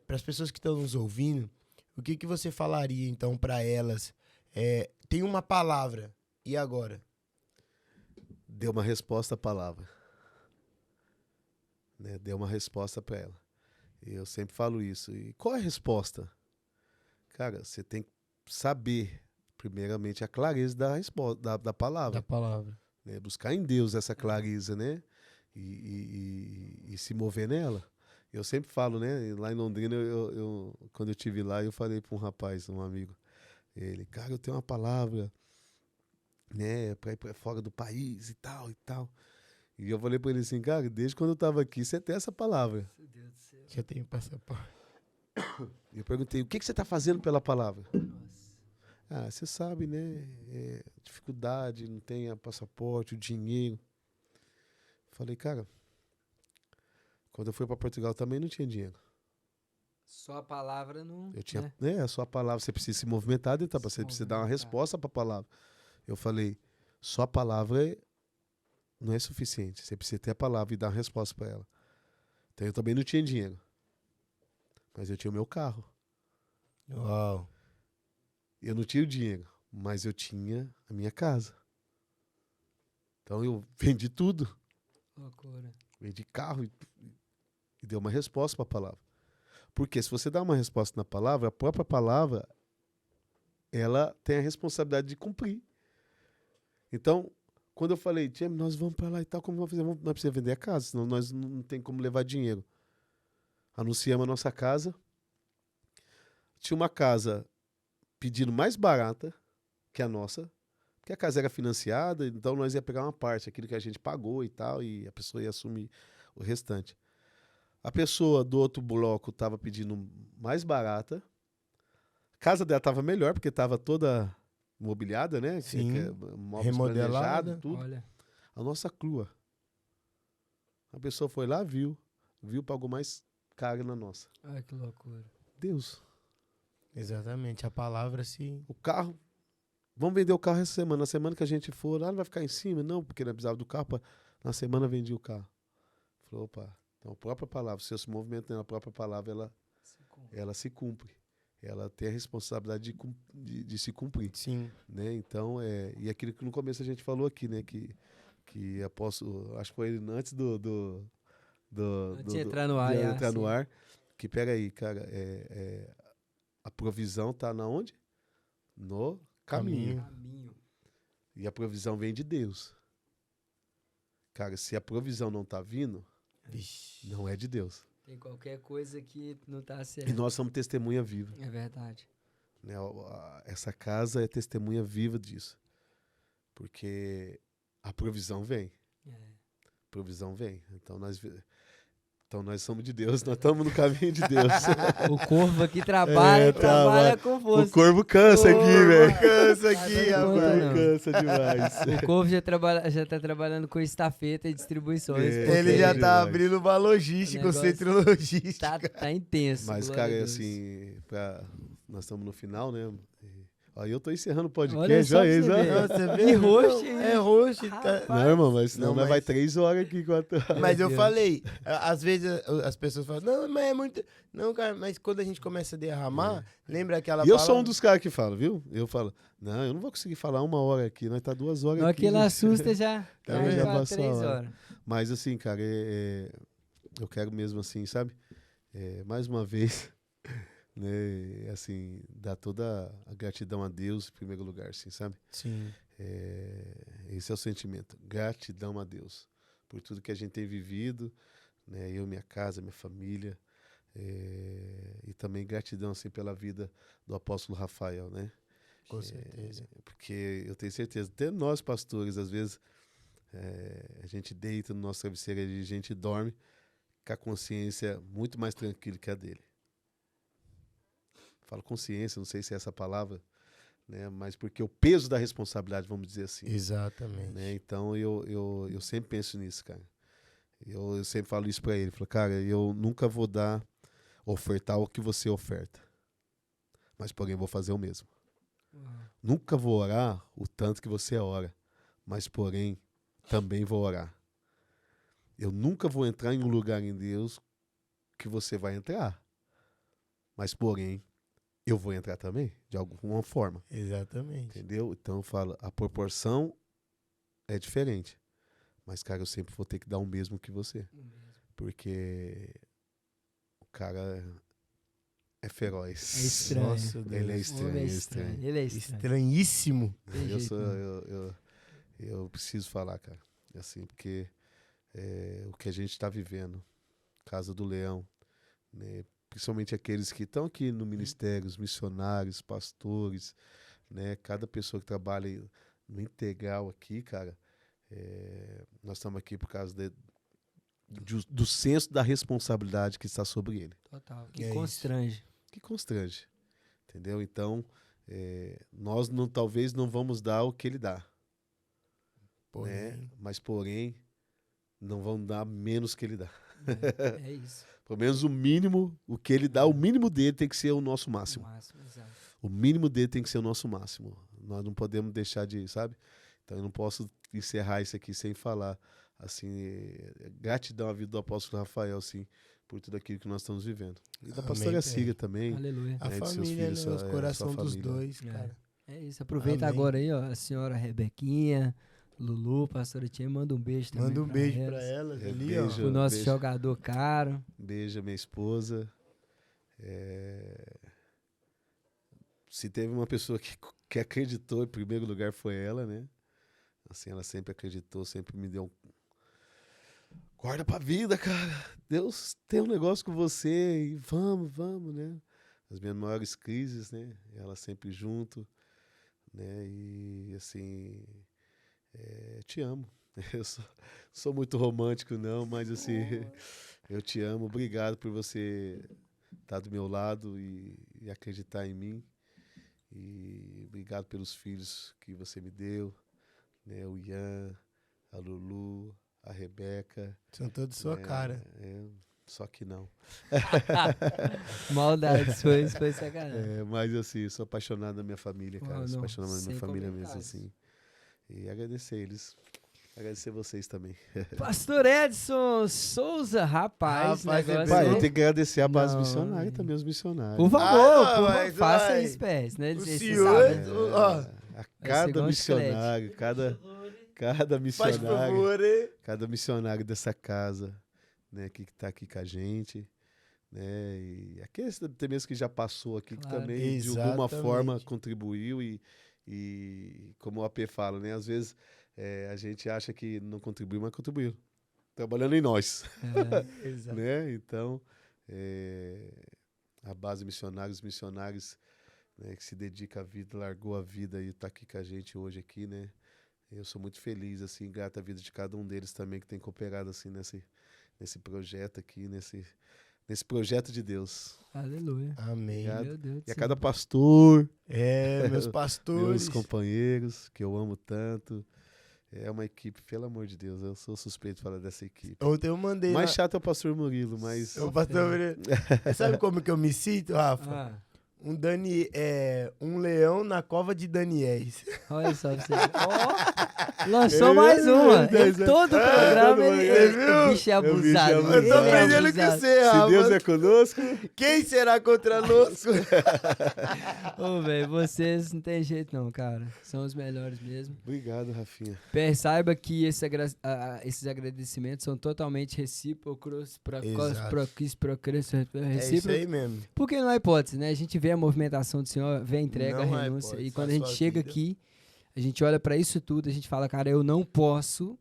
Para as pessoas que estão nos ouvindo, o que você falaria, então, pra elas? Tem uma palavra, e agora? Deu uma resposta à palavra. né? Dê uma resposta para ela. Eu sempre falo isso. E qual é a resposta? Cara, você tem que saber, primeiramente, a clareza da resposta, da palavra. Da palavra. Né? Buscar em Deus essa clareza, né? E se mover nela. Eu sempre falo, né? Lá em Londrina, quando eu estive lá, eu falei para um rapaz, um amigo. Ele, cara, eu tenho uma palavra, né? Para ir para fora do país e tal, e tal. E eu falei para ele assim, cara, desde quando eu estava aqui, você tem essa palavra. Meu Deus do céu. Já tenho passaporte. E eu perguntei, o que você está fazendo pela palavra? Nossa. Ah, você sabe, né? Dificuldade, não tem passaporte, o dinheiro. Falei, cara, quando eu fui para Portugal também não tinha dinheiro. Só a palavra não... Eu tinha, né? a sua palavra, você precisa se movimentar dentro, você precisa dar uma resposta para a palavra. Eu falei, só a palavra não é suficiente, você precisa ter a palavra e dar uma resposta para ela. Então eu também não tinha dinheiro, mas eu tinha o meu carro. Uau. Eu não tinha o dinheiro, mas eu tinha a minha casa. Então eu vendi tudo. Loucura. Vendi carro e deu uma resposta para a palavra. Porque se você dá uma resposta na palavra, a própria palavra, ela tem a responsabilidade de cumprir. Então, quando eu falei, Jamie, nós vamos para lá e tal, como vamos fazer? Nós precisamos vender a casa, senão nós não tem como levar dinheiro. Anunciamos a nossa casa. Tinha uma casa pedindo mais barata que a nossa, porque a casa era financiada, então nós ia pegar uma parte, aquilo que a gente pagou e tal, e a pessoa ia assumir o restante. A pessoa do outro bloco estava pedindo mais barata. A casa dela estava melhor, porque estava toda mobiliada, né? Sim. Móveis Remodelada. planejados, tudo. Olha. A nossa crua. A pessoa foi lá, viu, pagou mais caro na nossa. Olha que loucura. Deus. Exatamente. A palavra se... O carro, vamos vender o carro essa semana. Na semana que a gente for, não vai ficar em cima? Não, porque não precisava do carro. Na semana vendi o carro. Falou, opa. Então, a própria palavra, se eu se movimento na própria palavra, ela se cumpre. Ela tem a responsabilidade de se cumprir. Sim. Né? Então, e aquilo que no começo a gente falou aqui, né? Que apóstolo, acho que foi antes Antes de entrar no ar. entrar no ar, que pega aí, cara, a provisão está na onde? No caminho. E a provisão vem de Deus. Cara, se a provisão não está vindo, Vixe. não é de Deus. Tem qualquer coisa que não tá certo. E nós somos testemunha viva. É verdade. Né? Essa casa é testemunha viva disso. Porque a provisão vem. Provisão vem. Então nós somos de Deus, nós estamos no caminho de Deus. O corvo aqui trabalha com força. O corvo cansa aqui, velho. Cansa aqui, Tá dando rapaz. conta, não. Cansa demais. O corvo já tá trabalhando com estafeta e distribuições. É. porque Ele já tá demais. abrindo uma logística, O um negócio centro logístico. tá intenso. Mas, glória cara, a Deus. assim, nós estamos no final, né? Aí eu tô encerrando o Olha podcast, só olha pra isso. você ó. ver. Você E host, É host. Tá... Não, irmão, mas senão Não, nós mas- vai 3 horas aqui enquanto... Mas eu Deus. falei, às vezes as pessoas falam, não, mas é muito... Não, cara, mas quando a gente começa a derramar, lembra aquela E eu palavra... sou um dos caras que fala, viu? Eu falo, não, eu não vou conseguir falar 1 hora aqui, nós tá 2 horas Na hora aqui. que ele gente. assusta já. Também já fala passou 3 a hora. horas. Mas assim, cara, eu quero mesmo assim, sabe? Mais uma vez, né? Assim, dar toda a gratidão a Deus em primeiro lugar, assim, sabe? Sim. Esse é o sentimento, gratidão a Deus por tudo que a gente tem vivido, né? Eu, minha casa, minha família, e também gratidão assim pela vida do apóstolo Rafael, né? Com certeza. Porque eu tenho certeza, até nós pastores, às vezes, a gente deita no nosso travesseiro e a gente dorme com a consciência muito mais tranquila que a dele. Falo consciência, não sei se é essa palavra, né? Mas porque o peso da responsabilidade, vamos dizer assim. Exatamente. Né? Então eu sempre penso nisso, cara. Eu sempre falo isso pra ele. Falo, cara, eu nunca vou ofertar o que você oferta. Mas porém vou fazer o mesmo. Nunca vou orar o tanto que você ora. Mas porém também vou orar. Eu nunca vou entrar em um lugar em Deus que você vai entrar. Mas porém eu vou entrar também, de alguma forma. Exatamente. Entendeu? Então eu falo, a proporção é diferente. Mas, cara, eu sempre vou ter que dar o mesmo que você. porque o cara é feroz. É estranho. Nossa, Deus. Ele é O estranho, homem ele é estranho. Ele é estranho. Estranhíssimo. Tem Eu, jeito, sou, não. eu preciso falar, cara. Assim, porque o que a gente está vivendo, Casa do Leão, né, principalmente aqueles que estão aqui no ministério, os missionários, pastores, né, cada pessoa que trabalha no integral aqui, cara, nós estamos aqui por causa do senso da responsabilidade que está sobre ele. Total. Que É isso. constrange. Que constrange, entendeu? Então, nós talvez não vamos dar o que ele dá, né? Mas, porém, não vão dar menos que ele dá. É isso. Pelo menos o mínimo, o que ele dá, o mínimo dele tem que ser o nosso O máximo. máximo, exato. O mínimo dele tem que ser o nosso máximo. Nós não podemos deixar de, sabe? Então eu não posso encerrar isso aqui sem falar, assim, gratidão à vida do apóstolo Rafael, assim, por tudo aquilo que nós estamos vivendo. E da Amém, pastora Pai. Cília também. Aleluia. A de seus família, filhos, né? Os sua coração dos família. dois, É. cara. É isso. Aproveita Amém. agora aí, ó. A senhora Rebequinha, Lulu, pastora Tia, manda um beijo também. Manda um beijo pra elas. elas ali, ó. Beijo. O nosso Beijo. jogador caro. Beijo a minha esposa. Se teve uma pessoa que acreditou, em primeiro lugar foi ela, né? Assim, ela sempre acreditou, sempre me deu guarda pra vida, cara. Deus tem um negócio com você e vamos, né? As minhas maiores crises, né? Ela sempre junto, né? E, assim, te amo. Eu sou muito romântico, não, mas, assim, eu te amo. Obrigado por você estar do meu lado e acreditar em mim. E obrigado pelos filhos que você me deu, né? O Ian, a Lulu, a Rebeca. São todos sua cara. Só que não. Maldade, foi sacanagem. Mas assim, eu sou apaixonado na minha família, cara. Oh, sou não, apaixonado na minha sem família mesmo, comentários. assim. E agradecer eles. Agradecer vocês também. Pastor Edson Souza, rapaz. Rapaz, negócio Pai, é- eu tenho que agradecer a base Não, missionária também, os missionários. Por favor, não, por favor, mas faça vai. isso, pés, né? O Esse senhor, sabe, né? ó, A ser cada igual um missionário, cada faz missionário, favor, hein? cada missionário dessa casa, né, que está aqui com a gente, né, e aqueles também que já passou aqui, que Claro. também de alguma Exatamente. forma contribuiu e como o AP fala, né, às vezes a gente acha que não contribuiu, mas contribuiu, trabalhando em nós, É, Exato. né, então a base missionários, né, que se dedica à vida, largou a vida e está aqui com a gente hoje aqui, né. Eu sou muito feliz, assim, grato à vida de cada um deles também que tem cooperado assim nesse projeto aqui, nesse projeto de Deus. aleluia. Amém. Obrigado. Meu Deus do E a céu. cada pastor, Meus pastores. meus companheiros, que eu amo tanto. É uma equipe, pelo amor de Deus, eu sou suspeito de falar dessa equipe. Ontem eu mandei Mais lá. chato é o pastor Murilo, mas O pastor Murilo. Sabe como que eu me sinto, Rafa? Ah, Um leão na cova de Daniéis. olha só pra você. Ó, lançou mais uma. Ele, todo o programa, o bicho é abusado. abusado. Eu tô ele é aprendendo com abusado. você, se Rafa. Deus é conosco, Quem será contra nós? Ô, velho, vocês não tem jeito não, cara. São os melhores mesmo. obrigado, Rafinha. Saiba que esses agradecimentos são totalmente recíprocos. Exato. É isso aí mesmo. Porque não há hipótese, né? A gente vê a movimentação do Senhor, vê a entrega, Não a há renúncia. hipótese, E quando na a gente sua chega vida. aqui, a gente olha pra isso tudo, a gente fala, cara, eu não posso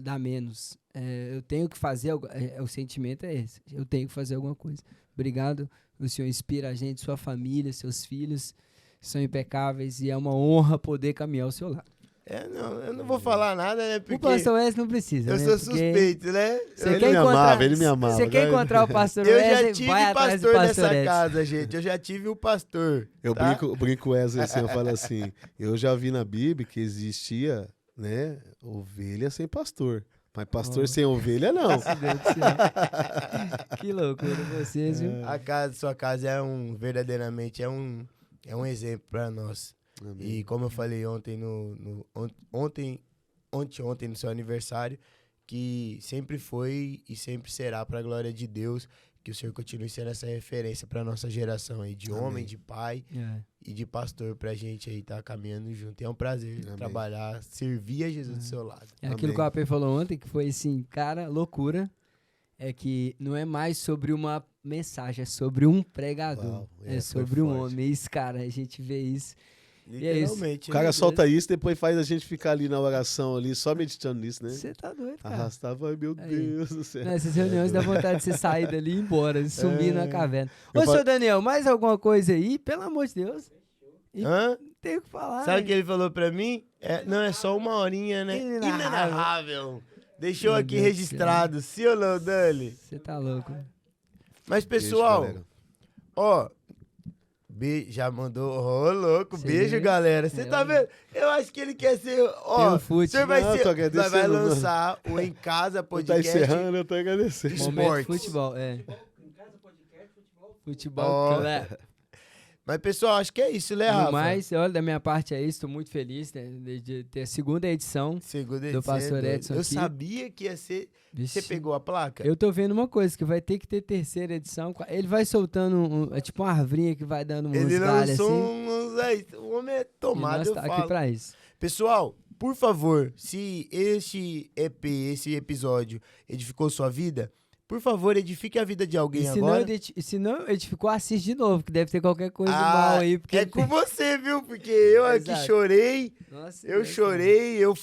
dar menos. Eu tenho que fazer algo. O sentimento é esse. Eu tenho que fazer alguma coisa. Obrigado. O Senhor inspira a gente, sua família, seus filhos são impecáveis e é uma honra poder caminhar ao seu lado. Não, eu não vou falar nada, né? O Porque pastor Wesley não precisa, eu né? sou Porque suspeito, né? Você Ele quer me encontrar, amava, ele me amava, Você quer né? encontrar o pastor Eu já Wesley, tive vai atrás do pastor pastor nessa Edson. casa, gente. Eu já tive o pastor. Eu tá? brinco Wesley assim, eu falo assim, eu já vi na Bíblia que existia, né, ovelha sem pastor. Mas pastor sem ovelha, não. Meu Deus do céu. Que loucura vocês, viu? Sua casa verdadeiramente é um exemplo para nós. Amém. E como eu falei ontem ontem no seu aniversário, que sempre foi e sempre será para a glória de Deus, que o Senhor continue sendo essa referência para nossa geração aí, de Amém. homem, de pai É. e de pastor pra gente aí tá caminhando junto. E é um prazer Amém. trabalhar, servir a Jesus do seu lado. É aquilo Amém. que o AP falou ontem, que foi assim, cara, loucura. é que não é mais sobre uma mensagem, é sobre um pregador. Uau, É foi sobre um forte. homem. Isso, cara, a gente vê isso. E é isso. Literalmente. O cara né? solta isso, depois faz a gente ficar ali na oração, ali, só meditando nisso, né? Você tá doido, cara. Arrastava, ai meu Aí. Deus do céu. Nessas reuniões dá vontade de você sair dali e ir embora, sumir na caverna. Ô, Eu senhor Daniel, mais alguma coisa aí? Pelo amor de Deus. Hã? Não tem o que falar. Sabe o né? que ele falou pra mim? Não, é só uma horinha, né? Inenarrável. Inenarrável. Deixou Meu aqui Deus do registrado, sim ou não, Dani? Você tá louco. Mas, Beijo, pessoal, galera. ó, já mandou, ô louco, Cê beijo, vê? galera. Você tá vendo? Eu acho que ele quer ser, ó, Tem um fute. o senhor vai, Não, ser, tô agradecendo, vai mano. lançar o Em Casa Tá Podcast. encerrando, eu tô agradecendo. Momento Esportes. futebol, é. Futebol, Ó. claro. Mas, pessoal, acho que é isso, né, Rafa? No mais, olha, da minha parte é isso, tô muito feliz né, de ter a segunda edição. Segunda do edição, pastor doido. Edson Eu aqui. sabia que ia ser... Você Vixe. pegou a placa? Eu tô vendo uma coisa, que vai ter que ter terceira edição. Ele vai soltando, é tipo uma arvrinha que vai dando uns Ele galhos lançou assim. uns... Aí, o homem é E tomado, nós eu tá falo. aqui pra isso. Pessoal, por favor, se este EP, esse episódio edificou sua vida, por favor, edifique a vida de alguém E se agora. se não edificou, assiste de novo, que deve ter qualquer coisa Ah, mal aí. Porque é com você, viu? Porque eu aqui Exato. chorei, Nossa, eu chorei, eu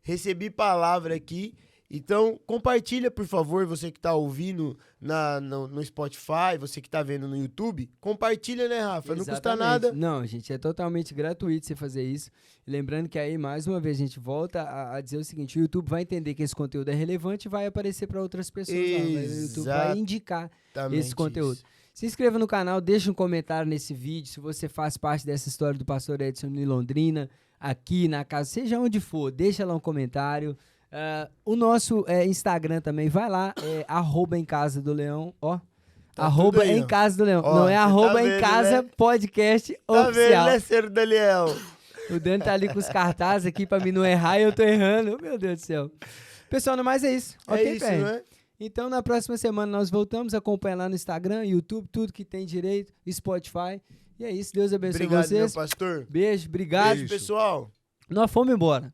recebi palavra aqui. Então, compartilha, por favor, você que tá ouvindo no Spotify, você que tá vendo no YouTube, compartilha, né, Rafa? Não custa Exatamente. nada. Não, gente, é totalmente gratuito você fazer isso. E lembrando que aí, mais uma vez, a gente volta a dizer o seguinte, o YouTube vai entender que esse conteúdo é relevante e vai aparecer para outras pessoas. Lá. O YouTube vai indicar esse conteúdo. Isso. Se inscreva no canal, deixa um comentário nesse vídeo, se você faz parte dessa história do pastor Edson em Londrina, aqui na casa, seja onde for, deixa lá um comentário. O nosso Instagram também, vai lá, @em casa do leão, ó. Tá tudo aí, @em ó. casa do leão. Ó, Não é cê tá @em vendo, casa né? podcast Tá vendo, oficial. né, senhor Daniel? O Dani tá ali com os cartazes aqui pra mim não errar e eu tô errando. Oh, meu Deus do céu. Pessoal, no mais é isso. É Ok, isso, Pé? não é? Então, na próxima semana nós voltamos a acompanhar lá no Instagram, YouTube, tudo que tem direito, Spotify. E é isso. Deus abençoe Obrigado, meu vocês. pastor. Beijo, obrigado. Beijo, pessoal. Nós fomos embora.